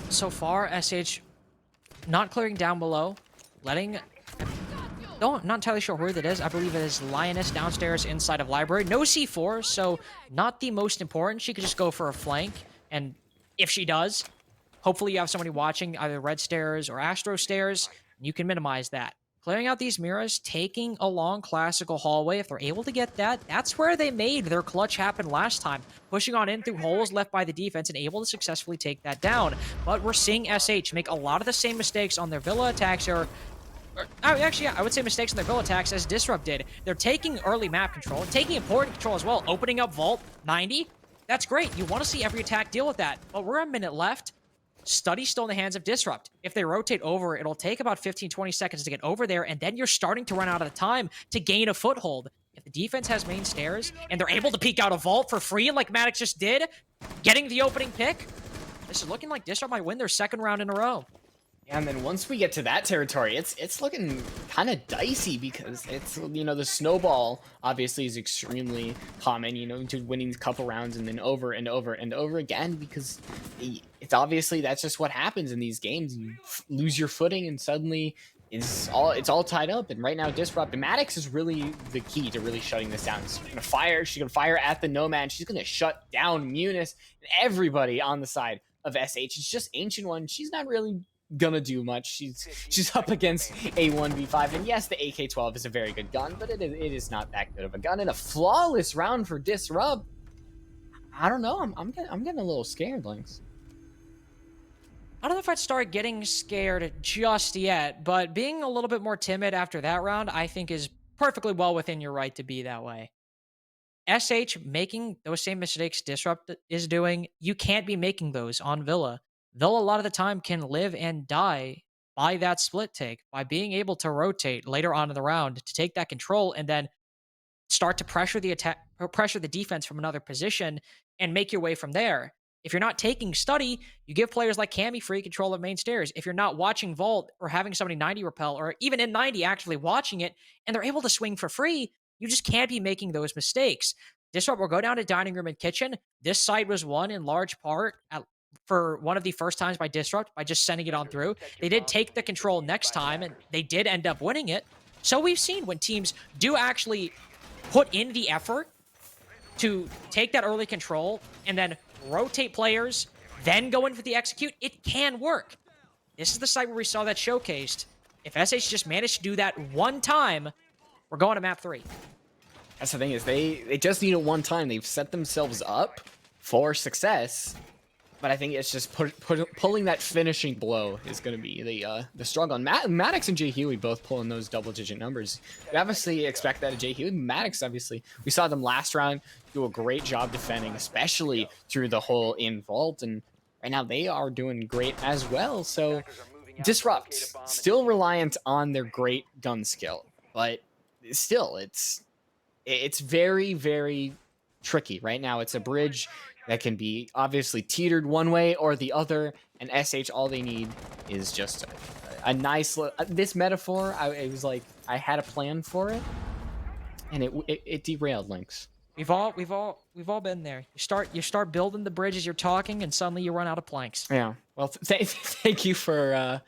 So far, SH not clearing down below, letting... Not entirely sure who that is. I believe it is Lioness downstairs inside of library. No C4, so not the most important. She could just go for a flank, and if she does, hopefully you have somebody watching either red stairs or astro stairs, and you can minimize that. Clearing out these mirrors, taking a long classical hallway, if they're able to get that, that's where they made their clutch happen last time. Pushing on in through holes left by the defense and able to successfully take that down. But we're seeing SH make a lot of the same mistakes on their Villa attacks here. Actually, yeah, I would say mistakes in their Villa attacks as Disrupt did. They're taking early map control, taking important control as well, opening up Vault 90. That's great. You want to see every attack deal with that. But we're a minute left. Study still in the hands of Disrupt. If they rotate over, it'll take about 15-20 seconds to get over there, and then you're starting to run out of time to gain a foothold. If the defense has main stairs, and they're able to peek out a Vault for free, like Maddox just did, getting the opening pick, this is looking like Disrupt might win their second round in a row. And then once we get to that territory, it's looking kind of dicey because it's, the snowball obviously is extremely common, to winning a couple rounds and then over and over and over again, because it's obviously that's just what happens in these games. You lose your footing and suddenly it's all tied up. And right now, Disrupt and Maddox is really the key to really shutting this down. She's gonna fire at the Nomad. She's gonna shut down Munis and everybody on the side of SH. It's just Ancient One. She's not really gonna do much. She's up against a 1v5, and yes, the AK-12 is a very good gun, but it is not that good of a gun. And a flawless round for Disrupt. I don't know. I'm getting a little scared, Lynx. I don't know if I'd start getting scared just yet, but being a little bit more timid after that round, I think is perfectly well within your right to be that way. SH making those same mistakes Disrupt is doing, you can't be making those on Villa. Villa, a lot of the time, can live and die by that split take, by being able to rotate later on in the round to take that control and then start to pressure the attack, or pressure the defense from another position and make your way from there. If you're not taking study, you give players like Cammy free control of main stairs. If you're not watching Vault or having somebody 90 repel, or even in 90 actually watching it, and they're able to swing for free, you just can't be making those mistakes. Disrupt will go down to dining room and kitchen. This side was won in large part for one of the first times by Disrupt by just sending it on through. They did take the control next time, and they did end up winning it. So we've seen when teams do actually put in the effort to take that early control and then rotate players, then go in for the execute, it can work. This is the site where we saw that showcased. If SH just managed to do that one time, we're going to map 3. That's the thing, is they just need it one time. They've set themselves up for success. But I think it's just pulling that finishing blow is going to be the struggle. And Maddox and Jay Huey both pulling those double-digit numbers. We obviously expect that of Jay Huey. Maddox, obviously, we saw them last round do a great job defending, especially through the hole in Vault. And right now they are doing great as well. So Disrupt, still reliant on their great gun skill. But still, it's very, very tricky. Right now, it's a bridge that can be obviously teetered one way or the other, and SH, all they need is just a nice this metaphor. It was like I had a plan for it, and it derailed, Lynx. We've all been there. You start building the bridge as you're talking, and suddenly you run out of planks. Yeah. Well, thank you for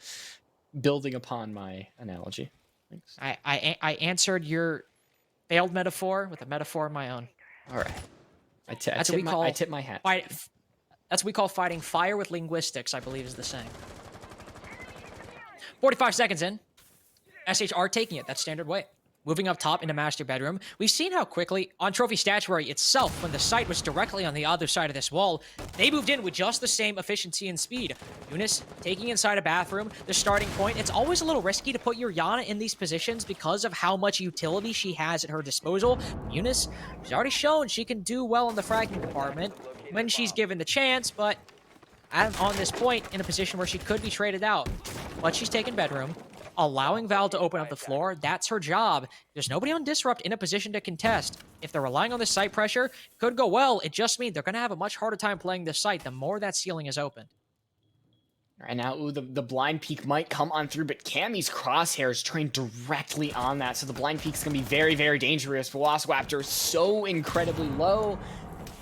building upon my analogy. Thanks. I answered your failed metaphor with a metaphor of my own. All right. I tip my hat. That's what we call fighting fire with linguistics, I believe is the saying. 45 seconds in. SH are taking it. That's standard way. Moving up top into master bedroom. We've seen how quickly, on Trophy Statuary itself, when the site was directly on the other side of this wall, they moved in with just the same efficiency and speed. Eunice taking inside a bathroom, the starting point. It's always a little risky to put your Yana in these positions because of how much utility she has at her disposal. Eunice, she's already shown she can do well in the fragging department when she's given the chance, but on this point in a position where she could be traded out. But she's taken bedroom, allowing Val to open up the floor. That's her job. There's nobody on Disrupt in a position to contest. If they're relying on this site pressure, could go well. It just means they're going to have a much harder time playing this site the more that ceiling is opened. Right now, ooh, the blind peak might come on through, but Cammy's crosshairs trained directly on that, so the blind peak's gonna be very, very dangerous. Velociraptor is so incredibly low.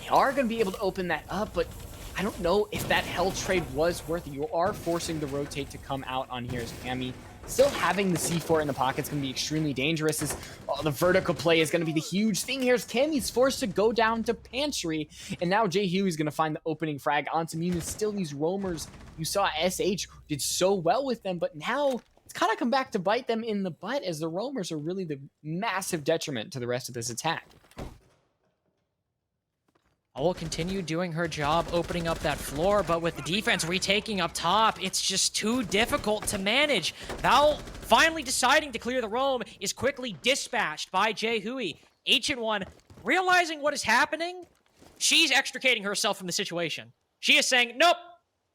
They are gonna be able to open that up, but I don't know if that hell trade was worth it. You are forcing the rotate to come out on here as Cammy. Still having the C4 in the pocket is going to be extremely dangerous. The vertical play is going to be the huge thing here as Cammy's forced to go down to Pantry. And now Jay Huey's going to find the opening frag onto Munis. Still these roamers. You saw SH did so well with them, but now it's kind of come back to bite them in the butt as the roamers are really the massive detriment to the rest of this attack. I will continue doing her job opening up that floor, but with the defense retaking up top, it's just too difficult to manage. Val finally deciding to clear the roam is quickly dispatched by Jay Huey. H1 realizing what is happening, she's extricating herself from the situation. She is saying, nope,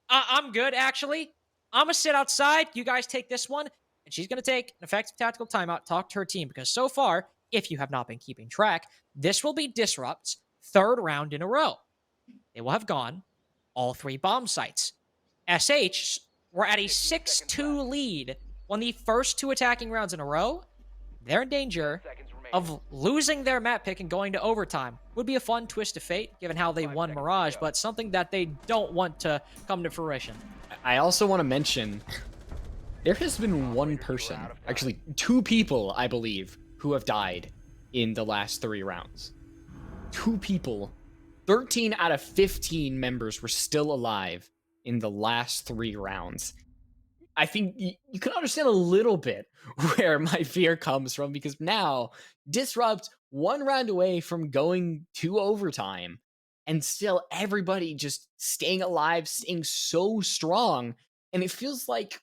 I'm good, actually. I'm going to sit outside. You guys take this one. And she's going to take an effective tactical timeout, talk to her team, because so far, if you have not been keeping track, this will be Disrupt's third round in a row. They will have gone all 3 bomb sites. SH were at a 6-2 lead on the first 2 attacking rounds in a row. They're in danger of losing their map pick and going to overtime. Would be a fun twist of fate, given how they won Mirage, but something that they don't want to come to fruition. I also want to mention, there has been one person, actually 2 people, I believe, who have died in the last 3 rounds. 2 people, 13 out of 15 members were still alive in the last 3 rounds. I think you can understand a little bit where my fear comes from, because now Disrupt 1 round away from going to overtime, and still everybody just staying alive, staying so strong, and it feels like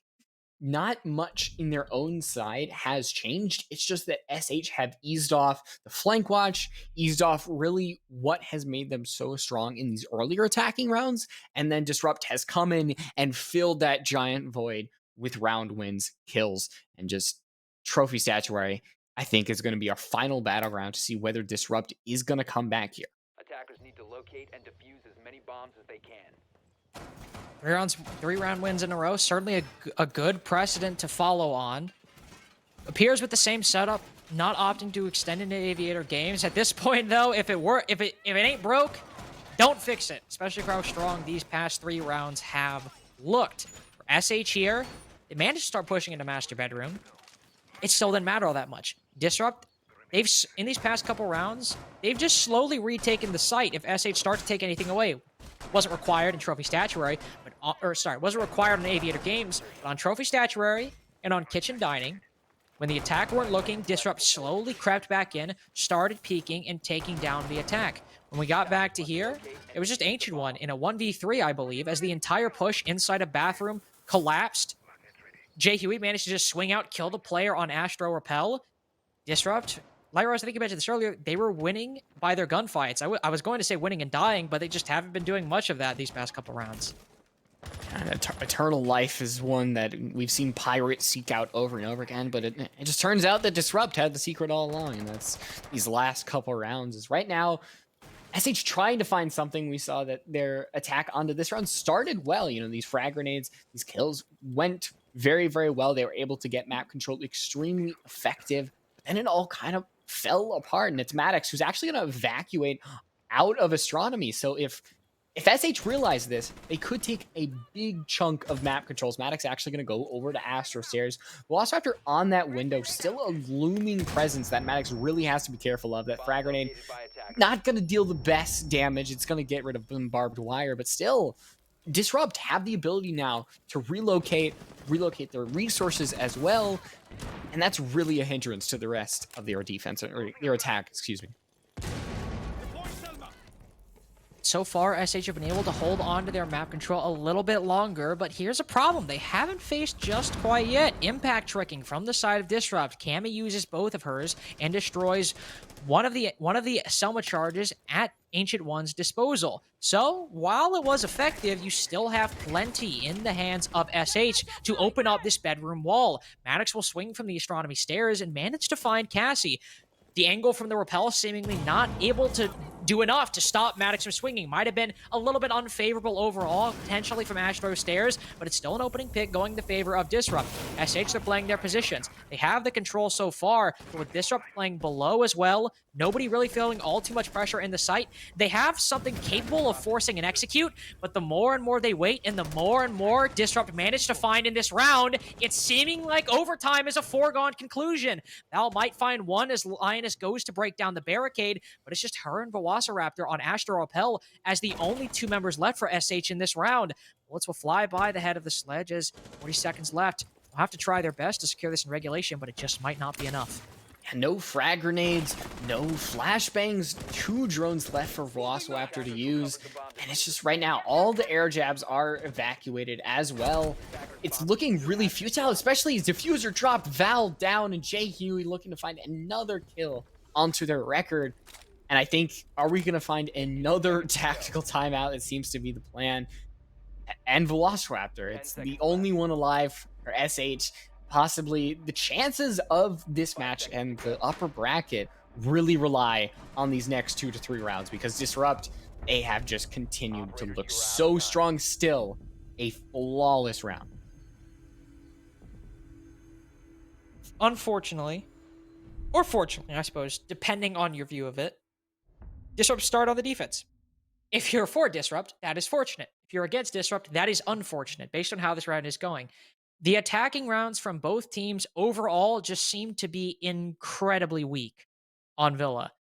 not much in their own side has changed. It's just that SH have eased off the flank watch, eased off really what has made them so strong in these earlier attacking rounds, and then Disrupt has come in and filled that giant void with round wins, kills, and just trophy statuary. I think is going to be our final battleground to see whether Disrupt is going to come back here. Attackers need to locate and defuse as many bombs as they can. 3 round wins in a row, certainly a good precedent to follow on. Appears with the same setup, not opting to extend into Aviator games. At this point, though, if it ain't broke, don't fix it. Especially for how strong these past 3 rounds have looked. For SH here, they managed to start pushing into Master Bedroom. It still didn't matter all that much. Disrupt, in these past couple rounds, they've just slowly retaken the site. If SH starts to take anything away, wasn't required in Trophy Statuary, wasn't required in Aviator games, but on Trophy Statuary and on Kitchen Dining, when the attack weren't looking, Disrupt slowly crept back in, started peeking and taking down the attack. When we got back to here, it was just Ancient One in a 1v3, I believe, as the entire push inside a bathroom collapsed. Jay Huey managed to just swing out, kill the player on Astro Repel. Disrupt, Lyros, I think you mentioned this earlier, they were winning by their gunfights. I was going to say winning and dying, but they just haven't been doing much of that these past couple rounds. And Eternal Life is one that we've seen Pirates seek out over and over again, but it just turns out that Disrupt had the secret all along, and that's these last couple rounds. Is right now, SH trying to find something. We saw that their attack onto this round started well. You know, these frag grenades, these kills went very, very well. They were able to get map control extremely effective, but then it all kind of fell apart, and it's Maddox who's actually going to evacuate out of Astronomy. So if SH realized this, they could take a big chunk of map controls. Maddox actually going to go over to Astro Stairs. Velociraptor on that window, still a looming presence that Maddox really has to be careful of. That frag grenade, not going to deal the best damage. It's going to get rid of barbed wire, but still, Disrupt have the ability now to relocate their resources as well, and that's really a hindrance to the rest of their defense, or their attack, excuse me. So far, SH have been able to hold on to their map control a little bit longer, but here's a problem they haven't faced just quite yet. Impact tricking from the side of Disrupt. Cammy uses both of hers and destroys one of the Selma charges at Ancient One's disposal. So, while it was effective, you still have plenty in the hands of SH to open up this bedroom wall. Maddox will swing from the astronomy stairs and manage to find Cassie. The angle from the rappel seemingly not able to do enough to stop Maddox from swinging. Might have been a little bit unfavorable overall, potentially from Astro Stairs, but it's still an opening pick going in the favor of Disrupt. SH, they're playing their positions. They have the control so far, but with Disrupt playing below as well, nobody really feeling all too much pressure in the site. They have something capable of forcing an execute, but the more and more they wait and the more and more Disrupt manage to find in this round, it's seeming like overtime is a foregone conclusion. Val might find one as Lioness goes to break down the barricade, but it's just her and Velociraptor on Astro Rappel as the only two members left for SH in this round. Bullets will fly by the head of the sledge as 40 seconds left. They'll have to try their best to secure this in regulation, but it just might not be enough. Yeah, no frag grenades, no flashbangs, 2 drones left for Velociraptor to use. And it's just right now, all the air jabs are evacuated as well. It's looking really futile, especially as Diffuser dropped, Val down, and Jay Huey looking to find another kill onto their record. And I think, are we going to find another tactical timeout? It seems to be the plan. And Velociraptor, it's the only one alive for SH. Possibly the chances of this match and the upper bracket really rely on these next 2 to 3 rounds, because Disrupt, they have just continued to look so strong. Still a flawless round. Unfortunately, or fortunately, I suppose, depending on your view of it, Disrupt start on the defense. If you're for Disrupt, that is fortunate. If you're against Disrupt, that is unfortunate, based on how this round is going. The attacking rounds from both teams overall just seem to be incredibly weak on Villa.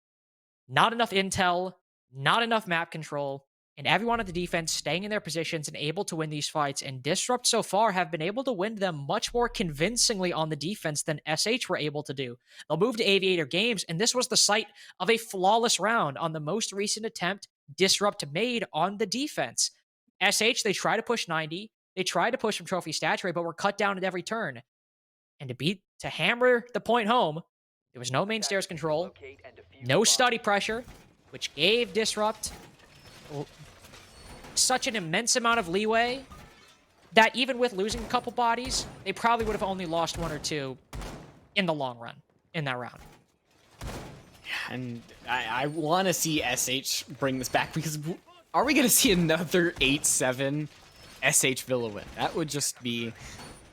Not enough intel, not enough map control, and everyone on the defense staying in their positions and able to win these fights. And Disrupt so far have been able to win them much more convincingly on the defense than SH were able to do. They'll move to Aviator Games, and this was the site of a flawless round on the most recent attempt Disrupt made on the defense. SH, they try to push 90. They tried to push from trophy stat rate, but were cut down at every turn. And to hammer the point home, there was no main stairs control, no study pressure, which gave Disrupt such an immense amount of leeway that even with losing a couple bodies, they probably would have only lost 1 or 2 in the long run in that round. And I want to see SH bring this back, because are we going to see another 8-7 SH Villa win? That would just be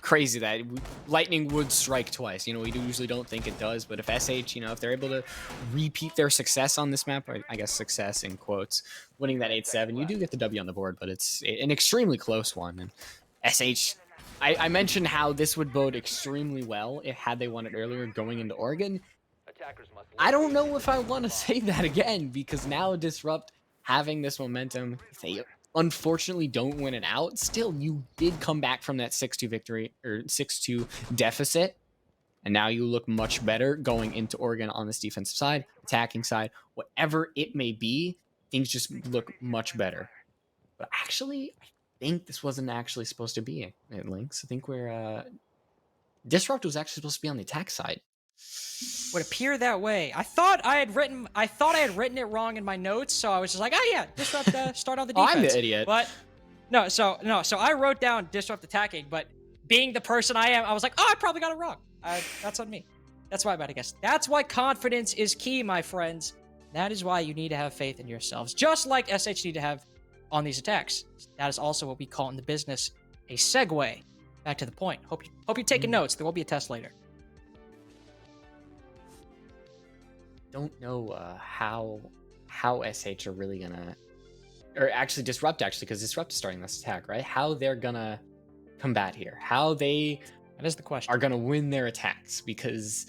crazy. That lightning would strike twice. You know, we usually don't think it does, but if SH, you know, if they're able to repeat their success on this map, I guess success in quotes, winning that 8-7, you do get the W on the board, but it's an extremely close one. And SH, I mentioned how this would bode extremely well if had they won it earlier going into Oregon. I don't know if I want to say that again, because now Disrupt having this momentum, if they unfortunately don't win it out, still you did come back from that 6-2 victory or 6-2 deficit, and now you look much better going into Oregon on this defensive side, attacking side, whatever it may be. Things just look much better. But actually, I think this wasn't actually supposed to be it, Lynx. I think we're Disrupt was actually supposed to be on the attack side. Would appear that way. I thought I had written it wrong in my notes, so I was just like, oh yeah, Disrupt start on the defense. I'm the idiot. But so I wrote down Disrupt attacking, but being the person I am, I was like, oh, I probably got it wrong. That's on me. That's why I bet, I guess. That's why confidence is key, my friends. That is why you need to have faith in yourselves, just like SH need to have on these attacks. That is also what we call in the business a segue. Back to the point. Hope you're taking notes. There will be a test later. Don't know how SH are really gonna, or actually Disrupt, because Disrupt is starting this attack, right? How they're gonna combat here, how they that is the question, are gonna win their attacks, because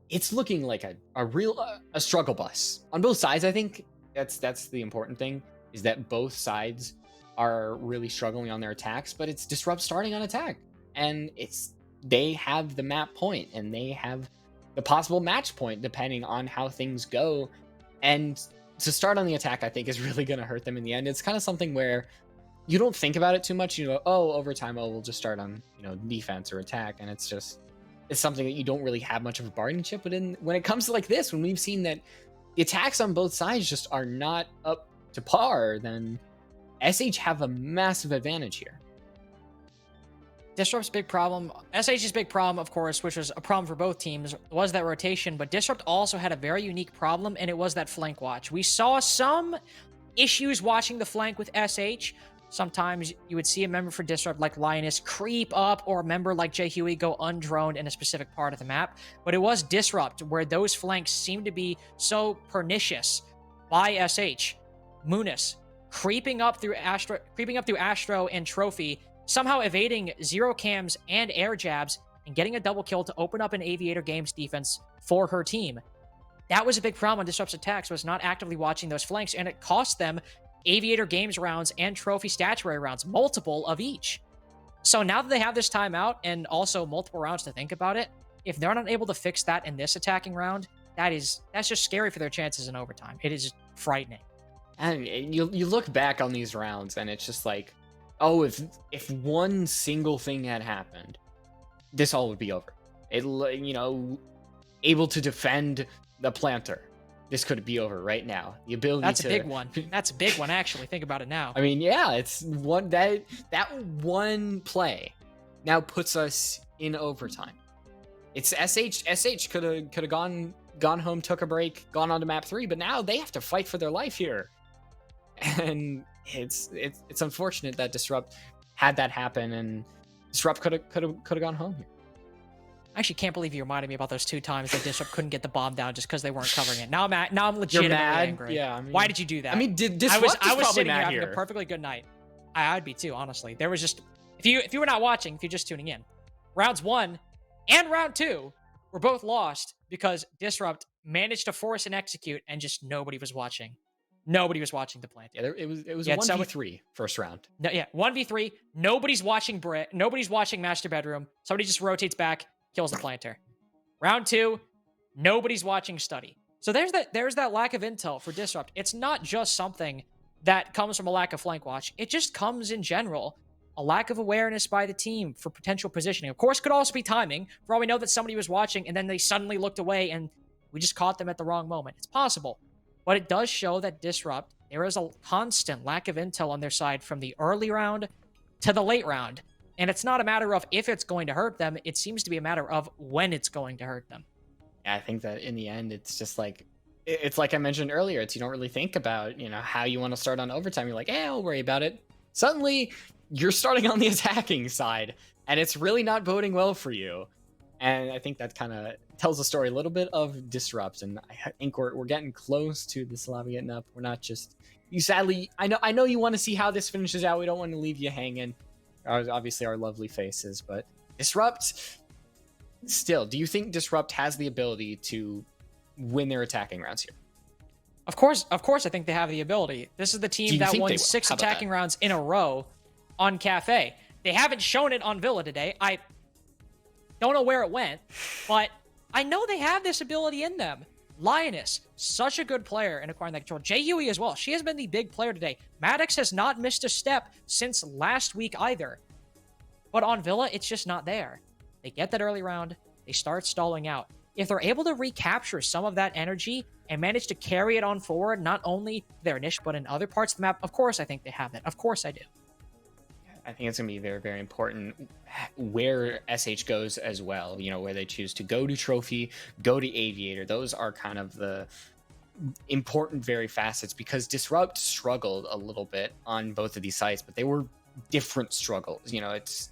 it's looking like a real struggle bus on both sides. I think that's the important thing, is that both sides are really struggling on their attacks, but it's Disrupt starting on attack, and they have the map point and they have the possible match point depending on how things go. And to start on the attack, I think, is really going to hurt them in the end. It's kind of something where you don't think about it too much. You go, oh, overtime, we'll just start on, defense or attack. And it's something that you don't really have much of a bargaining chip. But when it comes to like this, when we've seen that the attacks on both sides just are not up to par, then SH have a massive advantage here. Disrupt's big problem, SH's big problem, of course, which was a problem for both teams, was that rotation, but Disrupt also had a very unique problem, and it was that flank watch. We saw some issues watching the flank with SH. Sometimes you would see a member for Disrupt like Linus creep up, or a member like Jay Huey go undroned in a specific part of the map, but it was Disrupt where those flanks seemed to be so pernicious by SH. Munis creeping up through Astro and Trophy, somehow evading zero cams and air jabs and getting a double kill to open up an Aviator Games defense for her team. That was a big problem on Disrupt's attacks, was not actively watching those flanks, and it cost them Aviator Games rounds and Trophy Statuary rounds, multiple of each. So now that they have this timeout and also multiple rounds to think about it, if they're not able to fix that in this attacking round, that's just scary for their chances in overtime. It is frightening. And you look back on these rounds, and it's just like, oh, if one single thing had happened, this all would be over. It, able to defend the planter, this could be over right now. The ability That's a big one. That's a big one, actually. Think about it now. I mean, yeah, it's one that one play now puts us in overtime. It's SH could have gone home, took a break, gone on to map 3, but now they have to fight for their life here. And it's unfortunate that Disrupt had that happen, and Disrupt could have gone home here. I actually can't believe you reminded me about those 2 times that Disrupt couldn't get the bomb down just because they weren't covering it. Now I'm legitimately angry. Yeah. I mean, why did you do that? I mean, Disrupt I was is sitting here not having here. a perfectly good night. I'd be too, honestly. There was just, if you were not watching, if you're just tuning in, rounds 1 and round 2 were both lost because Disrupt managed to force and execute, and just nobody was watching. Nobody was watching the plant. Yeah, it was a 1v3 first round. No, yeah, 1v3. Nobody's watching Brit. Nobody's watching Master Bedroom. Somebody just rotates back, kills the planter. Round 2, nobody's watching Study. So there's that lack of intel for Disrupt. It's not just something that comes from a lack of flank watch. It just comes in general. A lack of awareness by the team for potential positioning. Of course, could also be timing. For all we know that somebody was watching and then they suddenly looked away and we just caught them at the wrong moment. It's possible. But it does show that Disrupt, there is a constant lack of intel on their side from the early round to the late round. And it's not a matter of if it's going to hurt them. It seems to be a matter of when it's going to hurt them. Yeah, I think that in the end, it's just like, it's like I mentioned earlier. It's, you don't really think about, how you want to start on overtime. You're like, I'll worry about it. Suddenly, you're starting on the attacking side, and it's really not boding well for you. And I think that kind of tells the story a little bit of Disrupt, and I think we're getting close to this lobby getting up. We're not just, sadly, I know you want to see how this finishes out. We don't want to leave you hanging. Obviously our lovely faces, but Disrupt, still, do you think Disrupt has the ability to win their attacking rounds here? Of course, I think they have the ability. This is the team that won 6 attacking rounds in a row on Cafe. They haven't shown it on Villa today. I don't know where it went, but I know they have this ability in them. Lioness, such a good player in acquiring that control. Jay Huey as well. She has been the big player today. Maddox has not missed a step since last week either. But on Villa, it's just not there. They get that early round. They start stalling out. If they're able to recapture some of that energy and manage to carry it on forward, not only their niche, but in other parts of the map, of course I think they have that. Of course I do. I think it's going to be very, very important where SH goes as well, where they choose to go to Trophy, go to Aviator. Those are kind of the important very facets, because Disrupt struggled a little bit on both of these sites, but they were different struggles. It's,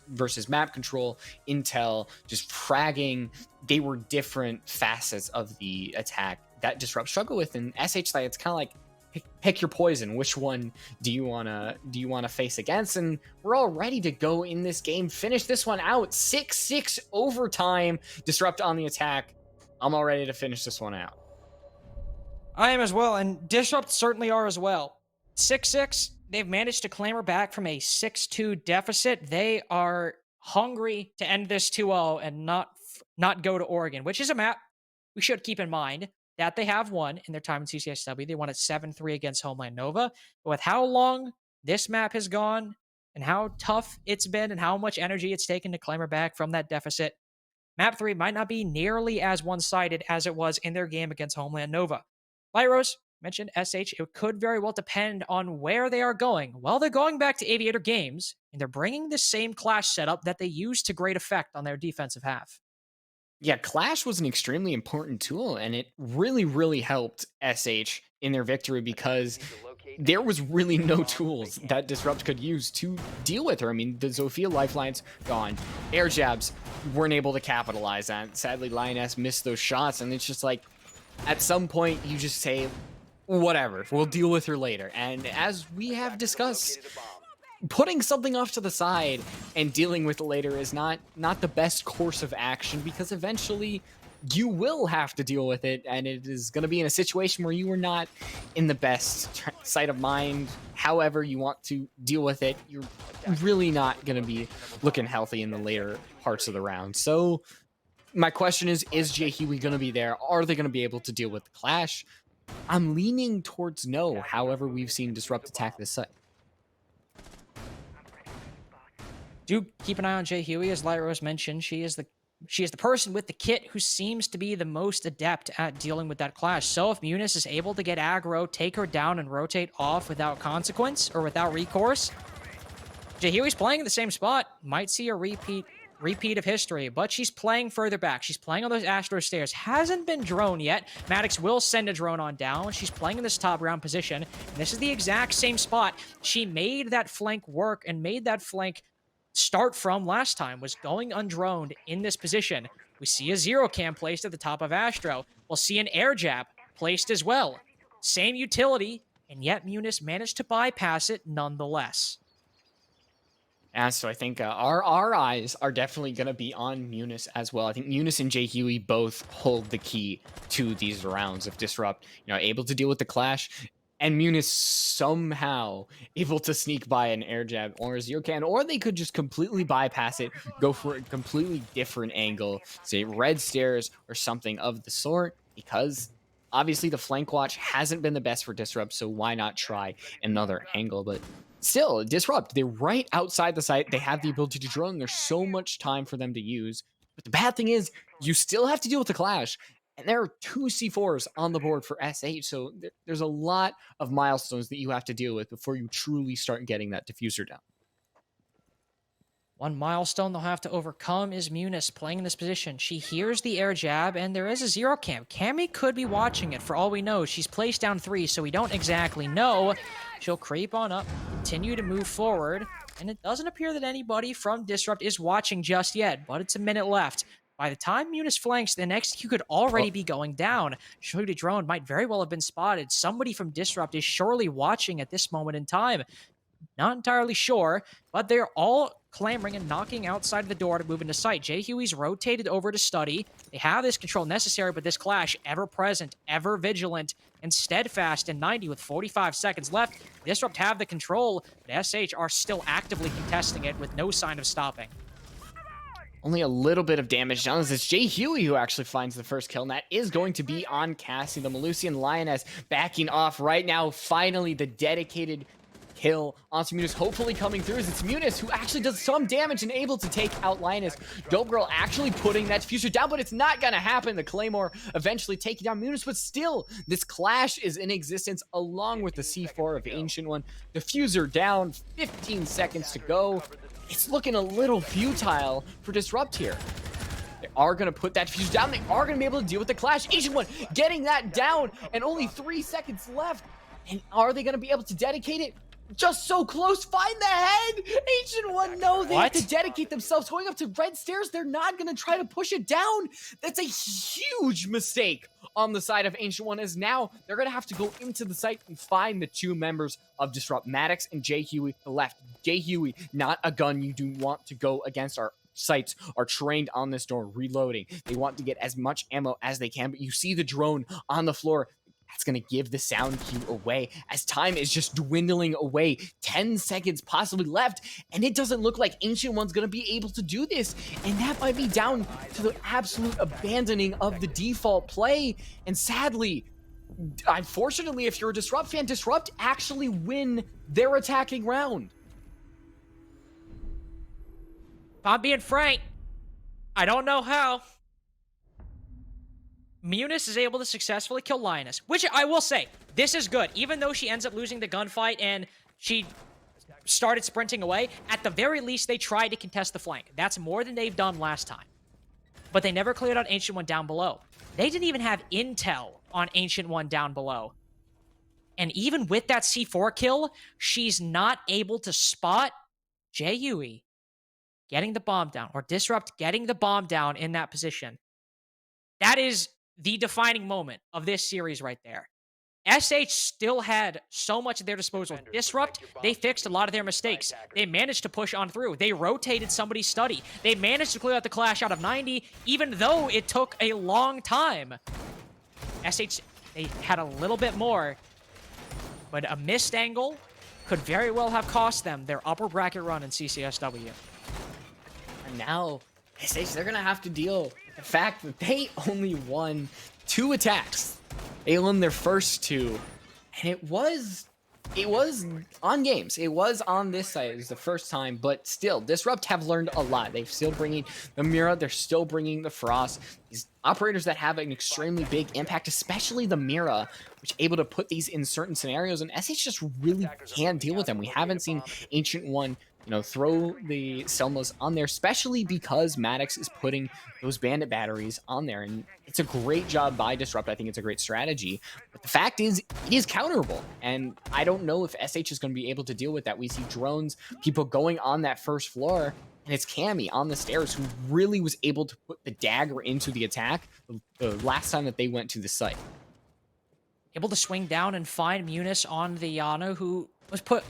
versus map control, intel, just fragging. They were different facets of the attack that Disrupt struggle with. And SH side, it's kind of like, pick your poison. Which one do you wanna face against? And we're all ready to go in this game. Finish this one out. 6-6 overtime. Disrupt on the attack. I'm all ready to finish this one out. I am as well, and Disrupt certainly are as well. 6-6. They've managed to clamber back from a 6-2 deficit. They are hungry to end this 2-0 and not go to Oregon, which is a map we should keep in mind that they have won in their time in CCSW. They won at 7-3 against Homeland Nova. But with how long this map has gone and how tough it's been and how much energy it's taken to clamber back from that deficit, map 3 might not be nearly as one-sided as it was in their game against Homeland Nova. Lyros, mentioned SH, it could very well depend on where they are going. Well, they're going back to Aviator Games, and they're bringing the same Clash setup that they used to great effect on their defensive half. Yeah, Clash was an extremely important tool, and it really, really helped SH in their victory because Need to locate and there was defuse really as many no bombs as they tools can. that Disrupt could use to deal with her. I mean, the Zofia lifelines gone, air jabs weren't able to capitalize on. Sadly, Lioness missed those shots, and it's just like at some point you just say, whatever, we'll deal with her later. And as we have Attackers have discussed, located a bomb. putting something off to the side and dealing with it later is not the best course of action, because eventually you will have to deal with it, and it is going to be in a situation where you are not in the best state of mind. However you want to deal with it, you're really not going to be looking healthy in the later parts of the round. So my question is Jay Huey going to be there? Are they going to be able to deal with the clash? I'm leaning towards no. However, we've seen Disrupt attack this site. Do keep an eye on Jay Huey, as Lyros mentioned. She is the person with the kit who seems to be the most adept at dealing with that clash. So if Munis is able to get aggro, take her down, and rotate off without consequence or without recourse, Jay Huey's playing in the same spot. Might see a repeat of history, but she's playing further back. She's playing on those Astro stairs. Hasn't been drone yet. Maddox will send a drone on down. She's playing in this top ground position. And this is the exact same spot she made that flank work and made that flank start from last time, was going undroned in this position. We see a zero cam placed at the top of Astro. We'll see an air jab placed as well. Same utility, and yet Munis managed to bypass it nonetheless. Yeah, so I think our eyes are definitely going to be on Munis as well. I think Munis and Jay Huey both hold the key to these rounds of Disrupt. Able to deal with the clash, and Munis somehow able to sneak by an air jab or a zero can, or they could just completely bypass it, go for a completely different angle, say red stairs or something of the sort, because obviously the flank watch hasn't been the best for Disrupt, so why not try another angle? But still, Disrupt, they're right outside the site. They have the ability to drone. There's so much time for them to use. But the bad thing is, you still have to deal with the clash. And there are 2 C4s on the board for S8. So there's a lot of milestones that you have to deal with before you truly start getting that diffuser down. One milestone they'll have to overcome is Munis playing in this position. She hears the air jab, and there is a zero cam. Cammy could be watching it. For all we know, she's placed down 3, so we don't exactly know. She'll creep on up, continue to move forward, and it doesn't appear that anybody from Disrupt is watching just yet, but it's a minute left. By the time Munis flanks, the next Q could already be going down. Shooty drone might very well have been spotted. Somebody from Disrupt is surely watching at this moment in time. Not entirely sure, but they're all clamoring and knocking outside the door to move into sight. Jay Huey's rotated over to study. They have this control necessary, but this clash ever present, ever vigilant, and steadfast in 90 with 45 seconds left. Disrupt have the control, but SH are still actively contesting it with no sign of stopping. Only a little bit of damage done. It's Jay Huey who actually finds the first kill, and that is going to be on Cassie. The Malusian Lioness backing off right now. Finally, the dedicated kill onto Munis, hopefully coming through, as it's Munis who actually does some damage and able to take out Lioness. Dope Girl actually putting that diffuser down, but it's not gonna happen. The Claymore eventually taking down Munis, but still, this clash is in existence along with the C4 of Ancient One. Diffuser down, 15 seconds to go. It's looking a little futile for Disrupt here. They are going to put that diffuser down. They are going to be able to deal with the clash. Ancient One getting that down, and only 3 seconds left. And are they going to be able to dedicate it? Just so close. Find the head. Ancient One, no, they have to dedicate themselves. Going up to red stairs, they're not going to try to push it down. That's a huge mistake on the side of Ancient One, as now they're going to have to go into the site and find the 2 members of Disrupt, Maddox and Jay Huey, the left. Jay Huey, not a gun you do want to go against. Our sights are trained on this door, reloading. They want to get as much ammo as they can, but you see the drone on the floor. That's going to give the sound cue away as time is just dwindling away. 10 seconds possibly left, and it doesn't look like Ancient One's going to be able to do this. And that might be down to the absolute abandoning of the default play. And sadly, unfortunately, if you're a Disrupt fan, Disrupt actually win their attacking round. If I'm being frank, I don't know how. Munis is able to successfully kill Lioness, which I will say, this is good. Even though she ends up losing the gunfight and she started sprinting away, at the very least, they tried to contest the flank. That's more than they've done last time. But they never cleared out Ancient One down below. They didn't even have intel on Ancient One down below. And even with that C4 kill, she's not able to spot Yui getting the bomb down, or Disrupt getting the bomb down in that position. That is the defining moment of this series right there. SH still had so much at their disposal. Disrupt, they fixed a lot of their mistakes. They managed to push on through. They rotated somebody's study. They managed to clear out the Clash out of 90, even though it took a long time. SH, they had a little bit more, but a missed angle could very well have cost them their upper bracket run in CCSW. And now, SH, they're going to have to deal with the fact that they only won 2 attacks. They won their first 2, and it was on games. It was on this side. It was the first time, but still, Disrupt have learned a lot. They're still bringing the Mira. They're still bringing the Frost. These operators that have an extremely big impact, especially the Mira, which are able to put these in certain scenarios, and SH just really can't deal with them. We haven't seen Ancient One, throw the Selmas on there, especially because Maddox is putting those bandit batteries on there. And it's a great job by Disrupt. I think it's a great strategy. But the fact is, it is counterable. And I don't know if SH is going to be able to deal with that. We see drones, people going on that first floor, and it's Cammy on the stairs who really was able to put the dagger into the attack the last time that they went to the site. Able to swing down and find Munis on the Yano, who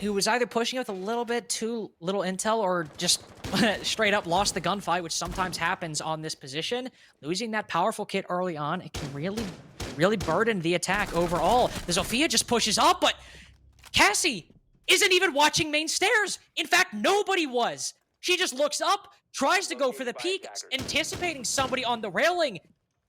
was either pushing with a little bit too little intel or just straight up lost the gunfight, which sometimes happens on this position. Losing that powerful kit early on, it can really burden the attack overall. The Zofia just pushes up, but Cassie isn't even watching main stairs. In fact, nobody was. She just looks up, tries to go for the peek, anticipating somebody on the railing.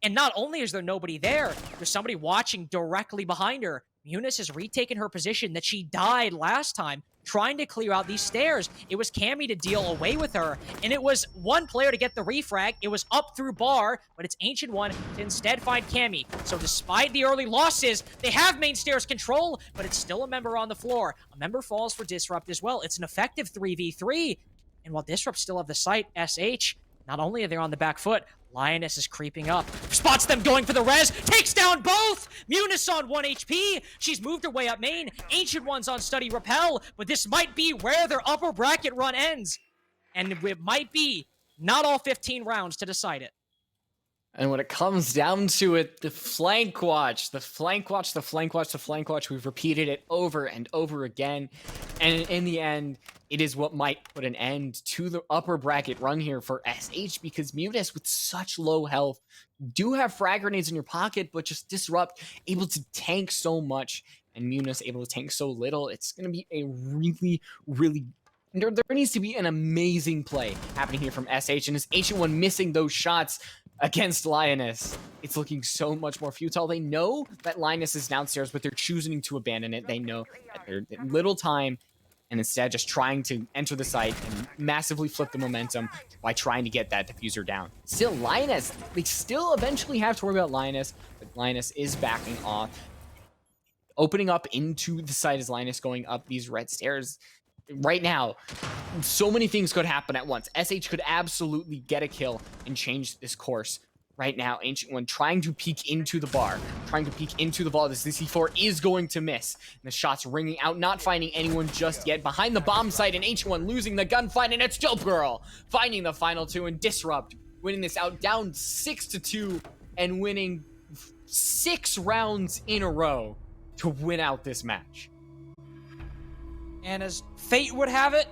And not only is there nobody there, there's somebody watching directly behind her. Munis has retaken her position that she died last time, trying to clear out these stairs. It was Cammy to deal away with her, and it was one player to get the refrag. It was up through bar, but it's Ancient One to instead find Cammy. So despite the early losses, they have main stairs control, but it's still a member on the floor. A member falls for Disrupt as well. It's an effective 3v3. And while Disrupt still have the site, SH, not only are they on the back foot, Lioness is creeping up, spots them going for the res, takes down both! Munis on 1 HP, she's moved her way up main, Ancient One's on Study Repel, but this might be where their upper bracket run ends. And it might be not all 15 rounds to decide it. And when it comes down to it, the flank watch, we've repeated it over and over again. And in the end, it is what might put an end to the upper bracket run here for SH, because Munis, with such low health, do have frag grenades in your pocket, but just Disrupt, able to tank so much, and Munis able to tank so little. It's going to be a really there needs to be an amazing play happening here from SH, and as Ancient One missing those shots against Lioness, it's looking so much more futile. They know that Lioness is downstairs, but they're choosing to abandon it. They know that they're little time, and instead just trying to enter the site and massively flip the momentum by trying to get that diffuser down. Still, Lioness, they still eventually have to worry about Lioness, but Lioness is backing off. Opening up into the site as Lioness going up these red stairs. Right now, so many things could happen at once. SH could absolutely get a kill and change this course. Right now, Ancient One trying to peek into the bar, trying to peek into the ball. This C4 is going to miss. And the shot's ringing out, not finding anyone just yet. Behind the bomb site, and Ancient One losing the gunfight, and it's Dope Girl finding the final 2, and Disrupt winning this out, down 6-2, and winning 6 rounds in a row to win out this match. And as fate would have it,